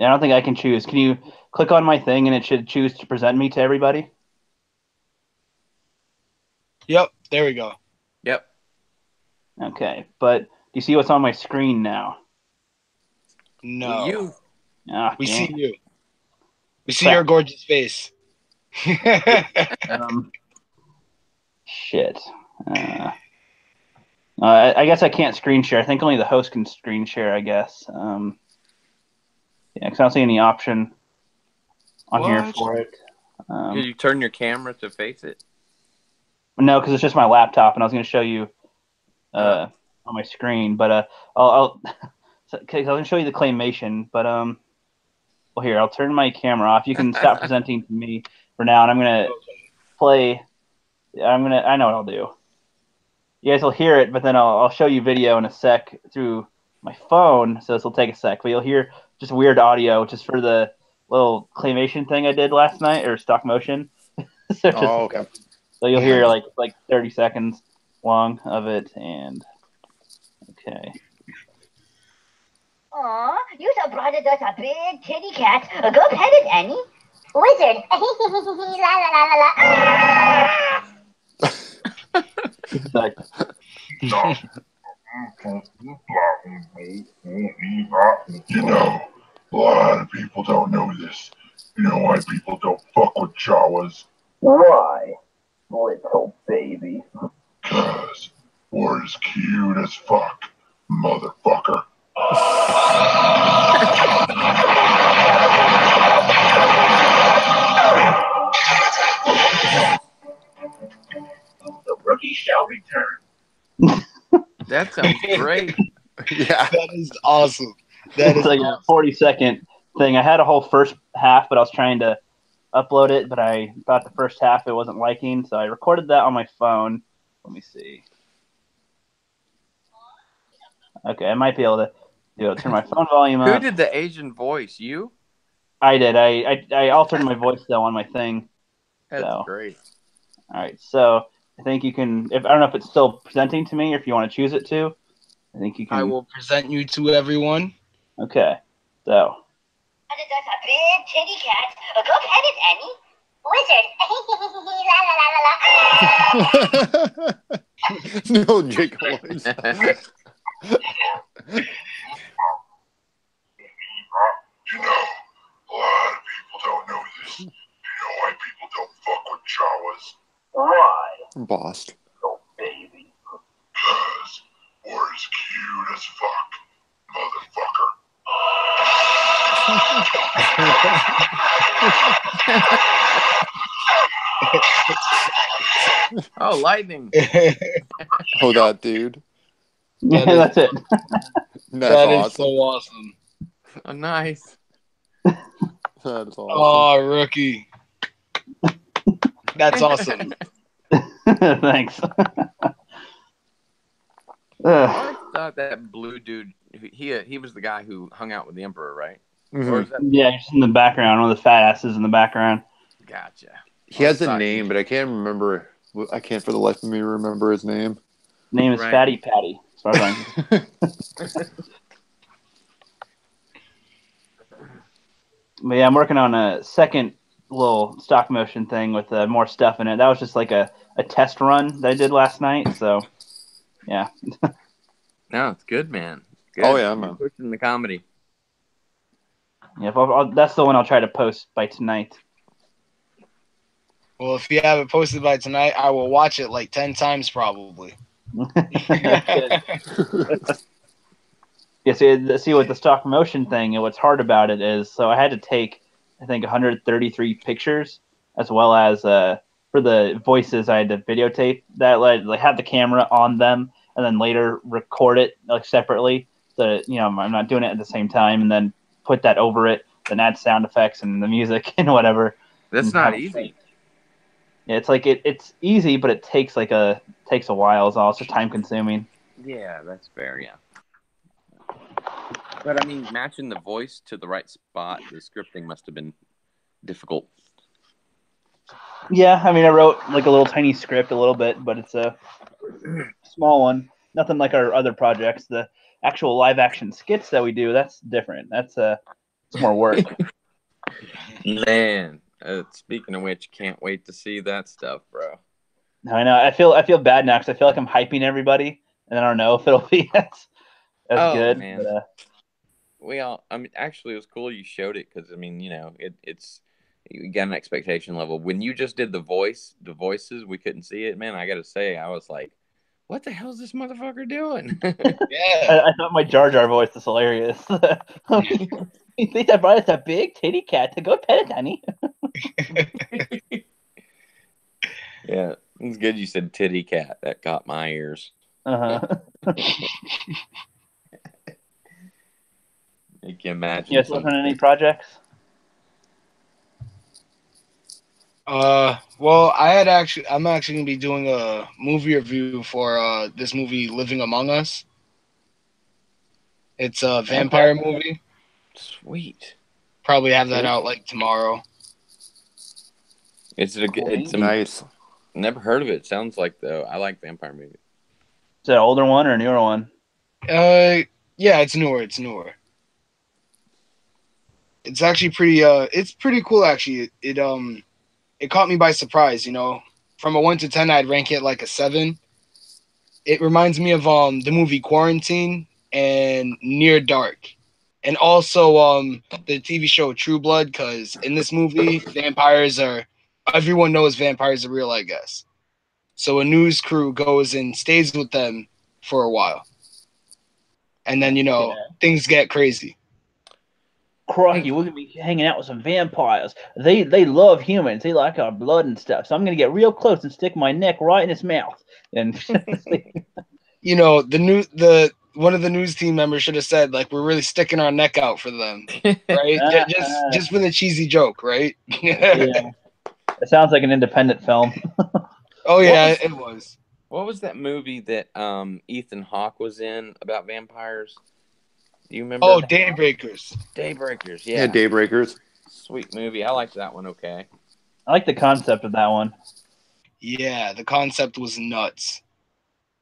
I don't think I can choose. Can you click on my thing and it should choose to present me to everybody? Yep. There we go. Yep. Okay, but do you see what's on my screen now? No. Well, you. Ah, We dang see it. you. We see Crap. your gorgeous face. Shit. I guess I can't screen share. I think only the host can screen share, I guess. Yeah, because I don't see any option on here What? for it. Did you turn your camera to face it? No, because it's just my laptop, and I was going to show you on my screen, but I'll because I was going to show you the claymation, but well, here, I'll turn my camera off. You can stop presenting to me for now, and I'm going to play. I know what I'll do. You guys will hear it, but then I'll show you video in a sec through my phone, so this will take a sec. But you'll hear just weird audio, just for the little claymation thing I did last night, or stop motion. So Okay. So you'll hear like 30 seconds long of it, and okay. Aw, you so brought us a big kitty cat. Go pet it, Annie. Wizard. La la la la la. Like, You know, a lot of people don't know this. You know why people don't fuck with Jawas? why, little baby? 'Cause we're as cute as fuck, motherfucker. The rookie shall return. That sounds great. Yeah. That is awesome. That It's is like a 40-second thing. I had a whole first half, but I was trying to upload it, but I thought the first half it wasn't liking, so I recorded that on my phone. Let me see. Okay, I might be able to do it. Turn my phone volume Who up. did the Asian voice? You? I did. I altered my voice though on my thing. That's So. great. All right, so I think you can. I don't know if it's still presenting to me or if you want to choose it to. I think you can. I will present you to everyone. Okay, so. That's a big kitty cat. Go pet it, Annie. Wizard. La la la la la. No jiggles. You know, a lot of people don't know this. You know why people don't fuck with Jawas? Why, Boss. little baby? 'Cause we're as cute as fuck, motherfucker. Oh, lightning. Oh, that dude. Yeah, That is- that's it. That's That is awesome. so awesome. Oh, nice. That is awesome. Oh, rookie. That's awesome. Thanks. I always thought that blue dude, he was the guy who hung out with the Emperor, right? Mhm. Or is that? Yeah, just in the background, one of the fat asses in the background. Gotcha. He has a Thought- name, but I can't remember. I can't for the life of me remember his name. Name is Right. Fatty Patty. As far as I'm- But yeah, I'm working on a second little stop motion thing with more stuff in it. That was just like a test run that I did last night. So, yeah. No, it's good, man. Good. Oh, yeah, You're man. pushing the comedy. Yeah, that's the one I'll try to post by tonight. Well, if you have it posted by tonight, I will watch it like 10 times probably. Yeah, see with the stop motion thing, and what's hard about it is, so I had to take, I think, 133 pictures, as well as for the voices, I had to videotape that, like have the camera on them, and then later record it like separately, so that, I'm not doing it at the same time, and then put that over it, then add sound effects and the music and whatever. That's and not easy. Yeah, it's like it's easy, but it takes a while. It's also time consuming. Yeah, that's fair. Yeah. But I mean, matching the voice to the right spot, the scripting must have been difficult. Yeah, I mean, I wrote like a little tiny script, a little bit, but it's a small one. Nothing like our other projects. The actual live action skits that we do, that's different. That's it's more work. Man, speaking of which, can't wait to see that stuff, bro. I know. I feel bad now because I feel like I'm hyping everybody, and I don't know if it'll be as good. Man. But, I mean, actually, it was cool you showed it because, I mean, it's you got an expectation level. When you just did the voices, we couldn't see it, man. I got to say, I was like, what the hell is this motherfucker doing? Yeah. I thought my Jar Jar voice was hilarious. You think I brought us a big titty cat to go pet it, Danny? Yeah, it's good you said titty cat. That caught my ears. Uh-huh. You can imagine. You guys working on any projects? Well, I'm actually gonna be doing a movie review for this movie Living Among Us. It's a vampire movie. Sweet. Probably have that out like tomorrow. It's Nice. Never heard of it. Sounds like though. I like vampire movies. Is it an older one or a newer one? Yeah, it's newer. It's newer. It's actually it's pretty cool actually. It caught me by surprise, From a 1 to 10, I'd rank it like a 7. It reminds me of the movie Quarantine and Near Dark. And also the TV show True Blood, because in this movie, everyone knows vampires are real, I guess. So a news crew goes and stays with them for a while. And then, things get crazy. Crocky, we're gonna be hanging out with some vampires. They love humans. They like our blood and stuff. So I'm gonna get real close and stick my neck right in his mouth. And one of the news team members should have said, like, we're really sticking our neck out for them, right? just for the cheesy joke, right? Yeah, it sounds like an independent film. Oh yeah, it was. What was that movie that Ethan Hawke was in about vampires? Do you remember? Oh, Daybreakers. Daybreakers, Yeah, Daybreakers. Sweet movie. I liked that one. Okay. I like the concept of that one. Yeah, the concept was nuts.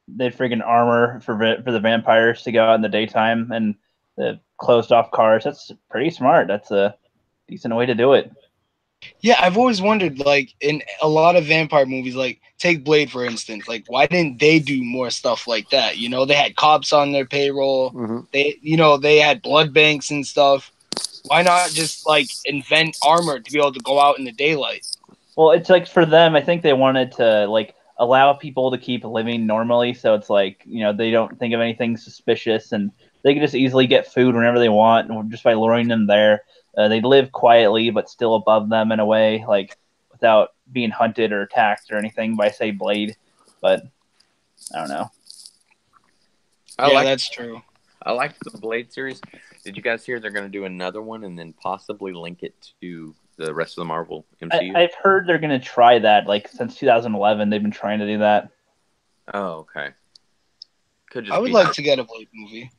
They had freaking armor for the vampires to go out in the daytime and the closed off cars. That's pretty smart. That's a decent way to do it. Yeah, I've always wondered, like, in a lot of vampire movies, like, take Blade, for instance, like, why didn't they do more stuff like that? They had cops on their payroll. Mm-hmm. They had blood banks and stuff. Why not just, like, invent armor to be able to go out in the daylight? Well, it's like for them, I think they wanted to, like, allow people to keep living normally. So it's like, they don't think of anything suspicious and they can just easily get food whenever they want just by luring them there. They live quietly, but still above them in a way, like without being hunted or attacked or anything by, say, Blade. But I don't know. That's true. I liked the Blade series. Did you guys hear they're going to do another one and then possibly link it to the rest of the Marvel MCU? I've heard they're going to try that. Like since 2011, they've been trying to do that. Oh, okay. I would like to get a Blade movie.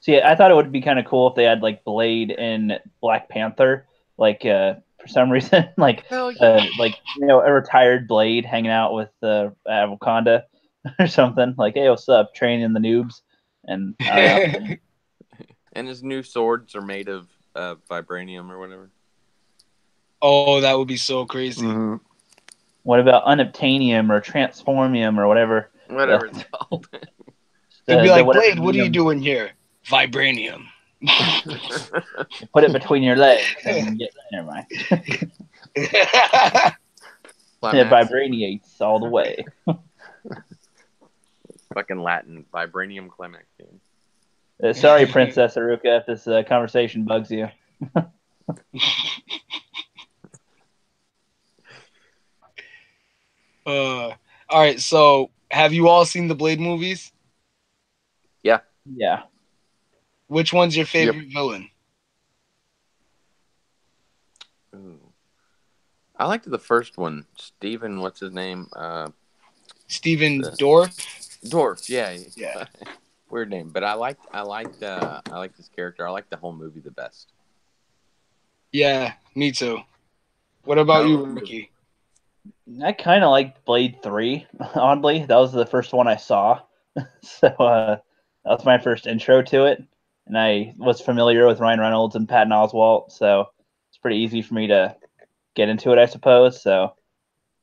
See, I thought it would be kind of cool if they had like Blade and Black Panther, like for some reason, like a retired Blade hanging out with Wakanda or something. Like, hey, what's up? Training the noobs, and and his new swords are made of vibranium or whatever. Oh, that would be so crazy. Mm-hmm. What about unobtainium or transformium or whatever? Whatever it's called. They'd be like, Blade, what are you doing here? Vibranium. Put it between your legs and never mind. It vibraniates all the way. Fucking Latin. Vibranium climax, dude. Sorry, Princess Aruka, if this conversation bugs you. All right. So, have you all seen the Blade movies? Yeah. Yeah. Which one's your favorite villain? Ooh. I liked the first one. Steven, what's his name? Steven Dorff. Dorff, yeah. Yeah. Weird name, but I liked this character. I liked the whole movie the best. Yeah, me too. What about you, Ricky? I kind of liked Blade 3, oddly. That was the first one I saw. So that was my first intro to it. And I was familiar with Ryan Reynolds and Patton Oswalt, so it's pretty easy for me to get into it, I suppose. So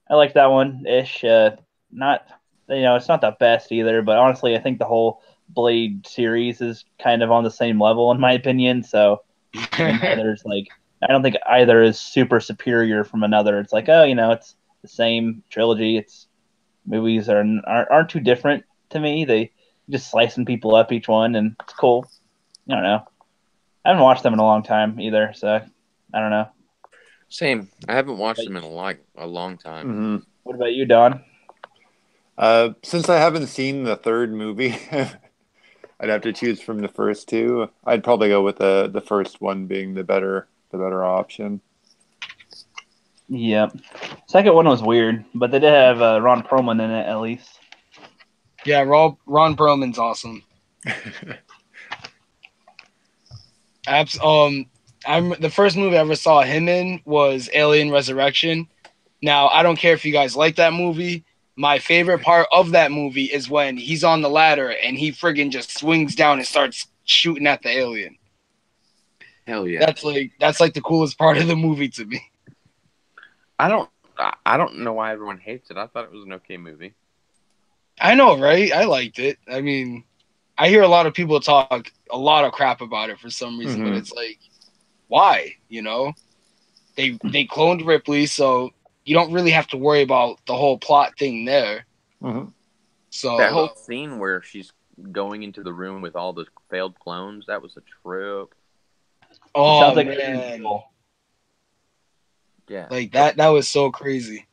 I like that one-ish. Not, it's not the best either, but honestly, I think the whole Blade series is kind of on the same level, in my opinion. So there's I don't think either is super superior from another. It's like, it's the same trilogy. It's movies aren't too different to me. They just slicing people up each one, and it's cool. I don't know. I haven't watched them in a long time either, so I don't know. Same. I haven't watched them in a long time. Mm-hmm. What about you, Don? Since I haven't seen the third movie, I'd have to choose from the first two. I'd probably go with the first one being the better option. Yep. Second one was weird, but they did have Ron Perlman in it at least. Yeah, Ron Perlman's awesome. The first movie I ever saw him in was Alien Resurrection. Now, I don't care if you guys like that movie. My favorite part of that movie is when he's on the ladder and he friggin' just swings down and starts shooting at the alien. Hell yeah. That's like the coolest part of the movie to me. I don't know why everyone hates it. I thought it was an okay movie. I know, right? I liked it. I mean, I hear a lot of people talk a lot of crap about it for some reason, but it's like, why? They cloned Ripley, so you don't really have to worry about the whole plot thing there. Mm-hmm. So that whole scene where she's going into the room with all the failed clones, that was a trip. Oh, sounds like man. Yeah. Like that was so crazy.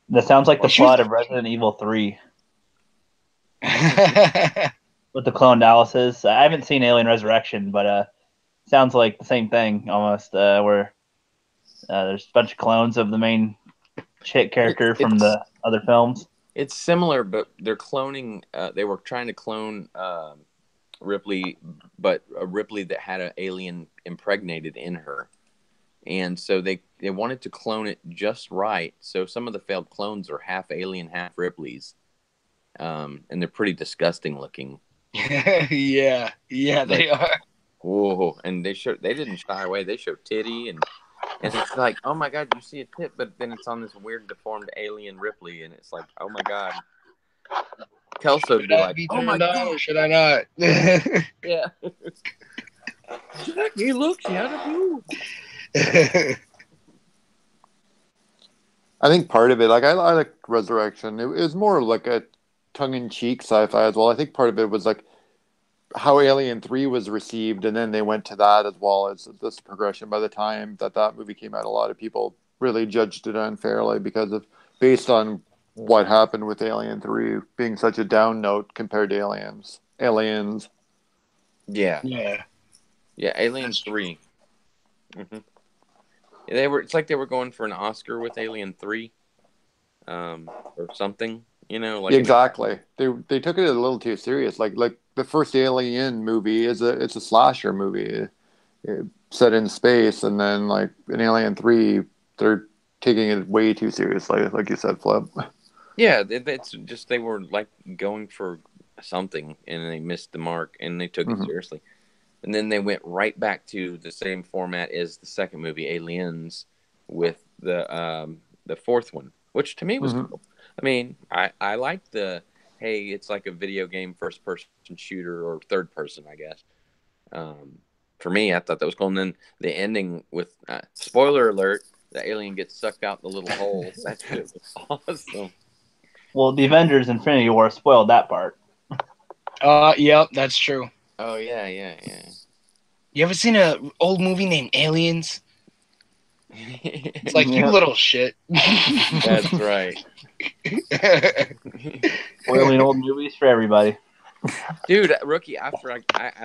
That sounds like the plot of Resident Evil 3. With the clone Dallas's. I haven't seen Alien Resurrection, but sounds like the same thing almost, where there's a bunch of clones of the main chick character from the other films. It's similar, but they're cloning. They were trying to clone Ripley, but a Ripley that had an alien impregnated in her. And so they wanted to clone it just right. So some of the failed clones are half alien, half Ripley's. And they're pretty disgusting looking. Yeah, they are. Whoa! And they didn't shy away. They showed titty, and it's like, oh my god, you see a tit, but then it's on this weird deformed alien Ripley, and it's like, oh my god. Kelso would be like, oh my god, should I not? Yeah. Jackie, look, she had a boob. I think part of it, I like Resurrection. It was more like a tongue-in-cheek sci-fi as well. I think part of it was like how Alien 3 was received, and then they went to that as well as this progression. By the time that movie came out, a lot of people really judged it unfairly based on what happened with Alien 3 being such a down note compared to Aliens. Yeah, Alien 3. Mm-hmm. It's like they were going for an Oscar with Alien 3, or something. Exactly. They took it a little too serious. Like the first Alien movie it's a slasher movie set in space, and then like in Alien 3, they're taking it way too seriously, like you said, Flip. Yeah, it's just they were like going for something, and they missed the mark, and they took it seriously. And then they went right back to the same format as the second movie, Aliens, with the fourth one, which to me was cool. I mean, I liked it's like a video game first-person shooter or third-person, I guess. For me, I thought that was cool. And then the ending with, spoiler alert, the alien gets sucked out the little hole. That shit was awesome. Well, the Avengers Infinity War spoiled that part. Yep, that's true. Oh yeah, yeah, You ever seen a old movie named Aliens? yeah. It's like, you Yeah. little shit. That's right. Spoiling old movies for everybody. Dude, rookie, I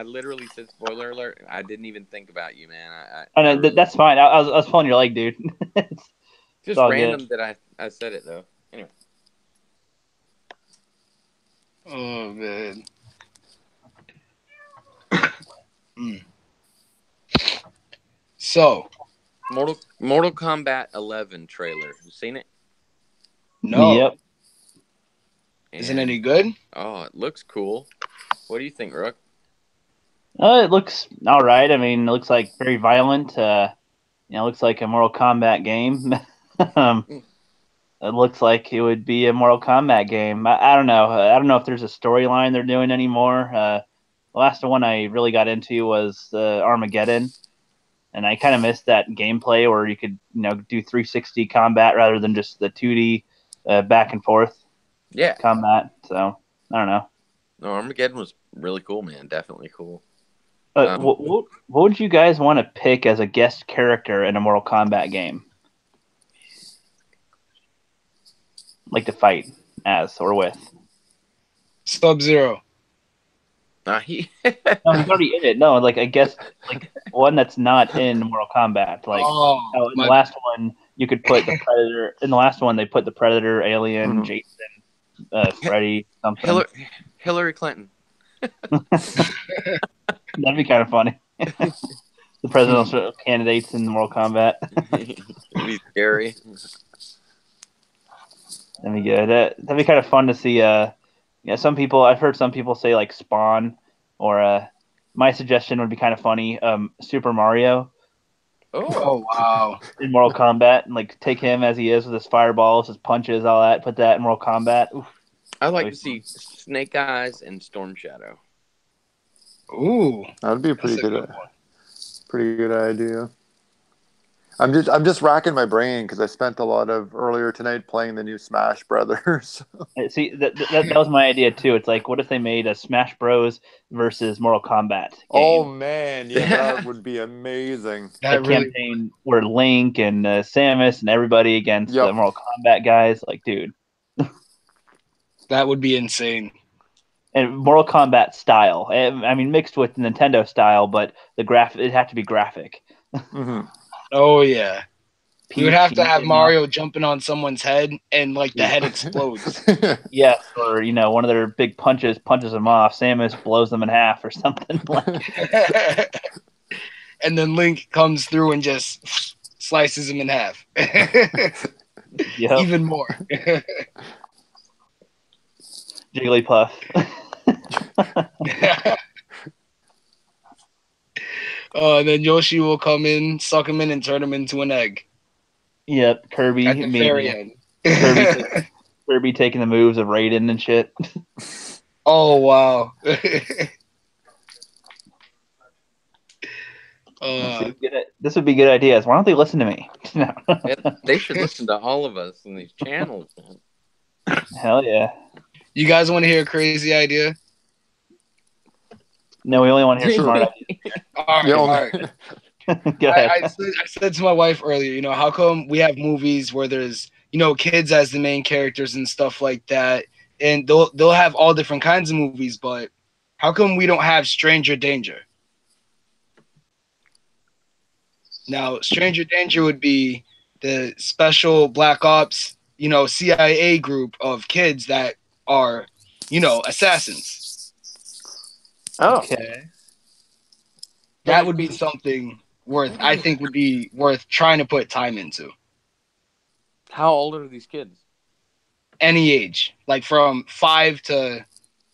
literally said spoiler alert. I didn't even think about you, man. Oh, I no, really, that's fine. I was pulling your leg, dude. It's just all random good. that I said it though. Anyway, Oh, man. Mm. So, Mortal Kombat 11 trailer. You seen it? no. Yep. Isn't And any good? oh, it looks cool. What do you think, Rook? It looks all right. I mean, it looks like very violent. It looks like a Mortal Kombat game. um, it looks like it would be a Mortal Kombat game. I don't know. I don't know if there's a storyline they're doing anymore. The last one I really got into was Armageddon, and I kind of missed that gameplay where you could do 360 combat rather than just the 2D back and forth Yeah. combat. So I don't know. No, Armageddon was really cool, man. Definitely cool. What would you guys want to pick as a guest character in a Mortal Kombat game? Like to fight as or with? Sub-Zero. No, No, he's already in it. No, like I guess like one that's not in Mortal Kombat. Like in the last one, you could put the Predator. In the last one, they put the Predator, Alien, Jason, Freddy, something. Hillary Clinton. That'd be kind of funny. The presidential candidates in Mortal Kombat. It'd be scary. That'd be good. That'd be kind of fun to see. Some people I've heard some people say like Spawn, or my suggestion would be kind of funny. Super Mario Oh, wow. in Mortal Kombat, and like take him as he is with his fireballs, his punches, all that. Put that in Mortal Kombat. Oof. I'd like to see Snake Eyes and Storm Shadow. Ooh. That would be a pretty good idea. I'm just racking my brain because I spent a lot of earlier tonight playing the new Smash Brothers. See, that was my idea too. It's like, what if they made a Smash Bros versus Mortal Kombat game? Oh man, yeah, that would be amazing. A campaign where Link and Samus and everybody against the Mortal Kombat guys. Like, dude, that would be insane. And Mortal Kombat style. I mean, mixed with Nintendo style, but it had to be graphic. Mm-hmm. Oh yeah. You would have to have Mario jumping on someone's head and like the head explodes. Yes, or one of their big punches them off. Samus blows them in half or something. And then Link comes through and just slices him in half. Even more. Jigglypuff. And then Yoshi will come in, suck him in, and turn him into an egg. Yep, Kirby. At the very end. Kirby taking the moves of Raiden and shit. Oh, wow. This would be good ideas. Why don't they listen to me? They should listen to all of us in these channels. Hell yeah. You guys want to hear a crazy idea? No, we only want to hear smart ideas. All right. Go ahead. I said to my wife earlier, how come we have movies where there's, kids as the main characters and stuff like that, and they'll have all different kinds of movies, but how come we don't have Stranger Danger? Now, Stranger Danger would be the special Black Ops, CIA group of kids that are, assassins. Oh. Okay. That would be something I think would be worth trying to put time into. How old are these kids? Any age, like from 5 to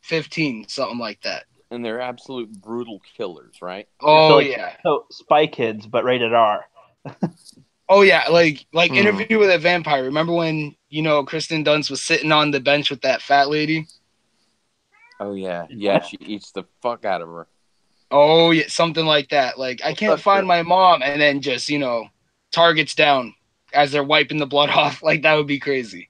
15, something like that. And they're absolute brutal killers, right? Oh, So Spy Kids, but rated R. Oh yeah, like Interview with a Vampire. Remember when Kristen Dunst was sitting on the bench with that fat lady? Oh yeah, yeah. She eats the fuck out of her. Oh yeah, something like that. Like I can't find my mom, and then just targets down as they're wiping the blood off. Like that would be crazy.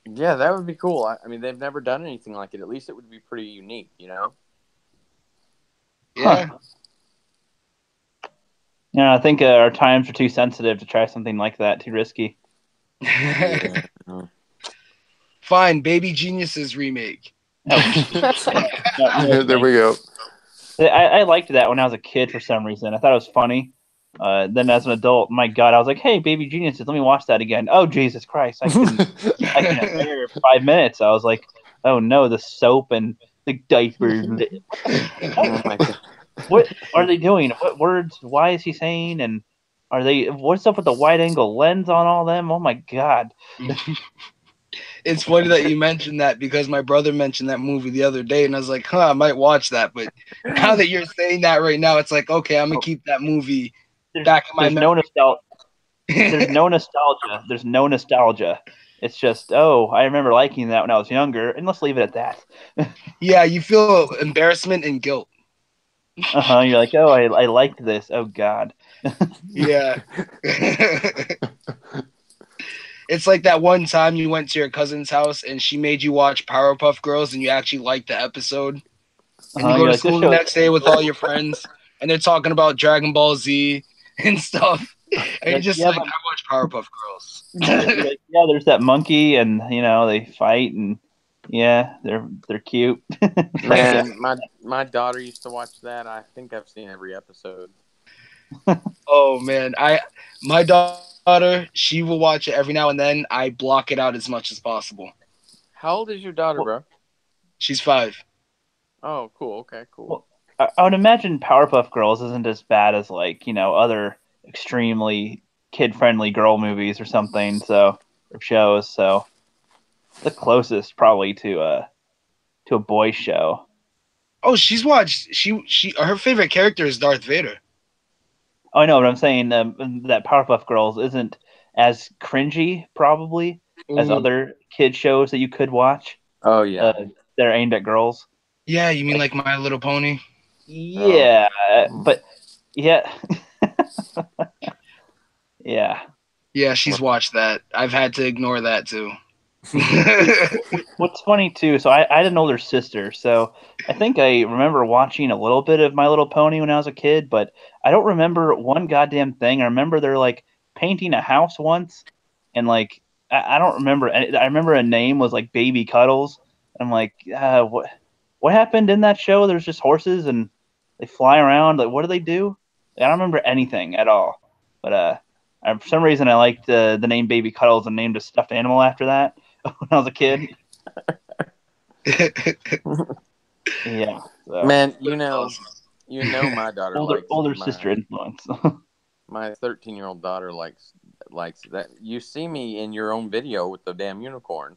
Yeah, that would be cool. I mean, they've never done anything like it. At least it would be pretty unique, Yeah. Yeah, I think our times are too sensitive to try something like that. Too risky. Yeah. Fine, Baby Geniuses remake. No, There we go. I liked that when I was a kid for some reason. I thought it was funny. Then as an adult, my God, I was like, "Hey, Baby Geniuses, let me watch that again." Oh, Jesus Christ! I can bear 5 minutes. I was like, "Oh no, the soap and the diapers." Oh my God. What are they doing? What words? Why is he saying? And are they? What's up with the wide angle lens on all them? Oh my God! It's funny that you mentioned that because my brother mentioned that movie the other day, and I was like, "Huh, I might watch that." But now that you're saying that right now, it's like, okay, I'm gonna keep that movie back in my There's no memory. There's no nostalgia. There's no nostalgia. It's just, oh, I remember liking that when I was younger, and let's leave it at that. Yeah, you feel embarrassment and guilt. You're like, oh, I liked this. Oh God. Yeah. It's like that one time you went to your cousin's house and she made you watch Powerpuff Girls and you actually liked the episode. And you go You're to like, this school the show. next day with all your friends and they're talking about Dragon Ball Z and stuff. And you're Like, just yeah, like, I watch Powerpuff Girls. you're like, yeah, there's that monkey, and they fight, and yeah, they're cute. Man, my daughter used to watch that. I think I've seen every episode. Oh man, my daughter, she will watch it every now and then. I block it out as much as possible. How old is your daughter, bro? She's 5. Oh, cool. Okay, cool. Well, I would imagine Powerpuff Girls isn't as bad as other extremely kid-friendly girl movies or something. So or shows. So the closest probably to a boy show. Oh, she's watched. She her favorite character is Darth Vader. Oh, I know, but I'm saying that Powerpuff Girls isn't as cringy probably as Ooh. other kid shows that you could watch. Oh yeah. That are aimed at girls. Yeah, you mean like My Little Pony? Yeah, but yeah, yeah. Yeah, she's watched that. I've had to ignore that too. What's funny too, so I had an older sister, so I think I remember watching a little bit of My Little Pony when I was a kid, but I don't remember one goddamn thing. I remember they're like painting a house once, and like I don't remember. I remember a name was like Baby Cuddles. I'm like, what happened in that show? There's just horses and they fly around. Like, what do they do? I don't remember anything at all. But for some reason, I liked the name Baby Cuddles and named a stuffed animal after that when I was a kid. Yeah. So. Man, you know my daughter older sister influence. My 13-year-old daughter likes that. You see me in your own video with the damn unicorn.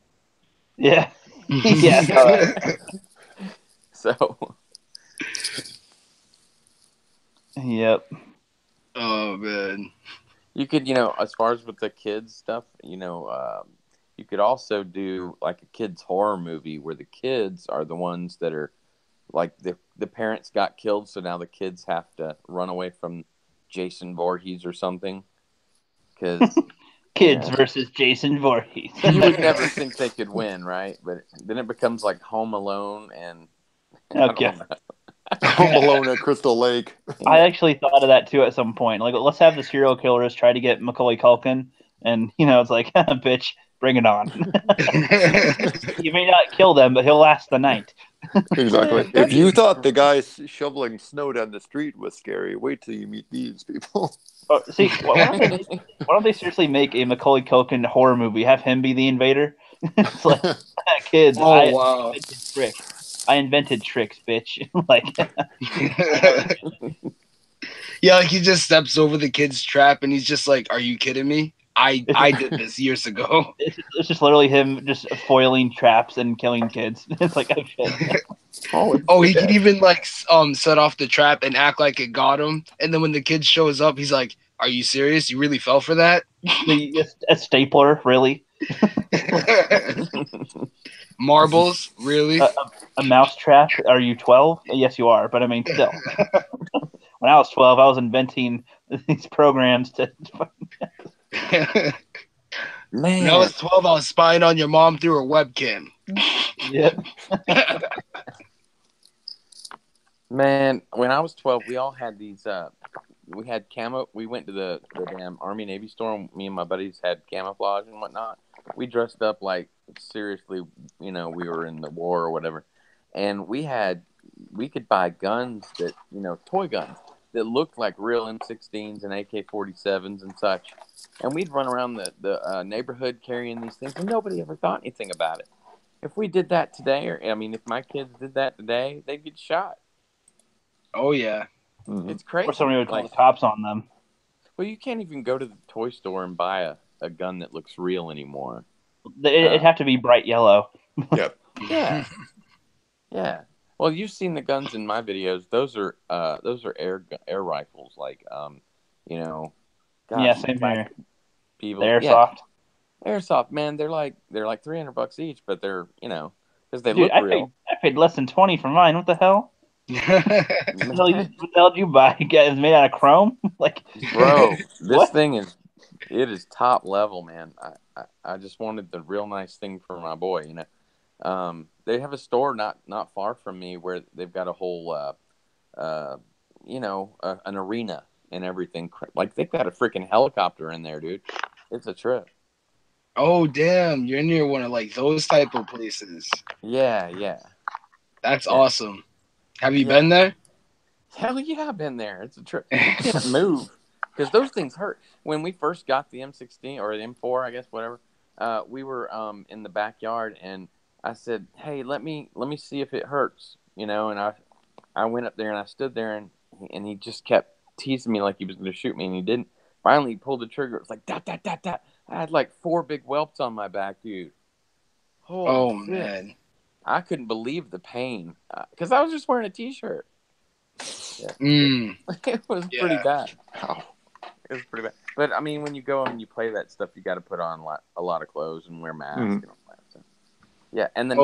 Yeah. Yeah. So. Yep. Oh man. You could, as far as with the kids stuff, you could also do like a kids horror movie where the kids are the ones that are like the parents got killed, so now the kids have to run away from Jason Voorhees or something. Because kids versus Jason Voorhees. You would never think they could win, right? But then it becomes like Home Alone and okay. Home Alone at Crystal Lake. I actually thought of that too at some point. Like, let's have the serial killers try to get Macaulay Culkin, and it's like, bitch, bring it on. You may not kill them, but he'll last the night. Exactly. If you thought the guy shoveling snow down the street was scary, wait till you meet these people. Oh, see, why don't they seriously make a Macaulay Culkin horror movie? Have him be the invader? It's like, kids. Oh wow. I invented tricks, bitch. Like, yeah, like he just steps over the kid's trap and he's just like, "Are you kidding me? I did this years ago." It's just literally him just foiling traps and killing kids. It's like, oh shit. Oh, he could even like set off the trap and act like it got him, and then when the kid shows up, he's like, "Are you serious? You really fell for that?" A stapler, really? Marbles, really? A mouse trap? Are you 12? Yes, you are. But I mean, still. When I was 12, I was inventing these programs to. Man. When I was 12, I was spying on your mom through her webcam. Yep. Man, when I was 12, we all had these. We had camo. We went to the damn Army Navy store. And me and my buddies had camouflage and whatnot. We dressed up like seriously, we were in the war or whatever. And we could buy guns that, toy guns that looked like real M16s and AK-47s and such. And we'd run around the neighborhood carrying these things, and nobody ever thought anything about it. If we did that today, if my kids did that today, they'd get shot. Oh yeah. Mhm. It's crazy. Or somebody would call the cops on them. Well, you can't even go to the toy store and buy a gun that looks real anymore. It'd have to be bright yellow. Yep. Yeah. Yeah. Well, you've seen the guns in my videos. Those are air rifles. Like, gosh, Yeah, same here. People, The airsoft. Airsoft, man. They're like $300 each, but they're because they Dude, look real. I paid less than 20 for mine. What the hell? What the hell did you buy? It's made out of chrome? Like, Bro, this what? thing is top level, man. I just wanted the real nice thing for my boy, They have a store not far from me where they've got a whole an arena and everything. Like, they've got a freaking helicopter in there, dude. It's a trip. Oh damn, you're near one of like those type of places. Yeah. That's awesome. Have you been there? Hell yeah, I've been there. It's a trip. You can't move because those things hurt. When we first got the M16 or the M4, I guess, whatever, we were in the backyard, and I said, "Hey, let me see if it hurts," And I went up there and I stood there, and he just kept teasing me like he was going to shoot me, and he didn't. Finally, he pulled the trigger. It was like dat dat dat dat. I had like 4 big whelps on my back, dude. Holy shit. Man. I couldn't believe the pain because I was just wearing a t-shirt. Yeah. It was pretty bad. Oh, it was pretty bad. But I mean, when you go and you play that stuff, you got to put on a lot of clothes and wear masks and all that. So. Yeah, and the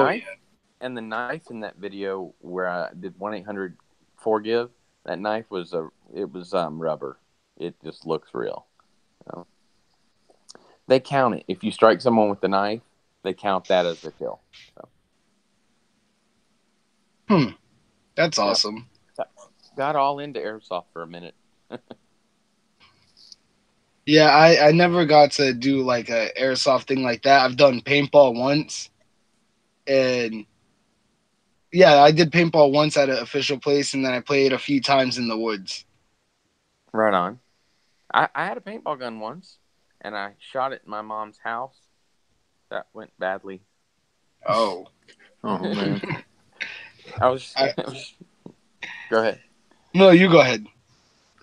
knife in that video where I did 1-800-FORGIVE. That knife was rubber. It just looks real. They count it. If you strike someone with the knife, they count that as a kill. So. That's awesome. Got all into airsoft for a minute. Yeah, I never got to do like a airsoft thing like that. I've done paintball once, and yeah, I did paintball once at an official place, and then I played a few times in the woods. Right on. I had a paintball gun once, and I shot it in my mom's house. That went badly. Oh man. I was go ahead. No, you go ahead.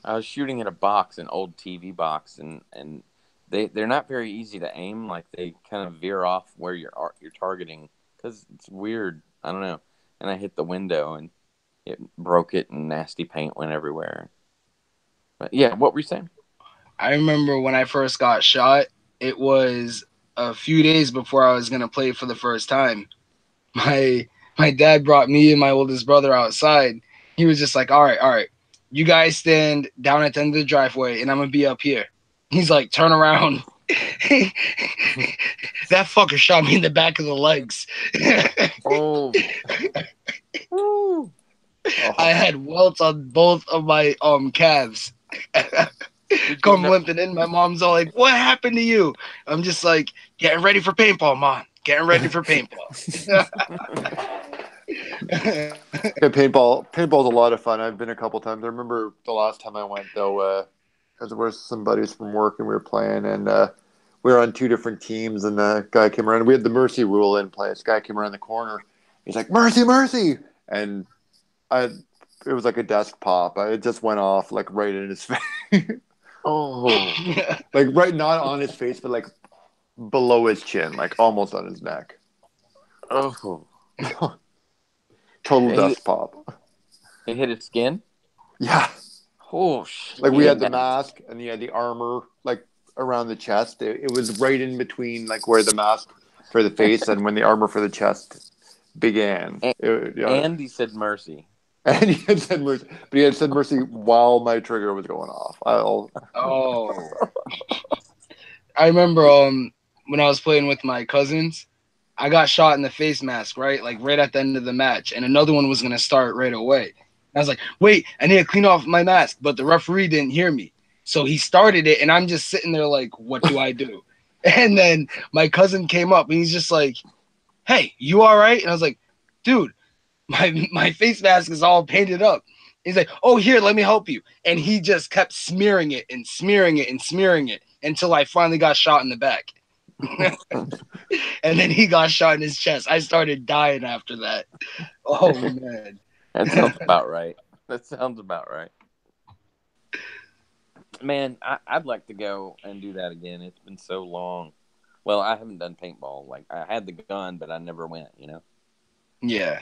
I was shooting at a box, an old TV box, and they're not very easy to aim. Like, they kind of veer off where you're targeting because it's weird. I don't know. And I hit the window and it broke it, and nasty paint went everywhere. But yeah, what were you saying? I remember when I first got shot, it was a few days before I was gonna play for the first time. My dad brought me and my oldest brother outside. He was just like, all right, you guys stand down at the end of the driveway, and I'm gonna be up here. He's like, turn around. That fucker shot me in the back of the legs. Oh. I had welts on both of my calves. Come limping in. My mom's all like, what happened to you? I'm just like, getting ready for paintball, Mom. Getting ready for paintball. Yeah, paintball's a lot of fun. I've been a couple times. I remember the last time I went, though, because there were some buddies from work, and we were playing, and we were on 2 different teams, and the guy came around. We had the mercy rule in place. Guy came around the corner. He's like, mercy, mercy! And it was like a desk pop. It just went off like right in his face. Oh. Like right, not on his face, but like below his chin, like almost on his neck. Oh. Total dust pop. It hit his skin? Yeah. Oh, shit. Like we had the mask and you had the armor like around the chest. It was right in between like where the mask for the face and when the armor for the chest began. And he said mercy. And he had said mercy. But he had said mercy while my trigger was going off. Oh. I remember when I was playing with my cousins, I got shot in the face mask, right? Like right at the end of the match. And another one was going to start right away. I was like, wait, I need to clean off my mask, but the referee didn't hear me. So he started it, and I'm just sitting there like, what do I do? And then my cousin came up, and he's just like, hey, you all right? And I was like, dude, my face mask is all painted up. He's like, oh, here, let me help you. And he just kept smearing it and smearing it and smearing it until I finally got shot in the back. And then he got shot in his chest. I started dying after that. Oh, man. That sounds about right. That sounds about right. Man, I'd like to go and do that again. It's been so long. Well, I haven't done paintball. Like, I had the gun, but I never went, you know? Yeah.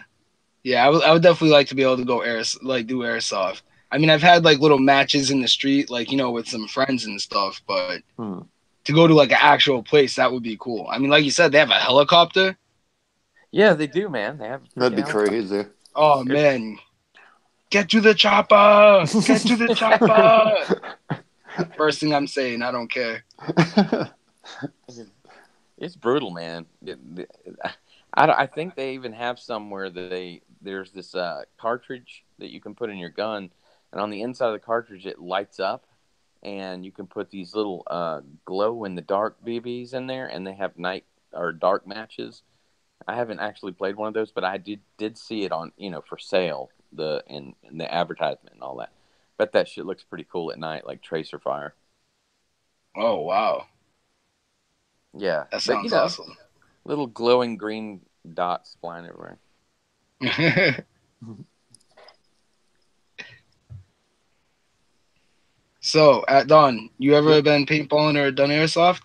Yeah, I would definitely like to be able to go do airsoft. I mean, I've had like little matches in the street, like, you know, with some friends and stuff, but to go to like an actual place, that would be cool. I mean, like you said, they have a helicopter. Yeah, they do, man. They have. That'd be crazy. Oh, man. Get to the chopper! Get to the chopper! First thing I'm saying, I don't care. It's brutal, man. I think they even have somewhere that there's this cartridge that you can put in your gun, and on the inside of the cartridge it lights up, and you can put these little glow in the dark BBs in there, and they have night or dark matches. I haven't actually played one of those, but I did see it on, you know, for sale, in the advertisement and all that. Bet that shit looks pretty cool at night, like tracer fire. Oh, wow. Yeah, That sounds awesome. Little glowing green dots flying everywhere. So, at Dawn, you ever been paintballing or done airsoft?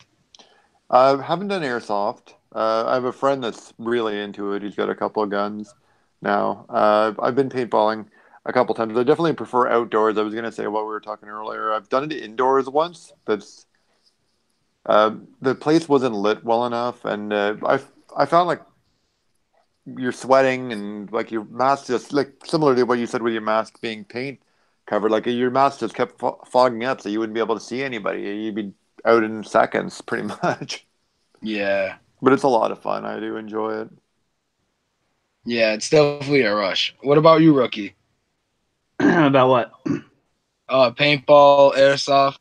I haven't done airsoft. I have a friend that's really into it. He's got a couple of guns now. I've been paintballing a couple times. I definitely prefer outdoors. I was going to say what we were talking earlier. I've done it indoors once. That's the place wasn't lit well enough, and I found like you're sweating and like your mask just like similar to what you said with your mask being paint covered. Like your mask just kept fogging up, so you wouldn't be able to see anybody. You'd be out in seconds, pretty much. Yeah. But it's a lot of fun. I do enjoy it. Yeah, it's definitely a rush. What about you, Rookie? About what? Paintball, airsoft.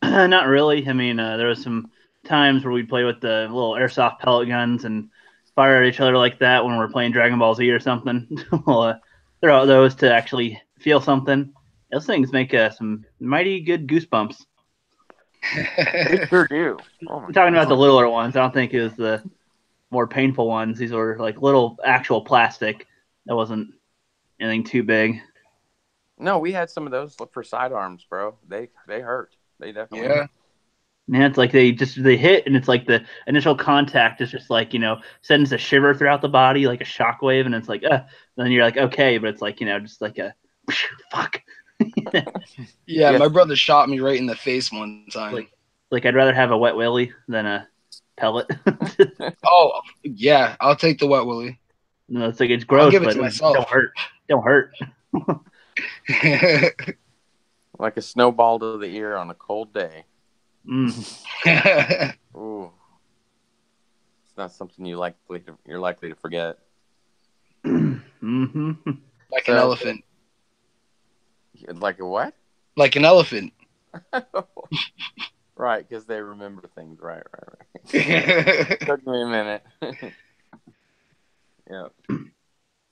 Not really. I mean, there was some times where we'd play with the little airsoft pellet guns and fire at each other like that when we're playing Dragon Ball Z or something. We'll throw out those to actually feel something. Those things make some mighty good goosebumps. They sure do. I'm talking about the littler ones. I don't think it was the more painful ones. These were like little actual plastic. That wasn't anything too big. No, we had some of those for sidearms, bro. They hurt. They definitely. Yeah. Yeah, it's like they hit, and it's like the initial contact is just like, you know, sends a shiver throughout the body like a shockwave, and it's like, then you're like, okay, but it's like, you know, just like a fuck. Yeah, my brother shot me right in the face one time. Like I'd rather have a wet willy than a pellet. Oh yeah, I'll take the wet willy. No, it's like it's gross, I'll give it but to myself. Don't hurt. Like a snowball to the ear on a cold day. Ooh, it's not something you're likely to forget. Mm-hmm. Like an elephant. Like a what? Like an elephant. Right, because they remember things. Right. Took me a minute. Yeah.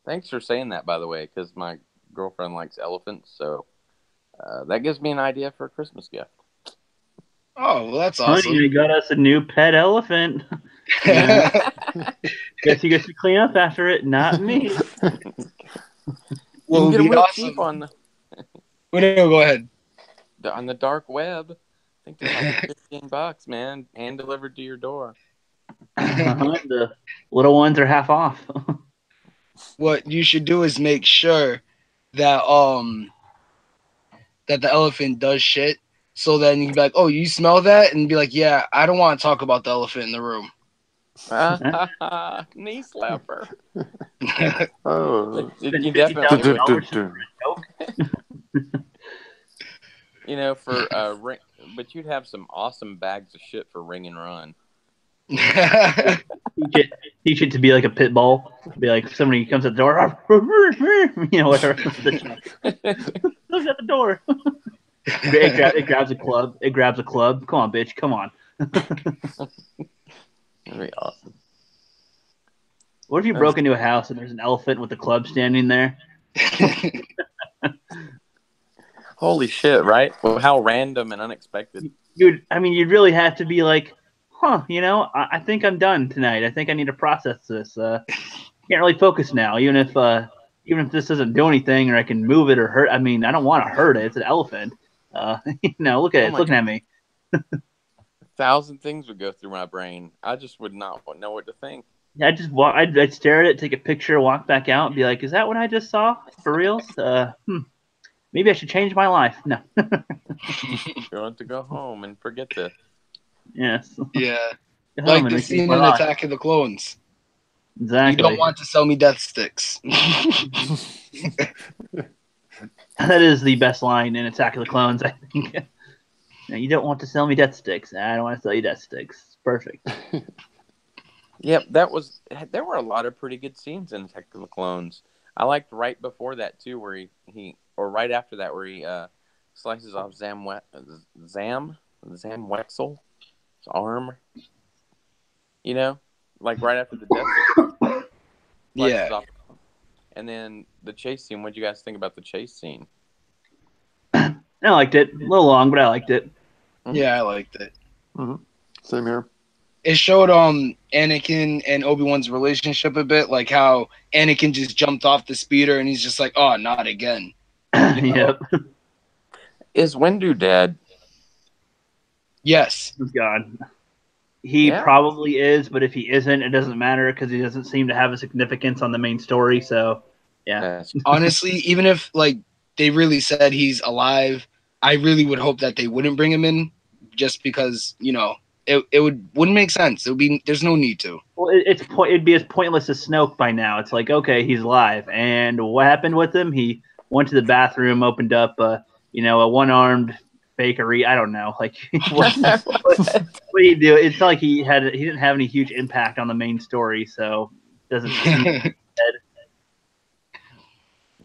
Thanks for saying that, by the way, because my girlfriend likes elephants, so that gives me an idea for a Christmas gift. Oh, well, that's awesome. Honey, you got us a new pet elephant. Guess you get to clean up after it, not me. Well, you can get real cheap on go ahead. On the dark web. I think they're like $15, man, hand delivered to your door. The little ones are half off. What you should do is make sure that that the elephant does shit. So then you can be like, oh, you smell that? And be like, yeah, I don't want to talk about the elephant in the room. Knee slapper. Oh. You definitely you know, for but you'd have some awesome bags of shit for Ring and Run. Teach it to be like a pit bull. Be like somebody comes at the door, whatever. Look at the door. It grabs a club. It grabs a club. Come on, bitch. Come on. That'd be awesome. What if you broke into a house and there's an elephant with a club standing there? Holy shit! Right? Well, how random and unexpected. Dude, I mean, you'd really have to be like, I think I'm done tonight. I think I need to process this. Can't really focus now, even if this doesn't do anything or I can move it or hurt. I mean, I don't want to hurt it. It's an elephant. Look at it. It's looking at me. 1,000 things would go through my brain. I just would not know what to think. Yeah, I'd stare at it, take a picture, walk back out, and be like, "Is that what I just saw for reals? Maybe I should change my life." No. You want to go home and forget this. Yes. Yeah. Like the scene in Attack of the Clones. Exactly. You don't want to sell me death sticks. That is the best line in Attack of the Clones, I think. You don't want to sell me death sticks. I don't want to sell you death sticks. Perfect. Yep, there were a lot of pretty good scenes in Attack of the Clones. I liked right before that too, where he or right after that, where he slices off Zam Wexel's arm. Like right after the death. Yeah. Off. And then the chase scene. What do you guys think about the chase scene? I liked it. A little long, but I liked it. Yeah, I liked it. Mm-hmm. Same here. It showed Anakin and Obi-Wan's relationship a bit, like how Anakin just jumped off the speeder and he's just like, "Oh, not again." Yep. Is Windu dead? Yes. God. He probably is, but if he isn't, it doesn't matter because he doesn't seem to have a significance on the main story. So, yeah. Honestly, even if they really said he's alive, I really would hope that they wouldn't bring him in, just because it wouldn't make sense. There's no need to. Well, it'd be as pointless as Snoke by now. It's like, okay, he's alive, and what happened with him? He went to the bathroom, opened up a one-armed bakery. I don't know, like what do you do? It's not like he didn't have any huge impact on the main story, so it doesn't seem dead.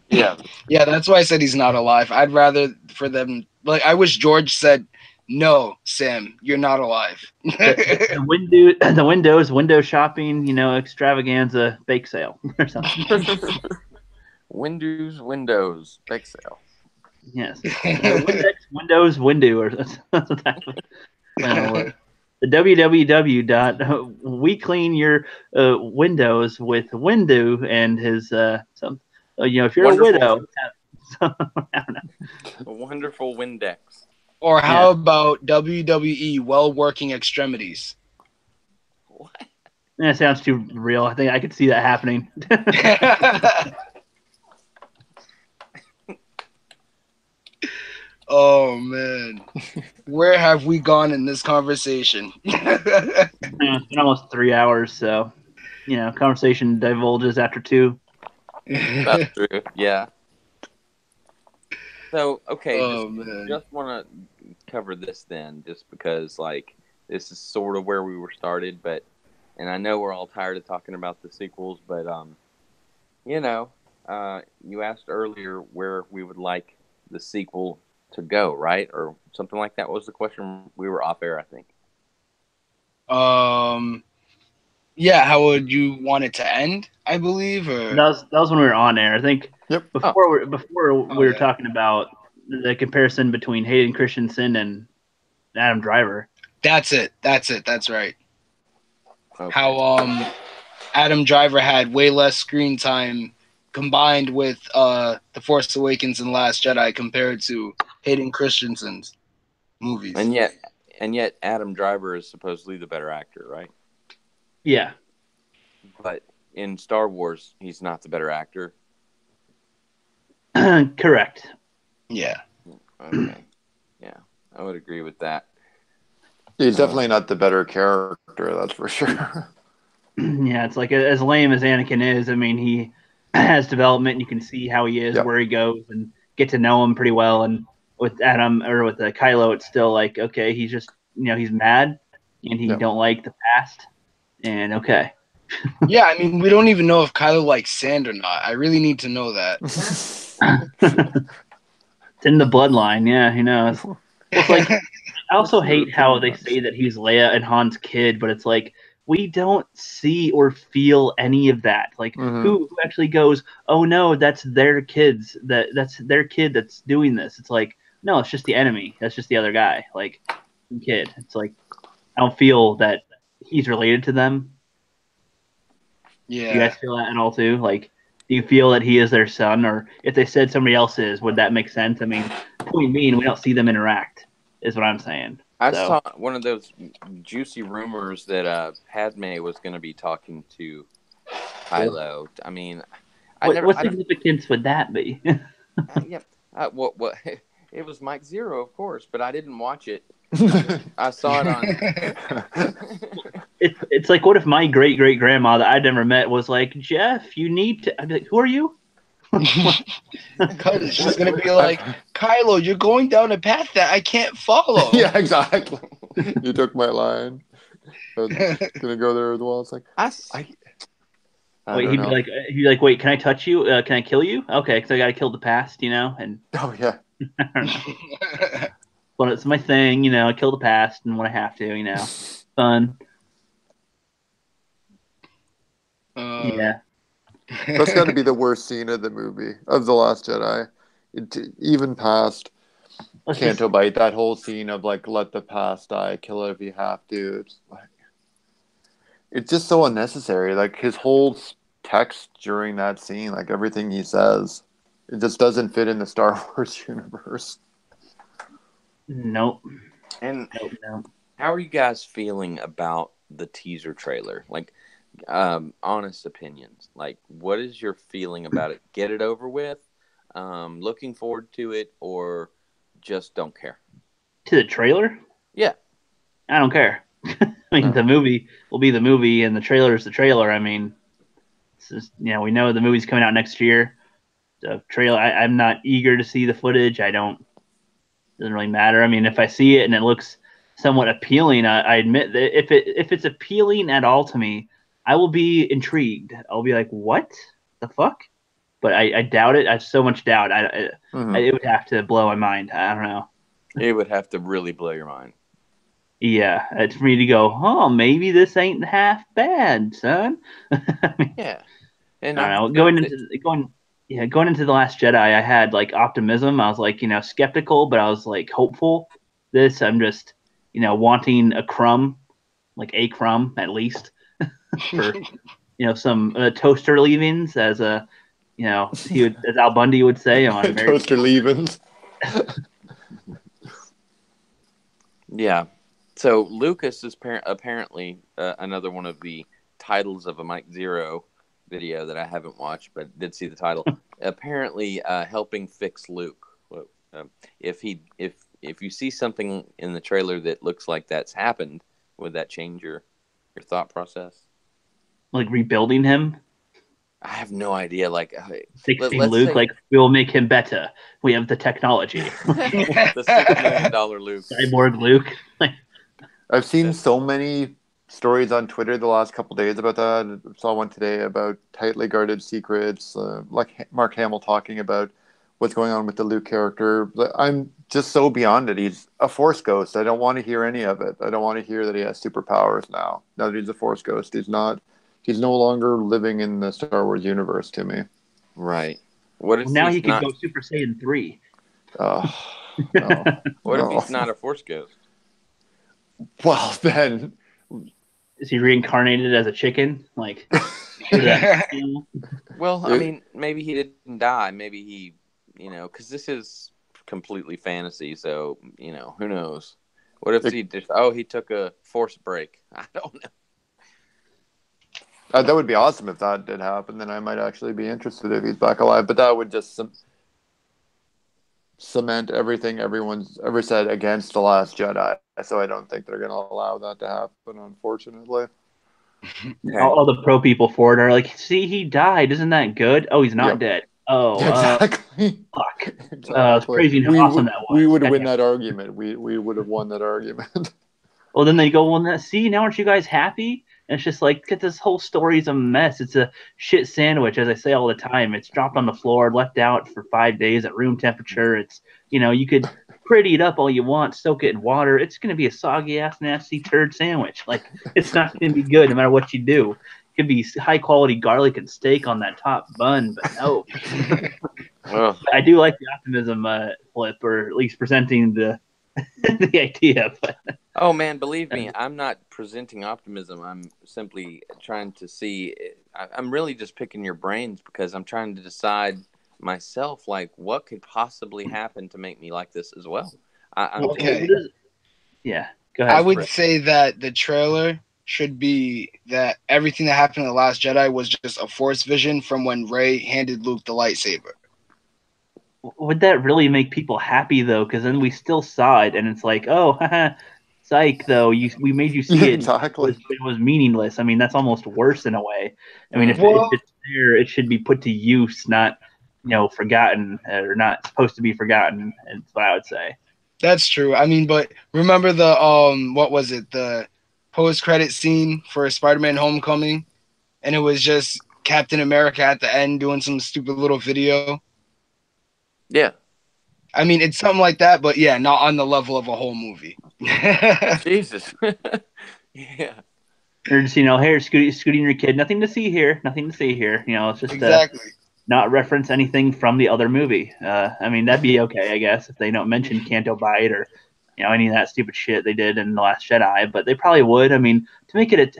Yeah, that's why I said he's not alive. I'd rather for them. I wish George said, "No, Sam, you're not alive." the window shopping, extravaganza bake sale or something. Windows bake sale. Yes. Windows Windu, or that's what that was. The www. We clean your windows with Windu and his if you're Wonderful. a widow. I don't know. A wonderful Windex. Or how about WWE well-working extremities? What? That sounds too real. I think I could see that happening. Oh man, where have we gone in this conversation? It's been almost 3 hours, so conversation divulges after 2. That's true. Yeah. So okay, just want to cover this then, just because this is sort of where we were started, and I know we're all tired of talking about the sequels, but you asked earlier where we would like the sequel to go, right, or something like that. What was the question? We were off air, I think. Yeah, how would you want it to end? I believe, or that was when we were on air. I think. Yep. Before we were talking about the comparison between Hayden Christensen and Adam Driver. That's it. That's right. Okay. How Adam Driver had way less screen time combined with The Force Awakens and Last Jedi compared to Hayden Christensen's movies. And yet Adam Driver is supposedly the better actor, right? Yeah. But in Star Wars, he's not the better actor. Correct. Yeah. Okay. Yeah, I would agree with that. He's definitely not the better character, that's for sure. Yeah, it's like as lame as Anakin is. I mean, he has development. You can see how he is, where he goes, and get to know him pretty well. And with Adam or with Kylo, it's still like, okay, he's just he's mad and he don't like the past, and okay, Yeah, I mean, we don't even know if Kylo likes sand or not. I really need to know that. It's in the bloodline. Yeah, who knows? Well, it's like I also hate how they say that he's Leia and Han's kid, but it's like we don't see or feel any of that. Like who actually goes, "Oh no, that's their kids. That's their kid that's doing this." It's like, no, it's just the enemy. That's just the other guy. Like kid. It's like I don't feel that he's related to them. Yeah. Do you guys feel that at all too? Like, do you feel that he is their son, or if they said somebody else is, would that make sense? I mean, point being, we don't see them interact, is what I'm saying. I saw one of those juicy rumors that Padme was going to be talking to Kylo. I mean, what significance would that be? What? It was Mike Zero, of course, but I didn't watch it. I saw it on. It's like, what if my great grandma that I'd never met was like, Jeff, you need to. I'd be like, who are you? Because she's gonna be like, Kylo, you're going down a path that I can't follow. Yeah, exactly. You took my line. I was gonna go there as well. It's like wait, he'd be like, wait, can I touch you? Can I kill you? Okay, because I gotta kill the past, And oh yeah. But it's my thing, I kill the past and when I have to, Fun. Yeah. That's got to be the worst scene of the movie, of The Last Jedi. Even past Canto Bight, that whole scene of like, let the past die, kill it if you have to. It's just so unnecessary. Like his whole text during that scene, like everything he says, it just doesn't fit in the Star Wars universe. Nope. And how are you guys feeling about the teaser trailer? Like, honest opinions. Like, what is your feeling about it? Get it over with? Looking forward to it, or just don't care? To the trailer? Yeah. I don't care. I mean, the movie will be the movie, and the trailer is the trailer. I mean, it's just, we know the movie's coming out next year. The trailer, I'm not eager to see the footage. Doesn't really matter. I mean, if I see it and it looks somewhat appealing, I admit that if it's appealing at all to me, I will be intrigued. I'll be like, what the fuck? But I doubt it. I have so much doubt. It would have to blow my mind. I don't know. It would have to really blow your mind. Yeah, it's for me to go, oh, maybe this ain't half bad, son. Yeah. And I don't know. Going into The Last Jedi, I had like optimism. I was like, skeptical, but I was like hopeful. This, I'm just, wanting a crumb, like a crumb at least, for some toaster leavings, as as Al Bundy would say on toaster leavings. Yeah. So Lucas is apparently another one of the titles of a Mike Zero video that I haven't watched, but did see the title. Apparently, helping fix Luke. If you see something in the trailer that looks like that's happened, would that change your thought process? Like rebuilding him? I have no idea. Like fixing Luke, like we will make him better. We have the technology. The $6 million Luke, cyborg Luke. I've seen so many stories on Twitter the last couple days about that. I saw one today about tightly guarded secrets, like Mark Hamill talking about what's going on with the Luke character. I'm just so beyond it. He's a Force ghost. I don't want to hear any of it. I don't want to hear that he has superpowers now. Now that he's a Force ghost, he's no longer living in the Star Wars universe to me. Right. What if now he can go Super Saiyan 3? No. What if he's not a Force ghost? Well, then... Is he reincarnated as a chicken? Like, well, I mean, maybe he didn't die. Maybe he, because this is completely fantasy. So, who knows? What if he took a Force break? I don't know. That would be awesome if that did happen. Then I might actually be interested if he's back alive. But that would just cement everything everyone's ever said against The Last Jedi. So I don't think they're going to allow that to happen, unfortunately. All the pro people for it are like, see, he died. Isn't that good? Oh, he's not dead. Oh, exactly. Fuck. Exactly. It's crazy how awesome that was. We would win that argument. We would have won that argument. Well, then they go, well, see, now aren't you guys happy? And it's just like, this whole story's a mess. It's a shit sandwich, as I say all the time. It's dropped on the floor, left out for 5 days at room temperature. It's, you could pretty it up all you want, soak it in water. It's going to be a soggy ass, nasty turd sandwich. Like, it's not going to be good no matter what you do. It could be high quality garlic and steak on that top bun, but no. I do like the optimism, Flip, or at least presenting the the idea. But. Oh man, believe me, I'm not presenting optimism. I'm simply trying to see. I'm really just picking your brains because I'm trying to decide myself, like, what could possibly happen to make me like this as well. Okay. Yeah, go ahead. I would say that the trailer should be that everything that happened in The Last Jedi was just a Force vision from when Rey handed Luke the lightsaber. Would that really make people happy though? Because then we still saw it, and it's like, oh, haha, psych. Though we made you see it. Exactly. It was meaningless. I mean, that's almost worse in a way. I mean, if it's there, it should be put to use, not forgotten or not supposed to be forgotten. That's what I would say. That's true. I mean, but remember the what was it? The post-credit scene for Spider-Man: Homecoming, and it was just Captain America at the end doing some stupid little video. Yeah. I mean, it's something like that, but yeah, not on the level of a whole movie. Jesus. Yeah. Or just, hey, scooting your kid. Nothing to see here. Nothing to see here. It's just exactly. Not reference anything from the other movie. I mean, that'd be okay, I guess, if they don't mention Canto Bight or any of that stupid shit they did in The Last Jedi. But they probably would. I mean, to make it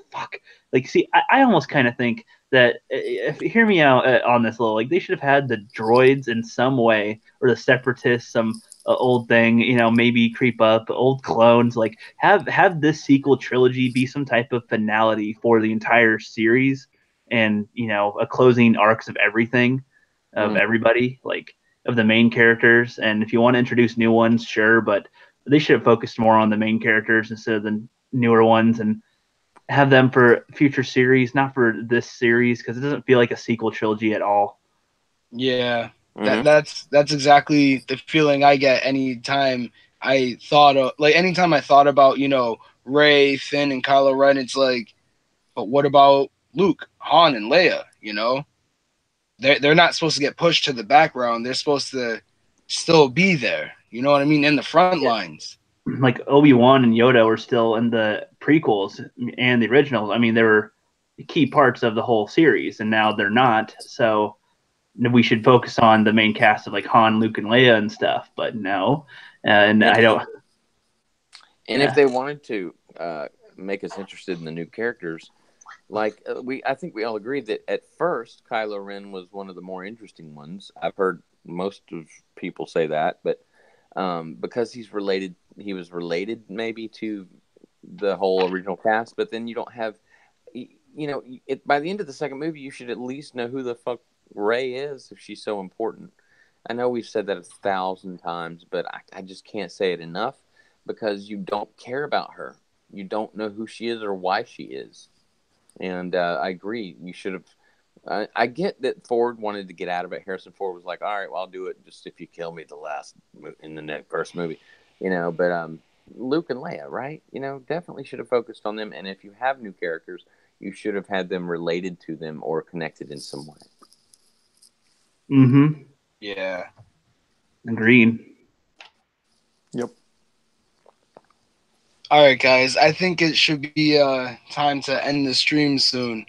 fuck. Like, see, I almost kind of think that hear me out on this little. Like, they should have had the droids in some way, or the separatists, some old thing. Maybe creep up old clones. Like, have this sequel trilogy be some type of finality for the entire series, and a closing arcs of everything, of everybody, like of the main characters. And if you want to introduce new ones, sure, but they should have focused more on the main characters instead of the newer ones, and have them for future series, not for this series, because it doesn't feel like a sequel trilogy at all. Yeah, that's exactly the feeling I get anytime I thought about Rey, Finn, and Kylo Ren. It's like, but what about Luke, Han, and Leia? They're not supposed to get pushed to the background. They're supposed to still be there. You know what I mean? In the front lines. Like Obi-Wan and Yoda were still in the prequels and the originals. I mean, they were key parts of the whole series, and now they're not. So we should focus on the main cast of like Han, Luke, and Leia and stuff. But no, and I don't. And if they wanted to make us interested in the new characters, like I think we all agreed that at first Kylo Ren was one of the more interesting ones. I've heard most of people say that, but because he was related maybe to the whole original cast. But then you don't have, by the end of the second movie, you should at least know who the fuck Rey is if she's so important. I know we've said that 1,000 times, but I just can't say it enough, because you don't care about her. You don't know who she is or why she is. And I agree. You should have. I get that Ford wanted to get out of it. Harrison Ford was like, "All right, well, I'll do it just if you kill me in the first movie," But Luke and Leia, right? Definitely should have focused on them. And if you have new characters, you should have had them related to them or connected in some way. Mm-hmm. Yeah. Agreed. Yep. All right, guys. I think it should be time to end the stream soon.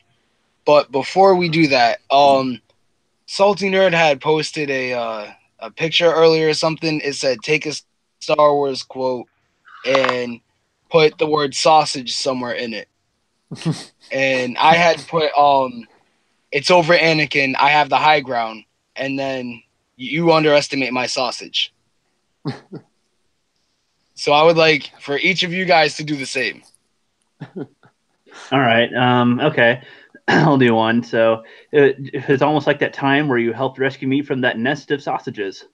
But before we do that, Salty Nerd had posted a picture earlier or something. It said, "Take a Star Wars quote and put the word sausage somewhere in it." And I had put, "It's over Anakin. I have the high ground." And then you underestimate my sausage. So I would like for each of you guys to do the same. All right. Okay. I'll do one. So it's almost like that time where you helped rescue me from that nest of sausages.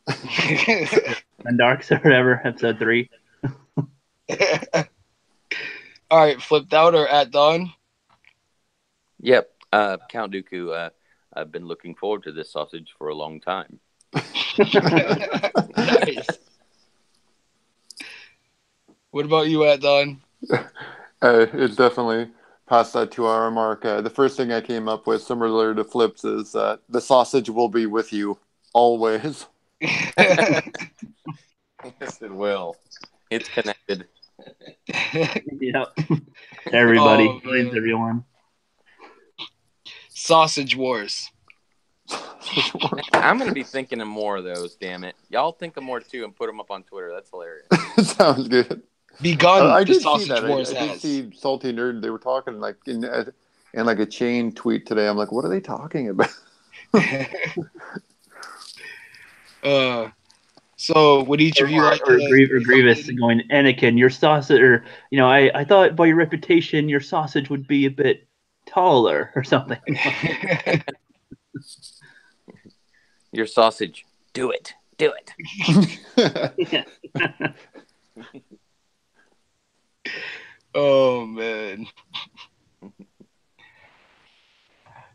And Darks or whatever, episode 3. All right, flipped out or at Dawn? Yep. Count Dooku, I've been looking forward to this sausage for a long time. Nice. What about you, at Dawn? It's definitely past that 2 hour mark. The first thing I came up with, similar to Flips, is the sausage will be with you always. Yes, it will. It's connected. Yep. Everybody, Oh, finds man. everyone. Sausage Wars. I'm going to be thinking of more of those, damn it. Y'all think of more too and put them up on Twitter. That's hilarious. Sounds good. Begun I the did see Sausage that. Wars I did has. see Salty Nerd. They were talking like in like a chain tweet today. I'm like, what are they talking about? So would each of you like or, to or Grievous going, Anakin, your sausage, or I thought by your reputation, your sausage would be a bit taller or something. Your sausage. Do it. Do it. Oh man.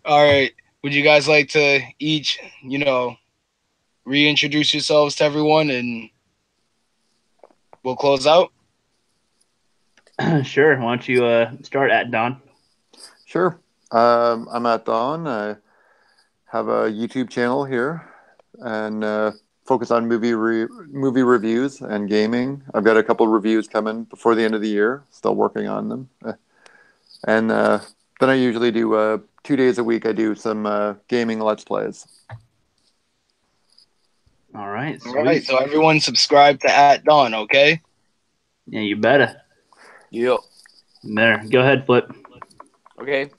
All right. Would you guys like to each, reintroduce yourselves to everyone and we'll close out? Sure. Why don't you start at Don? Sure. I'm at Dawn. I have a YouTube channel here and focus on movie reviews and gaming. I've got a couple of reviews coming before the end of the year. Still working on them. And then I usually do 2 days a week. I do some gaming Let's Plays. All right. Sweet. All right. So everyone subscribe to at Dawn, okay? Yeah, you better. Yep. There. Go ahead, Flip. Okay,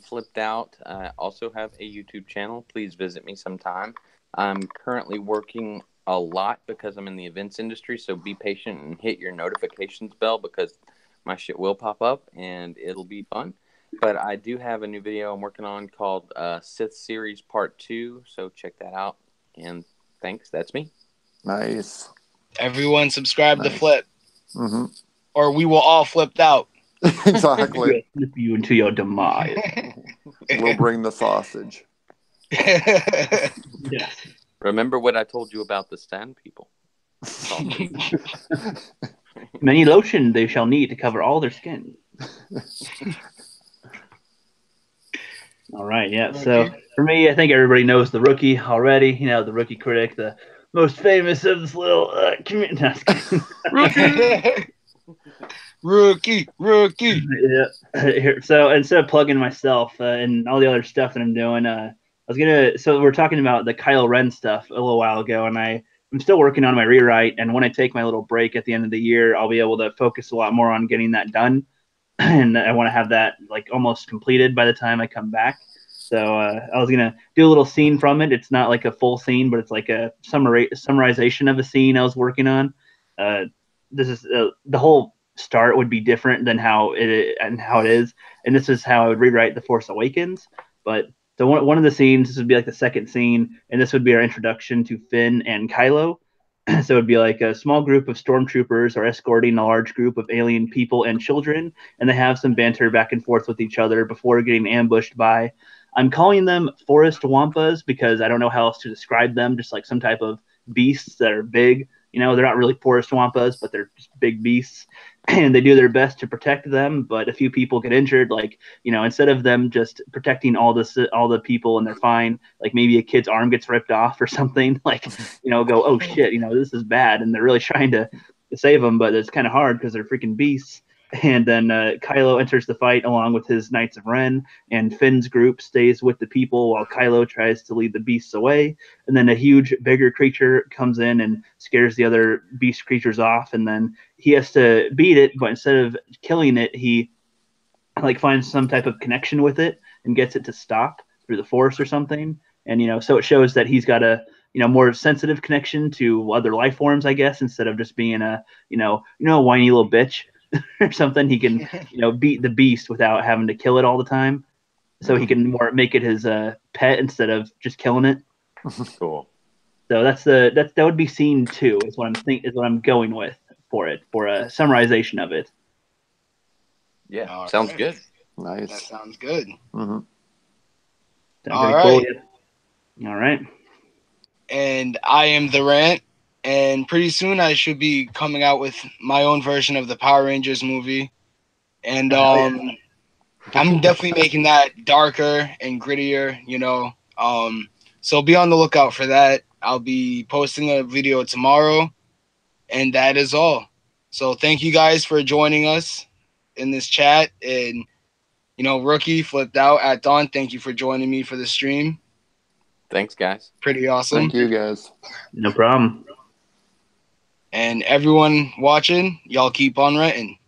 Flipped Out. I also have a YouTube channel. Please visit me sometime. I'm currently working a lot because I'm in the events industry, so be patient and hit your notifications bell because my shit will pop up and it'll be fun. But I do have a new video I'm working on called Sith Series Part 2, so check that out. And thanks, that's me. Nice. Everyone subscribe to Nice. Flip. Mm-hmm. Or we will all flipped out. Exactly. Flip you into your demise. We'll bring the sausage. Yes. Remember what I told you about the stand people. Many lotion they shall need to cover all their skin. All right, yeah. So for me, I think everybody knows the Rookie already. The Rookie Critic, the most famous of this little community. Rookie. Yeah. So instead of plugging myself and all the other stuff that I'm doing, so we're talking about the Kylo Ren stuff a little while ago, and I'm still working on my rewrite. And when I take my little break at the end of the year, I'll be able to focus a lot more on getting that done. And I want to have that like almost completed by the time I come back. So I was gonna do a little scene from it. It's not like a full scene, but it's like a summarization of a scene I was working on. This is the whole start would be different than how it is, and this is how I would rewrite The Force Awakens. But so one of the scenes, this would be like the second scene, and this would be our introduction to Finn and Kylo. So it'd be like a small group of stormtroopers are escorting a large group of alien people and children, and they have some banter back and forth with each other before getting ambushed by, I'm calling them forest wampas because I don't know how else to describe them, just like some type of beasts that are big. They're not really forest wampas, but they're just big beasts. And they do their best to protect them, but a few people get injured. Like, instead of them just protecting all the people and they're fine, like maybe a kid's arm gets ripped off or something. Like, go, oh shit, this is bad, and they're really trying to save them, but it's kind of hard because they're freaking beasts. And then Kylo enters the fight along with his Knights of Ren, and Finn's group stays with the people while Kylo tries to lead the beasts away. And then a huge, bigger creature comes in and scares the other beast creatures off, and then he has to beat it, but instead of killing it, he finds some type of connection with it and gets it to stop through the Force or something. And so it shows that he's got a more sensitive connection to other life forms, I guess, instead of just being a whiny little bitch or something. He can beat the beast without having to kill it all the time. So he can more make it his pet instead of just killing it. Cool. So that would be scene 2 is what I'm going with for a summarization of it. Yeah, sounds good. Nice. That sounds good. Mm-hmm. All right. Cool. All right. And I am the Rant, and pretty soon I should be coming out with my own version of the Power Rangers movie. And I'm definitely making that darker and grittier, you know. So be on the lookout for that. I'll be posting a video tomorrow, and that is all. So thank you guys for joining us in this chat. And, you know, Rookie flipped out at Dawn. Thank you for joining me for the stream. Thanks, guys. Pretty awesome. Thank you, guys. No problem. And everyone watching, y'all keep on renting.